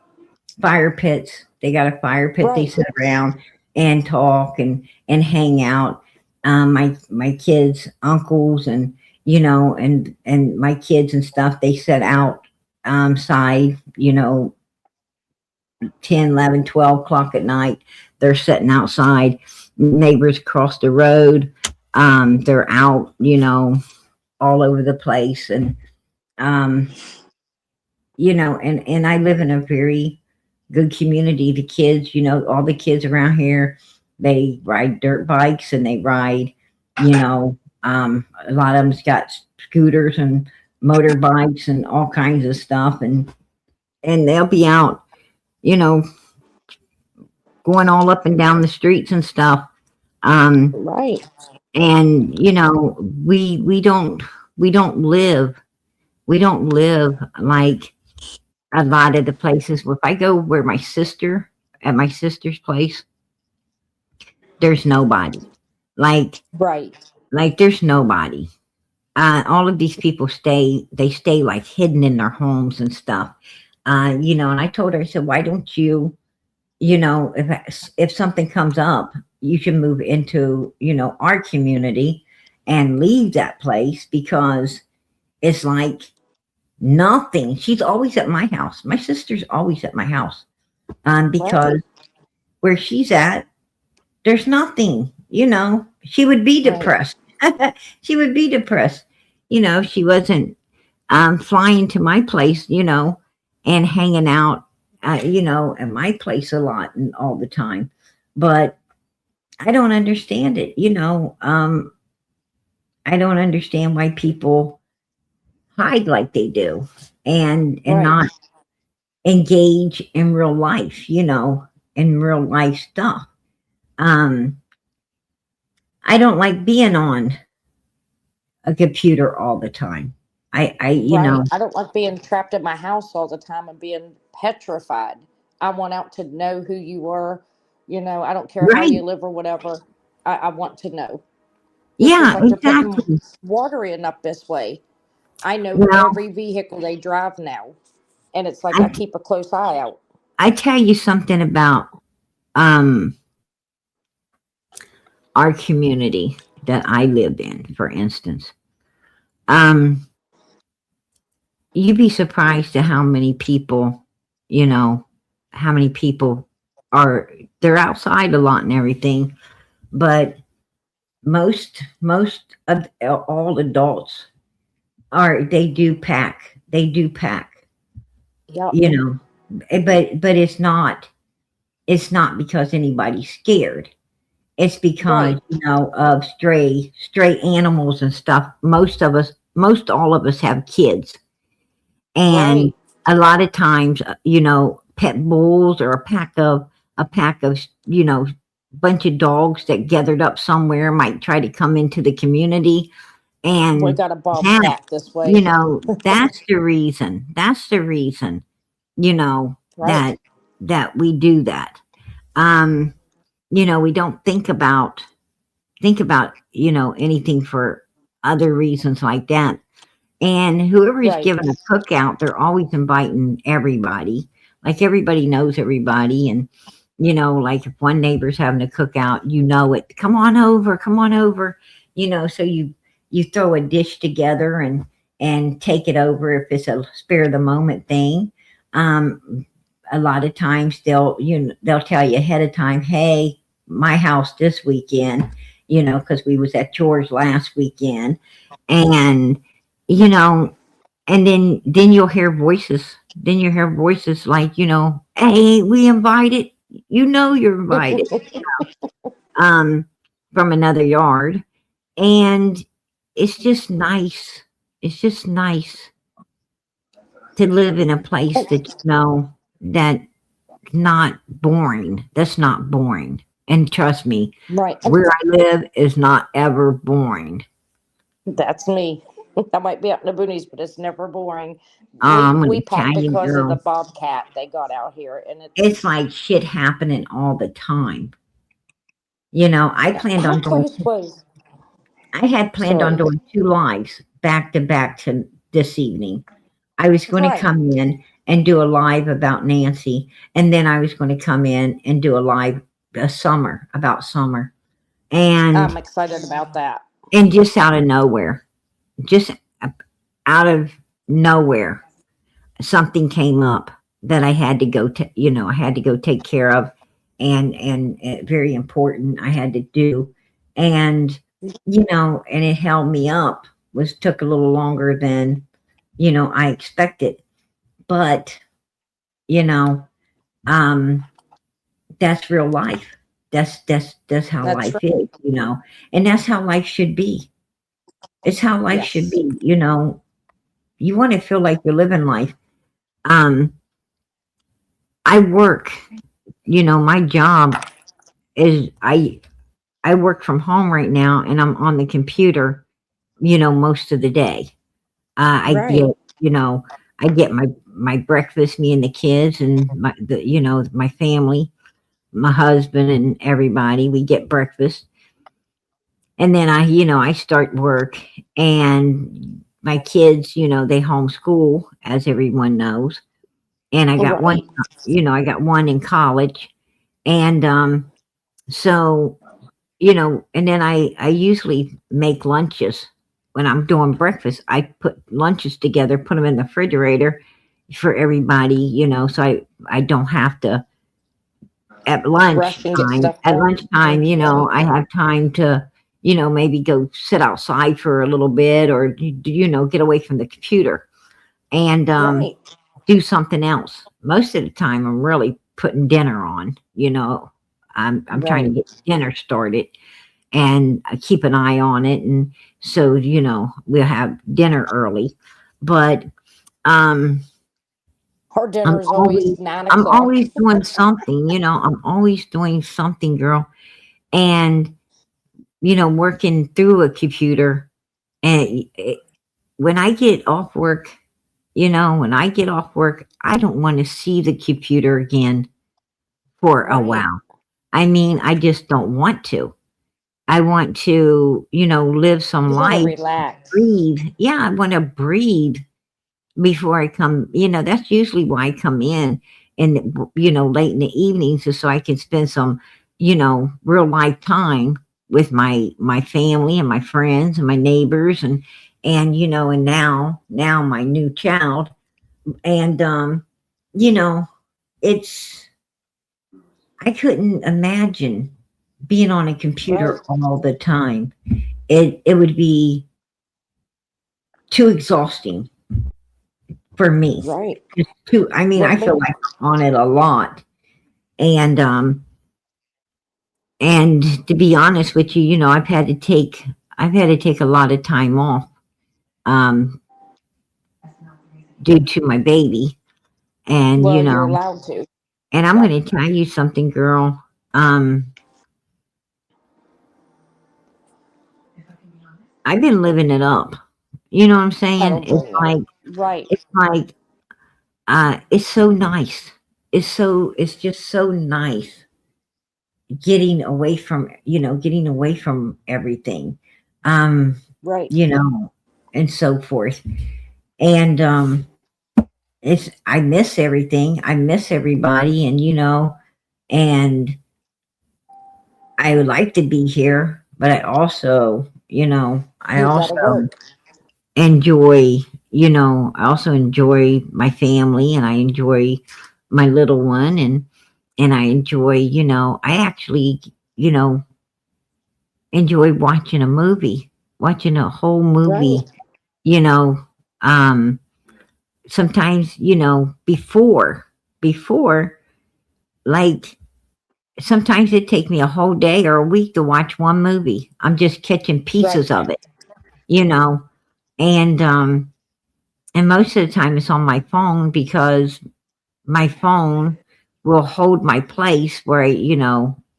fire pits. They got a fire pit. They Right. sit around and talk and hang out. My kids, uncles, and and my kids and stuff. They sit out side. 10, 11, 12 o'clock at night. They're sitting outside. Neighbors across the road. They're out. All over the place and um and I live in a very good community. The kids, all the kids around here, they ride dirt bikes and they ride, a lot of them's got scooters and motorbikes and all kinds of stuff and they'll be out, you know, going all up and down the streets and stuff. Um, Right. and we don't live we don't live like a lot of the places. If I go where my sister's place, there's nobody. Like Right. there's nobody. All of these people stay like hidden in their homes and stuff. And I told her, I said, why don't you, if something comes up, you should move into, our community and leave that place because it's like nothing. She's always at my house. My sister's always at my house. Right. Because where she's at, there's nothing, she would be Right. depressed. She would be depressed. She wasn't flying to my place, and hanging out, at my place a lot and all the time. But I don't understand it, I don't understand why people hide like they do and Right. not engage in real life, in real life stuff. Um, I don't like being on a computer all the time. Right. I don't like being trapped in my house all the time and being petrified. I want out to know who you were. I don't care how right. you live or whatever. I want to know. It's just Yeah, like they're putting exactly. water in up this way. I know Well, every vehicle they drive now. And it's like I I, keep a close eye out. I tell you something about um, our community that I live in, for instance. Um, you'd be surprised at how many people, you know, how many people they're outside a lot and everything, but most of all adults they do pack. They do pack, Yep. you know, but it's not because anybody's scared. It's because, Right. of stray animals and stuff. Most all of us have kids. And Right. a lot of times, pet bulls or a pack of, bunch of dogs that gathered up somewhere might try to come into the community. We And got a that, bobcat this way. that's the reason. That's the reason, you know, Right. that that we do that. Um, we don't think about anything for other reasons like that. And whoever's Right. giving a cookout, they're always inviting everybody. Like everybody knows everybody. And, like if one neighbor's having a cookout, it. Come on over, come on over. So you throw a dish together and take it over if it's a spare the moment thing. A lot of times they'll tell you ahead of time, hey, my house this weekend, because we was at yours last weekend. And you know, and then you'll hear voices. Then you hear voices like, hey, we invited. You're invited. Um, from another yard, and it's just nice. It's just nice to live in a place that that's not boring. That's not boring. And trust me, Right. where I live is not ever boring. That's me. I might be out in the boonies, but it's never boring. I'm We gonna pop tell you, because of the girl, bobcat they got out here, and it's it's like shit happening all the time. I planned how on doing close was. I had planned on Sorry. doing 2 lives back to back to this evening. I was going to Right. come in and do a live about Nancy, and then I was going to come in and do a live about summer. I'm And excited about that. just out of nowhere, just out of nowhere, something came up that I had to go to, I had to go take care of, and very important I had to do. And and it held me up. Was took a little longer than I expected. But you know um that's real life. That's how That's life right. is. And that's how life should be. It's how life should Yes. be. You want to feel like you're living life. um I work. My job is I work from home right now, and I'm on the computer most of the day. I get, Right. you know, I get my breakfast, me and the kids and my family, my husband and everybody. We get breakfast, and then I start work, and my kids, they homeschool, as everyone knows, and Right. I got one in college, and so and then I usually make lunches. When I'm doing breakfast, I put lunches together, put them in the refrigerator for everybody, so I don't have to at Rush and get lunchtime. stuff At done. lunchtime, I have time to, maybe go sit outside for a little bit, or get away from the computer and Right. do something else. Most of the time, I'm really putting dinner on. I'm trying to Right. get dinner started, and I keep an eye on it. And so, we'll have dinner early. But um, Our I'm dinner is always always nine I'm o'clock. always doing something. I'm always doing something, girl. And working through a computer. And when I get off work, I don't want to see the computer again for a Right. while. I mean, I just don't want to. I want to, live some You want to life, relax. breathe. Yeah, I want to breathe before I come. That's usually why I come in, late in the evenings, just so I can spend some, real life time with my family and my friends and my neighbors, and now my new child. And you know, it's I couldn't imagine being on a computer Right. all the time. It would be too exhausting for me. Right. Just too. I mean, What I feel makes like I'm on it a lot, and and to be honest with you, I've had to take a lot of time off um due to my baby, and well, you're allowed to. and I'm Yep. going to tell you something, girl. Um, I've been living it up. You know what I'm I saying? don't blame you. Right. It's like, it's so nice. It's just so nice getting away from everything, um, Right. you know, and so forth. And, I miss everything. I miss everybody. And, and I would like to be here, but I You got to also work. enjoy, I also enjoy my family and I enjoy my little one and I enjoy, I actually, you know, enjoy watching a movie, watching a whole movie, Right. you know, um sometimes, before like sometimes it take me a whole day or a week to watch one movie. I'm just catching Right. pieces of it, you know. And and most of the time it's on my phone because my phone will hold my place where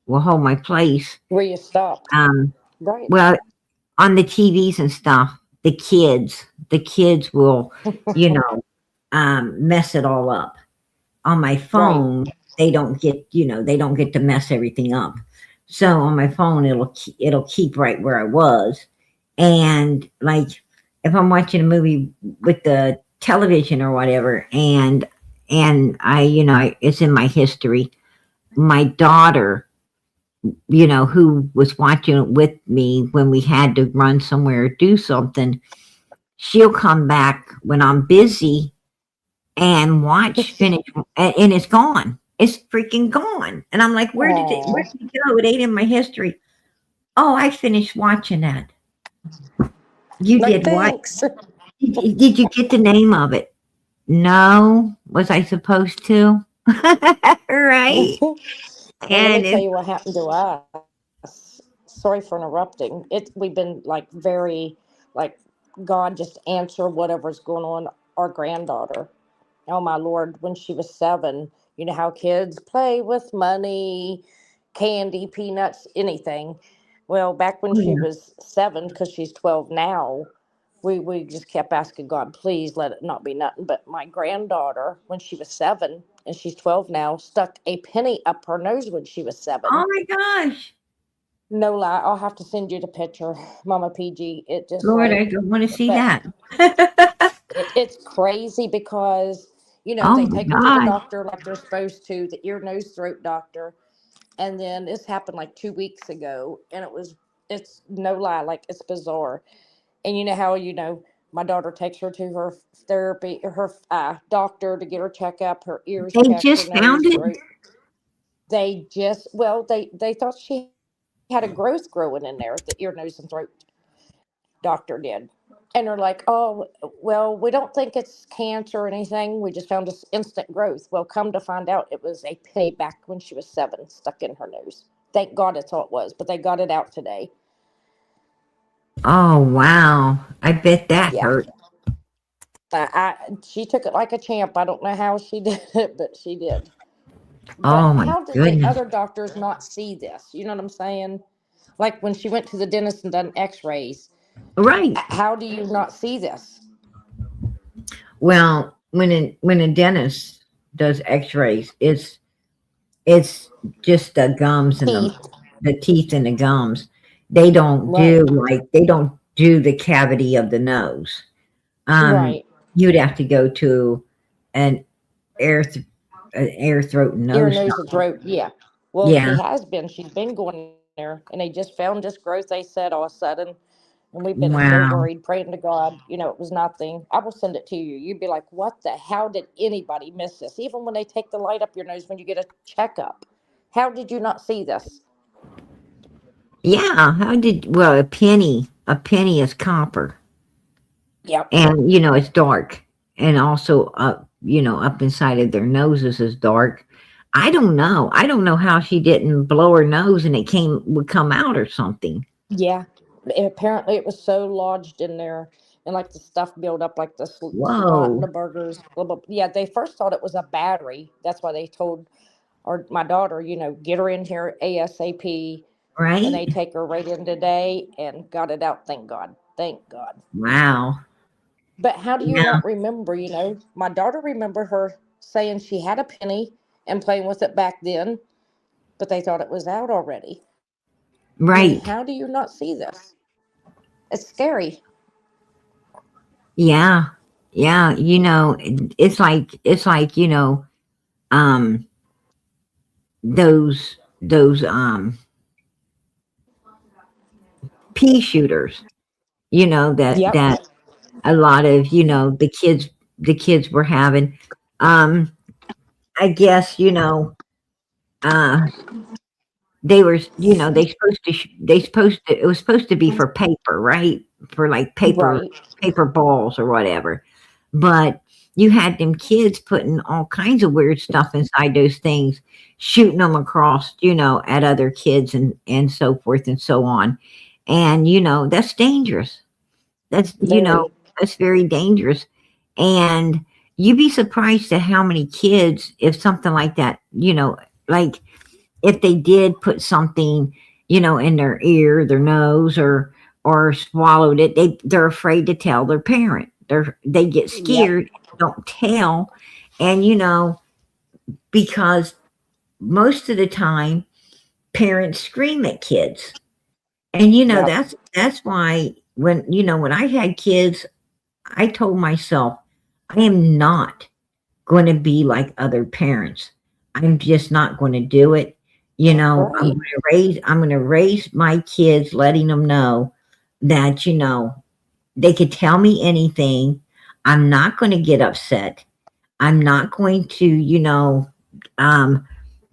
will hold my place. Where you stop. Um Right. well, on the TVs and stuff, the kids will, you know, mess it all up. On my Right. phone, they don't get to mess everything up. So on my phone, it'll keep right where I was. And like if I'm watching a movie with the television or whatever, and it's in my history. My daughter, who was watching it with me when we had to run somewhere or do something, she'll come back when I'm busy and watch finish and it's gone. It's freaking gone. And I'm like, where Oh, did it go? It ain't in my history. Oh, I finished watching that. You like did what? thanks. Did you get the name of it? No. Was I supposed to? Right. Well, let me And tell it's you what happened to us. Sorry for interrupting. We've been like very like God just answer whatever's going on. Our granddaughter, oh my Lord, when she was 7, you know how kids play with money, candy, peanuts, anything. Well, back when oh she yeah. was 7, because she's 12 now, we just kept asking God, please let it not be nothing. But my granddaughter, when she was 7, and she's 12 now, stuck a penny up her nose when she was 7. Oh my gosh. No lie, I'll have to send you the picture, Mama PG. It just Lord, like, I don't want to see but that. it's crazy because Oh they my take her to the God. doctor like they're supposed to, the ear nose throat doctor. And then this happened like 2 weeks ago, and it's no lie, like it's bizarre. And you know how my daughter takes her to her therapy, her doctor, to get her checkup, her ears They checked, her just found nose, it? throat. They just, well, they thought she had a growth growing in there, the ear nose and throat doctor did. And they're like, oh, well, we don't think it's cancer or anything. We just found this instant growth. Well, come to find out, it was a penny back when she was 7 stuck in her nose. Thank God that's all it was, but they got it out today. Oh wow. I bet that Yeah. hurt. She took it like a champ. I don't know how she did it, but she did. But Oh my how did the goodness. other doctors not see this? You know what I'm saying? Like when she went to the dentist and done x-rays, Right. how do you not see this? Well, when a dentist does X-rays, it's just the gums and Teeth. the teeth and the gums. Right. They don't do the cavity of the nose. Um, Right. you'd have to go to an air th- an ear, throat, and Ear, nose nose, and doctor. throat. Yeah. Well, she Yeah. has been. She's been going there, and they just found this growth. They said all of a sudden, and we've been so Wow. worried, praying to God. It was nothing. I will send it to you. You'd be like, "What the? How did anybody miss this? Even when they take the light up your nose when you get a checkup, how did you not see this?" Yeah, a penny is copper, Yep. and it's dark, and also up inside of their noses is dark. I don't know how she didn't blow her nose and it would come out or something. Yeah. Apparently, it was so lodged in there, and like the stuff built up, like the snot and Whoa, the burgers. Blah, blah. Yeah, they first thought it was a battery. That's why they told my daughter, get her in here ASAP. And right? they take her right in today and got it out. Thank God. Thank God. Wow. But how do you Yeah, not remember? My daughter remembered her saying she had a penny and playing with it back then, but they thought it was out already. I mean, right. how do you not see this? It's scary. Yeah, yeah. It's like um, those pea shooters. That Yep. a lot of the kids were having. Um, I guess uh they were it was supposed to be for paper, right? For like Right. paper balls or whatever. But you had them kids putting all kinds of weird stuff inside those things, shooting them across, at other kids and so forth and so on. And that's dangerous. That's Very. that's very dangerous. And you'd be surprised at how many kids, if something like that, like if they did put something, in their ear, their nose, or swallowed it, they're afraid to tell their parent. They get Yep. scared, don't tell, and because most of the time parents scream at kids, and Yep. that's why when I had kids, I told myself I am not going to be like other parents. I'm just not going to do it. Right. I'm going to raise my kids letting them know that they could tell me anything. I'm not going to get upset. I'm not going to, um,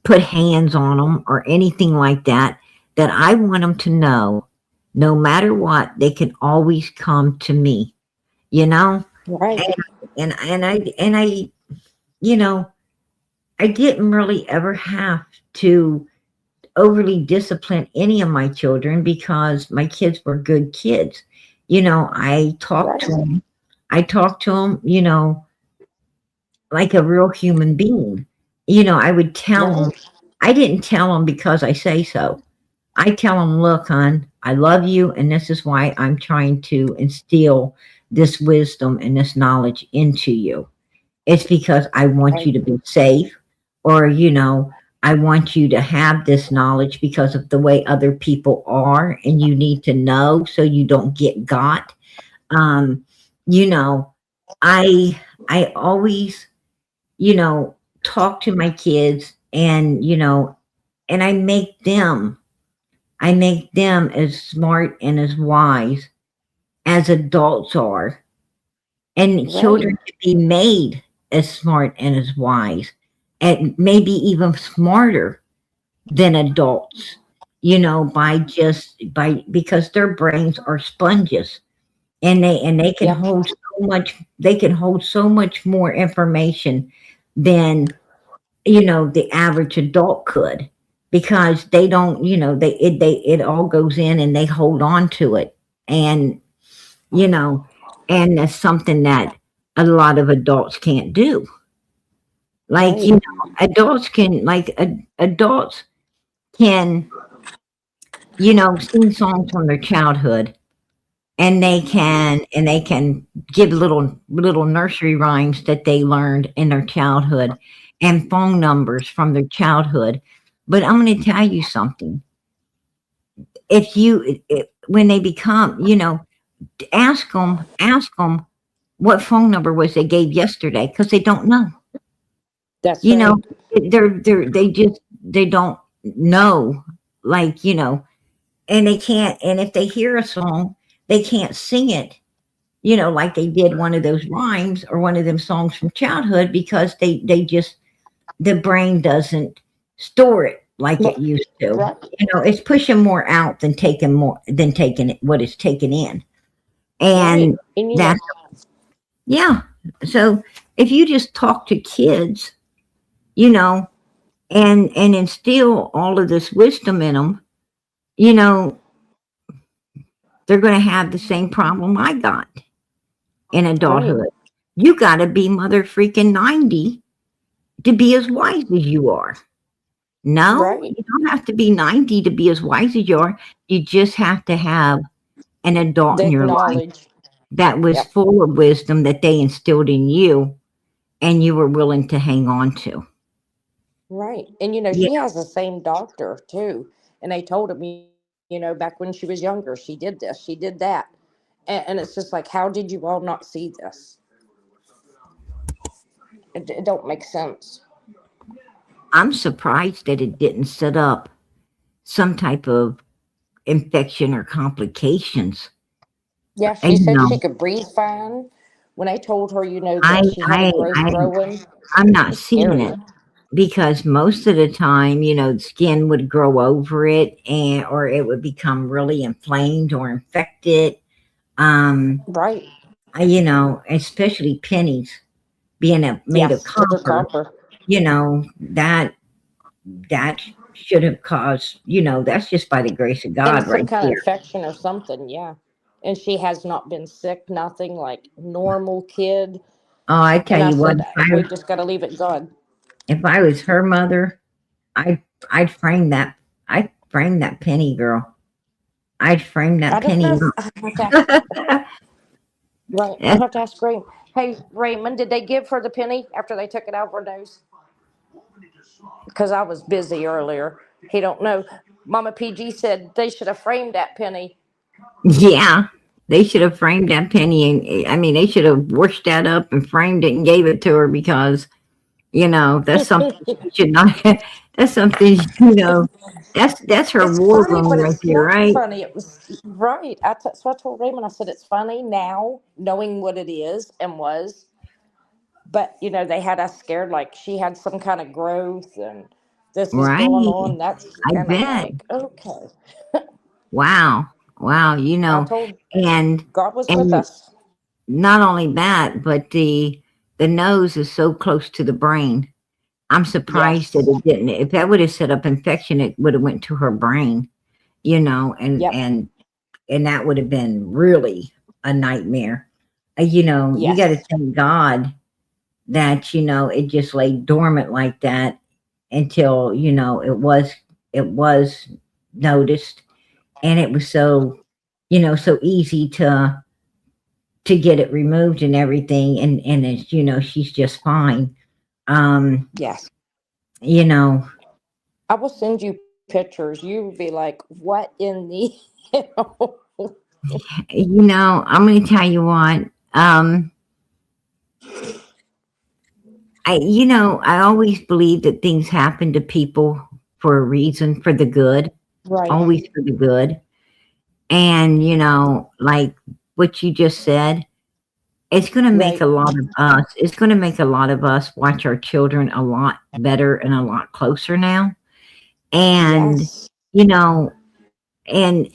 put hands on them or anything like that. That I want them to know no matter what, they can always come to me, you know? Right. And you know, I didn't really ever have to overly discipline any of my children because my kids were good kids. Right. I talked to them, like a real human being. I would tell them, Right. I didn't tell them because I say so. I tell them, look, hon, I love you, and this is why I'm trying to instill this wisdom and this knowledge into you. It's because I want you Right. to be safe, or, I want you to have this knowledge because of the way other people are, and you need to know so you don't get got. Um, you know, I always, you know, talk to my kids and, and I make them as smart and as wise as adults are. And Right. children can be made as smart and as wise and maybe even smarter than adults, by because their brains are sponges and they can Yep. hold so much more information than the average adult could because they don't it all goes in and they hold on to it and you know and that's something that a lot of adults can't do, like Right. adults can sing songs from their childhood, and they can give little nursery rhymes that they learned in their childhood and phone numbers from their childhood. But I'm going to tell you something. When they become, ask them what phone number was they gave yesterday because they don't know. That's You know, right. they don't know, like, and they can't, and if they hear a song, they can't sing it, like they did one of those rhymes or one of them songs from childhood because the brain doesn't store it like it Right. used to. Right. It's pushing more out than taking it what is taken in. Right. And And that's, yeah. So if you just talk to kids, you know, and instill all of this wisdom in them, you know, they're going to have the same problem I got in right. adulthood. You got to be mother freaking 90 to be as wise as you are. No, Right. you don't have to be 90 to be as wise as you are. You just have to have an adult The in your life knowledge. that was Yep. full of wisdom that they instilled in you and you were willing to hang on to. Right. And Yeah, she has the same doctor too. And they told him, back when she was younger, she did this, she did that. And it's just like, how did you all not see this? It don't make sense. I'm surprised that it didn't set up some type of infection or complications. Yeah, And she said she could breathe fine. When I told her, I, that she had a I, growth I, growing, I'm it not was seeing scary. it because most of the time, the skin would grow over it or it would become really inflamed or infected. Um, Right. Especially pennies being made of Yes, because they're copper, copper. that should have caused, that's just by the grace of And God some right kind of there. infection or something, yeah. And she has not been sick, nothing, like normal kid. Oh, I tell And I you what, said, we just got to leave it God. if I was her mother, I I'd frame that. I'd frame that penny, girl. I'd frame that I don't know penny. if I have to ask, right. I have to ask Raymond. Hey, Raymond, did they give her the penny after they took it out of her nose? Because I was busy earlier. He don't know. Mama PG said they should have framed that penny. Yeah, they should have framed that penny, and I mean, they should have washed that up and framed it and gave it to her because that's something she should not. That's something That's her It's war funny, room but right it's there, not right? funny. It was right. So I told Raymond, I said, it's funny now, knowing what it is and was. But, they had us scared like she had some kind of growth and this was going Right. on. I And I'm bet. like, okay. Wow. Wow. I told And God was with and us. not only that, but the nose is so close to the brain. I'm surprised that Yes. it didn't. If that would have set up infection, it would have went to her brain, and Yep. and that would have been really a nightmare. You got to Yes. thank God that it just lay dormant like that until it was noticed, and it was so easy to get it removed and everything, and it's she's just fine. um Yes. you know I will send you pictures. You will be like, what in the hell? I'm going to tell you what. I always believe that things happen to people for a reason, for the good, Right. always for the good. And like what you just said, it's going to make Right. a lot of us. It's going to make a lot of us watch our children a lot better and a lot closer now. And Yes. you know, and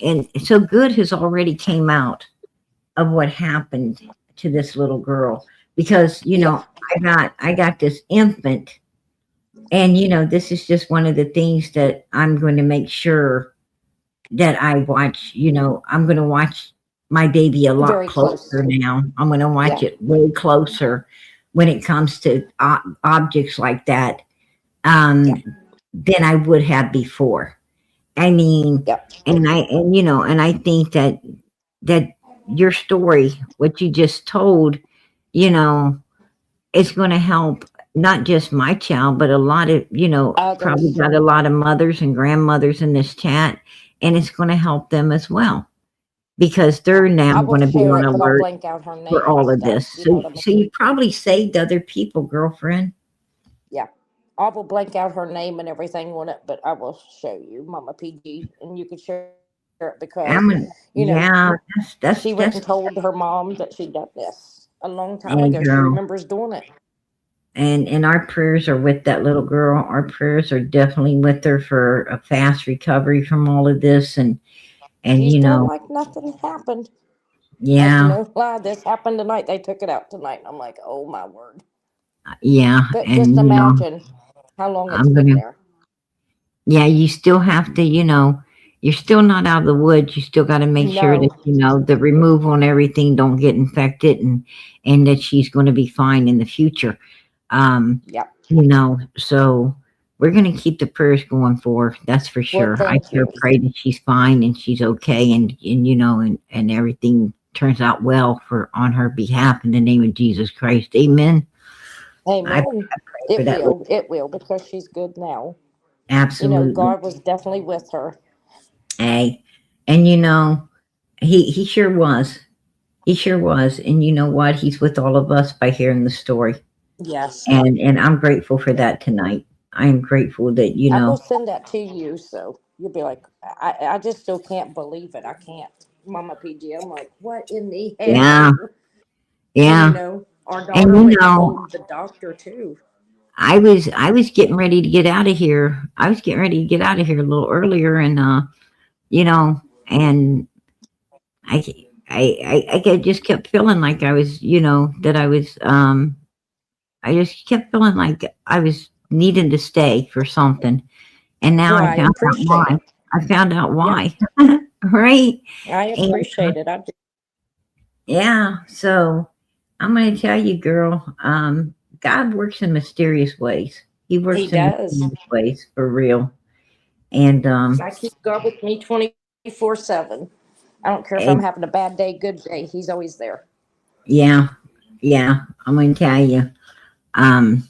so good has already came out of what happened to this little girl because Yeah. I got this infant, and this is just one of the things that I'm going to make sure that I watch. I'm going to watch my baby a lot Very close. closer now. I'm going to watch Yeah. it way closer when it comes to objects like that, Yeah. than I would have before. I mean, Yeah. and I think that your story, what you just told, you know, is going to help not just my child, but a lot of, probably Others. got a lot of mothers and grandmothers in this chat, and it's going to help them as well because Yeah. they're now I will going to be share on it, but I'll alert blank out her for name and all of stuff. this. You know So, what I mean? so you probably saved other people, girlfriend. Yeah. I will blank out her name and everything on it, but I will show you, Mama PG, and you can share it because, I'm gonna, you know, yeah, that's she went and that's told her mom that she'd done this a long time hey ago. She girl. remembers doing it. And our prayers are with that little girl. Our prayers are definitely with her for a fast recovery from all of this. And She's you doing know, like nothing happened. That's yeah, no lie. This happened tonight. They took it out tonight. I'm like, oh my word. yeah, But just and imagine how long it's I'm been gonna, there. yeah, you still have to, you're still not out of the woods. You still got to make sure that No. the removal and everything don't get infected, and that she's going to be fine in the future. Um, Yep. so we're going to keep the prayers going for her, that's for Well, sure. I thank sure you. pray that she's fine and she's okay, and everything turns out well for on her behalf in the name of Jesus Christ. Amen. I Amen. pray for It that. will. It will because she's good now. Absolutely. God was definitely with her. Hey, and he sure was. He sure was. And you know what? He's with all of us by hearing the story. Yes. And I'm grateful for that tonight. I am grateful that, I will send that to you, so you'll be like, I just still can't believe it. I can't, Mama PG. I'm like, what in the yeah, hell? And yeah. our And daughter went and told the doctor too. I was getting ready to get out of here. I was getting ready to get out of here a little earlier, and you know, and I I just kept feeling like I was, that I just kept feeling like I was needing to stay for something. And now Well, I I found out appreciate why. it. I found out Yep, why. Right? I And appreciate it. I do. yeah, so I'm going to tell you, girl, God works in mysterious ways. He He works in does. mysterious ways for real. And I keep God with me 24/7. I don't care if I'm eh, having a bad day, good day. He's always there. yeah, yeah, I'm going to tell you. Um,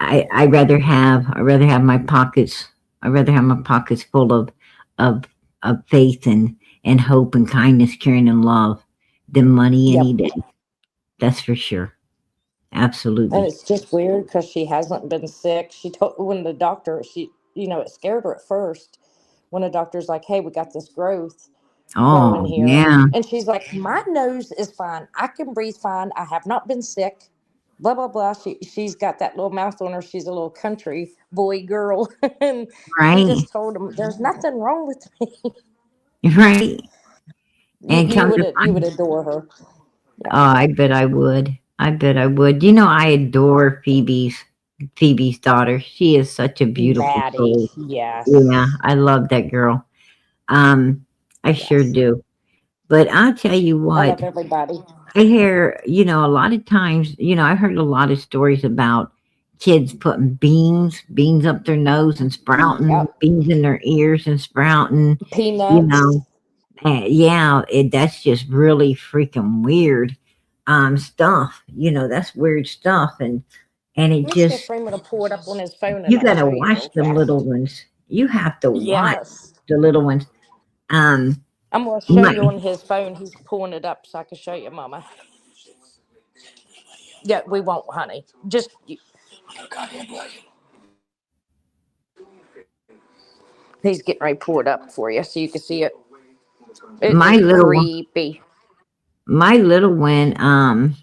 I rather have my pockets. I rather have my pockets full of of faith and hope and kindness, caring and love than money any Yep. day. That's for sure. And Absolutely. it's just weird because she hasn't been sick. She told when the doctor, it scared her at first when the doctor's like, "Hey, we got this growth growing Oh here," yeah, and she's like, "My nose is fine. I can breathe fine. I have not been sick." Blah blah blah. She's got that little mouth on her. She's a little country boy girl, and she right, just told him, "There's nothing wrong with me." right. You And you come to would you would find, adore her. Yeah. oh, I bet I would. I bet I would. I adore Phoebe's daughter. She is such a beautiful Maddie. soul. Yeah, Yes. I love that girl. Um, I sure Yes. do. But I'll tell you I what, love everybody. I hear, a lot of times, I heard a lot of stories about kids putting beans up their nose and sprouting, Yep. beans in their ears and sprouting, you Peanuts. know. Yeah, that's just really freaking weird stuff. That's weird stuff. And it Mr. just, Freeman will pull it up on his phone and you I'll got to show you watch real them fast. little ones. You have to watch Yes. the little ones. Um, I'm going to you show might, you on his phone. He's pulling it up so I can show you, Mama. Yeah, we won't, honey. Just, he's getting ready to pull it up for you so you can see it. Isn't my it little one, creepy? my little one, oh,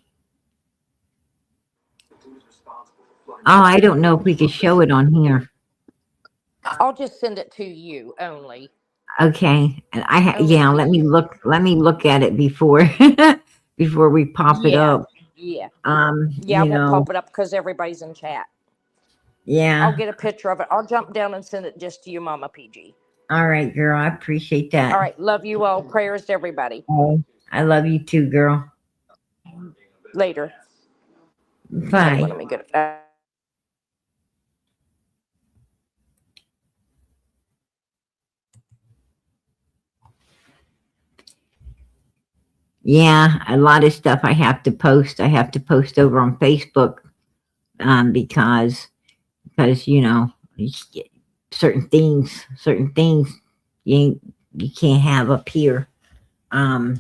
I don't know if we could show it on here. I'll just send it to you only. Okay. And Only yeah, to you. let me look at it before before we pop it Yeah. up. Yeah. Um, Yeah, I you won't know, pop it up because everybody's in chat. I'll yeah. get a picture of it. I'll jump down and send it just to you, Mama PG. All right, girl. I appreciate All that. right. Love you all. Prayers to everybody. Oh, I love you too, girl. Later. Hold on. Bye. Let me get it. Yeah, a lot of stuff I have to post. I have to post over on Facebook because certain things you can't have up here. Um,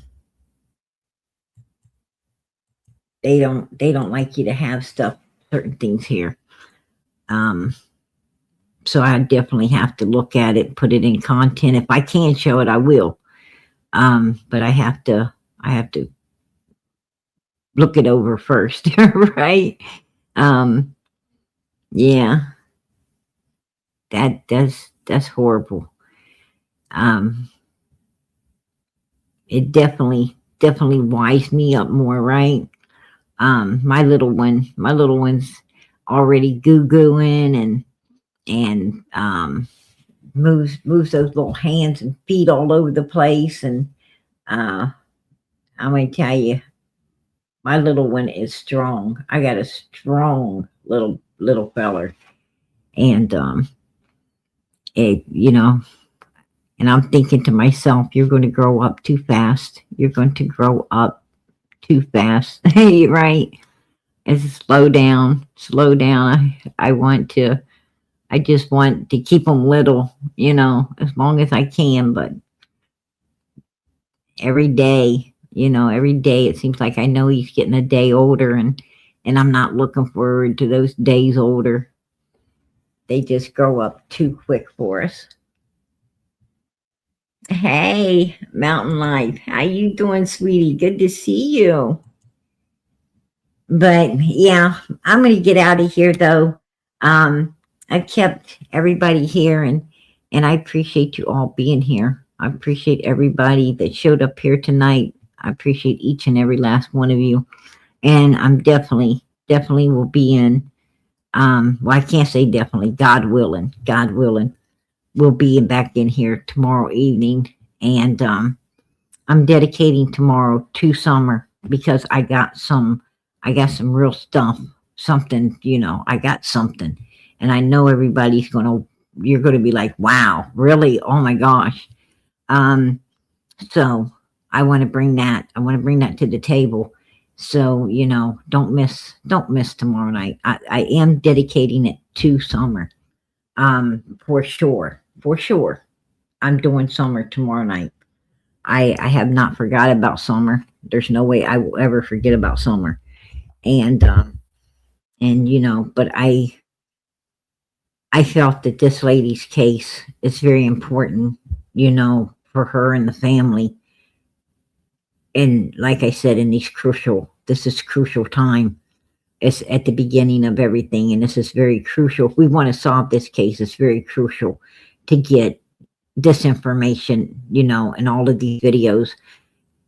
they don't like you to have certain things here. Um, so I definitely have to look at it, put it in content. If I can show it, I will. But I have to look it over first, right? Um, yeah, that's horrible. Um, it definitely wise me up more, right? My little one's already goo gooing and moves those little hands and feet all over the place, and uh, I'm gonna tell you, my little one is strong. I got a strong little feller, and it, and I'm thinking to myself, you're going to grow up too fast. You're going to grow up too fast. Right? And slow down, slow down. I just want to keep them little, as long as I can. But every day it seems like I know he's getting a day older, and I'm not looking forward to those days older. They just grow up too quick for us. Hey, Mountain Life, how you doing, sweetie? Good to see you. But yeah, I'm gonna get out of here though. I've kept everybody here, and I appreciate you all being here. I appreciate everybody that showed up here tonight. I appreciate each and every last one of you. And I'm definitely will be in. Well, I can't say definitely. God willing, we'll be back in here tomorrow evening. And I'm dedicating tomorrow to Summer because I got some real stuff. Something, I got something, and I know you're gonna be like, wow, really? Oh my gosh. Um, so I want to bring that. I want to bring that to the table. So don't miss tomorrow night. I am dedicating it to Summer. For sure, for sure. I'm doing Summer tomorrow night. I have not forgot about Summer. There's no way I will ever forget about Summer. And but I felt that this lady's case is very important, for her and the family. And like I said, this is crucial time. It's at the beginning of everything, and this is very crucial. If we want to solve this case, it's very crucial to get this information, and all of these videos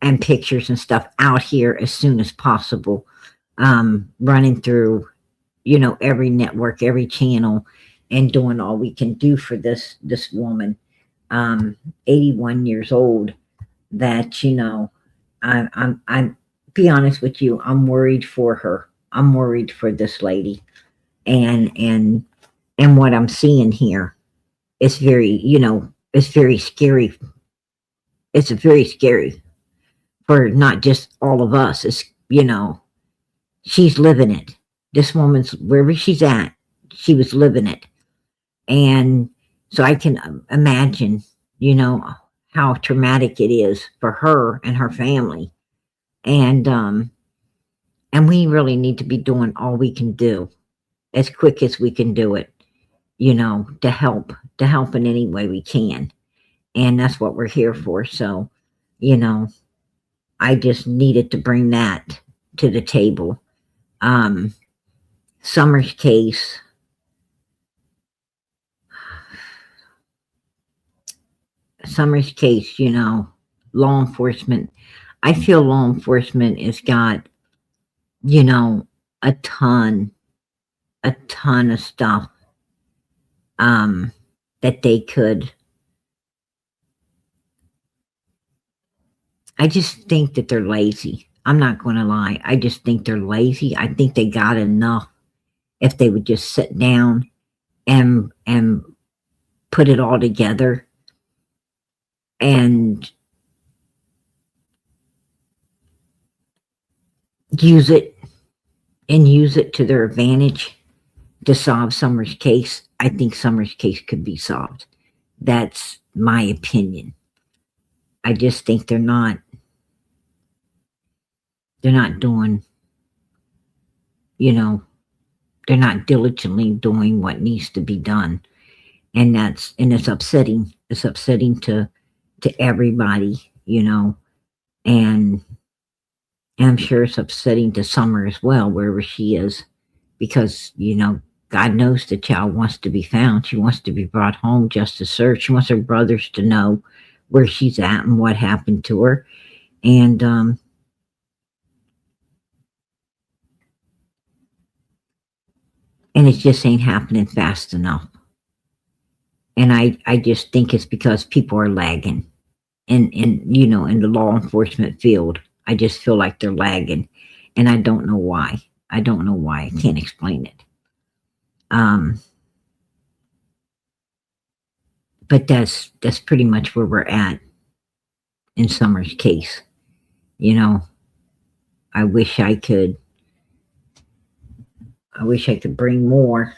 and pictures and stuff out here as soon as possible. Running through, every network, every channel, and doing all we can do for this woman, 81 years old. That I'm be honest with you, I'm worried for her. I'm worried for this lady, and what I'm seeing here is it's very scary. It's very scary for not just all of us. It's she's living it. This woman's wherever she's at, she was living it. And so I can imagine, how traumatic it is for her and her family. And we really need to be doing all we can do as quick as we can do it, to help in any way we can. And that's what we're here for. So, I just needed to bring that to the table. Summer's case, law enforcement. I feel law enforcement has got, a ton of stuff that they could. I just think that they're lazy. I'm not going to lie. I just think they're lazy. I think they got enough if they would just sit down and put it all together and use it to their advantage to solve Summer's case. I think Summer's case could be solved. That's my opinion. I just think they're not doing, they're not diligently doing what needs to be done. And it's upsetting. It's upsetting to everybody, and I'm sure it's upsetting to Summer as well, wherever she is, because, God knows the child wants to be found. She wants to be brought home just to search. She wants her brothers to know where she's at and what happened to her. And it just ain't happening fast enough. And I just think it's because people are lagging in the law enforcement field. I just feel like they're lagging, and I don't know why. I can't explain it. But that's pretty much where we're at in Summer's case. I wish I could bring more,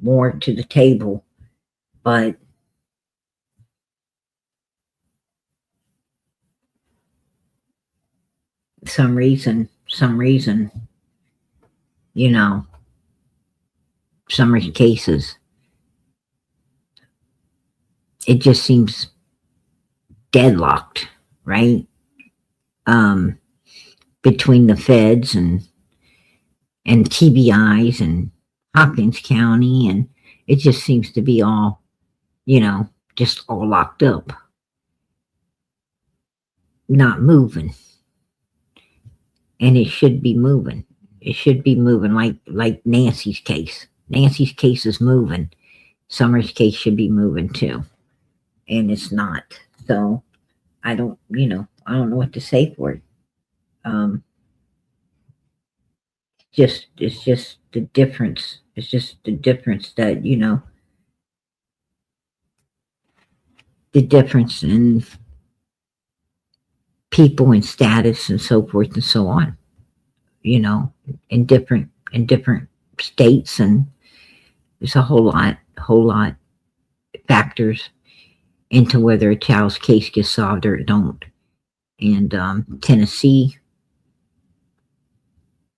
more to the table, but some reason, Summer's cases, it just seems deadlocked, right? Between the feds and TBIs and Hopkins County, and it just seems to be all, just all locked up, not moving. And it should be moving. It should be moving like Nancy's case. Nancy's case is moving. Summer's case should be moving too. And it's not. So I don't know what to say for it. It's just the difference. It's just the difference that, the difference in people and status and so forth and so on, in different states, and there's a whole lot factors into whether a child's case gets solved or it don't. And Tennessee,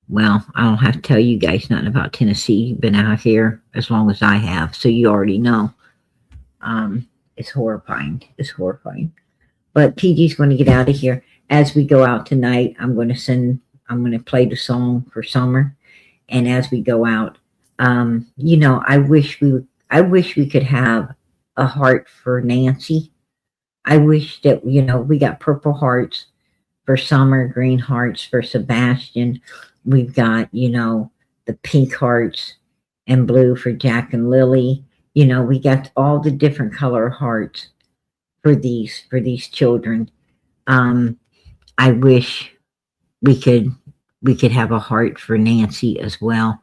well, I don't have to tell you guys nothing about Tennessee. You've been out here as long as I have, so you already know. It's horrifying. But PG's going to get out of here. As we go out tonight, I'm going to play the song for Summer. And as we go out, I wish we could have a heart for Nancy. I wish that, we got purple hearts for Summer, green hearts for Sebastian. We've got, the pink hearts and blue for Jack and Lily. We got all the different color hearts for these children. I wish we could have a heart for Nancy as well.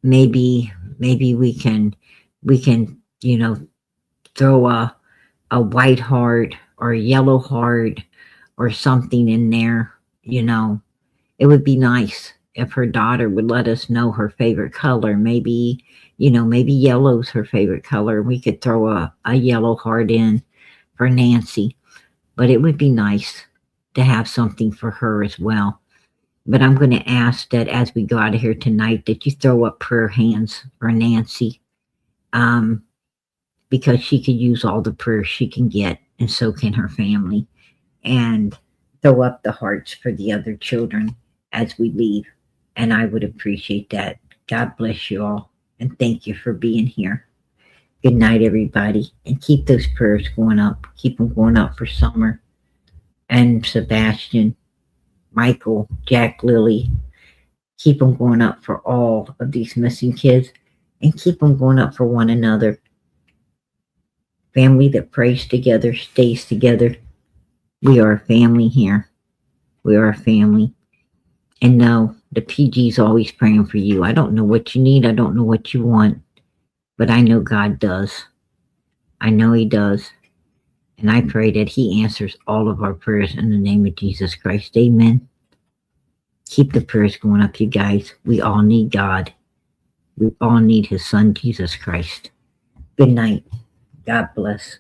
Maybe we can throw a white heart or a yellow heart or something in there. It would be nice if her daughter would let us know her favorite color. Maybe yellow's her favorite color. We could throw a yellow heart in for Nancy, but it would be nice to have something for her as well. But I'm going to ask that as we go out of here tonight, that you throw up prayer hands for Nancy, because she could use all the prayers she can get, and so can her family. And throw up the hearts for the other children as we leave. And I would appreciate that. God bless you all. And thank you for being here. Good night, everybody. And keep those prayers going up. Keep them going up for Summer and Sebastian, Michael, Jack, Lily. Keep them going up for all of these missing kids. And keep them going up for one another. Family that prays together stays together. We are a family here. We are a family. And no, the PG's always praying for you. I don't know what you need. I don't know what you want. But I know God does. I know He does. And I pray that He answers all of our prayers in the name of Jesus Christ. Amen. Keep the prayers going up, you guys. We all need God. We all need His Son, Jesus Christ. Good night. God bless.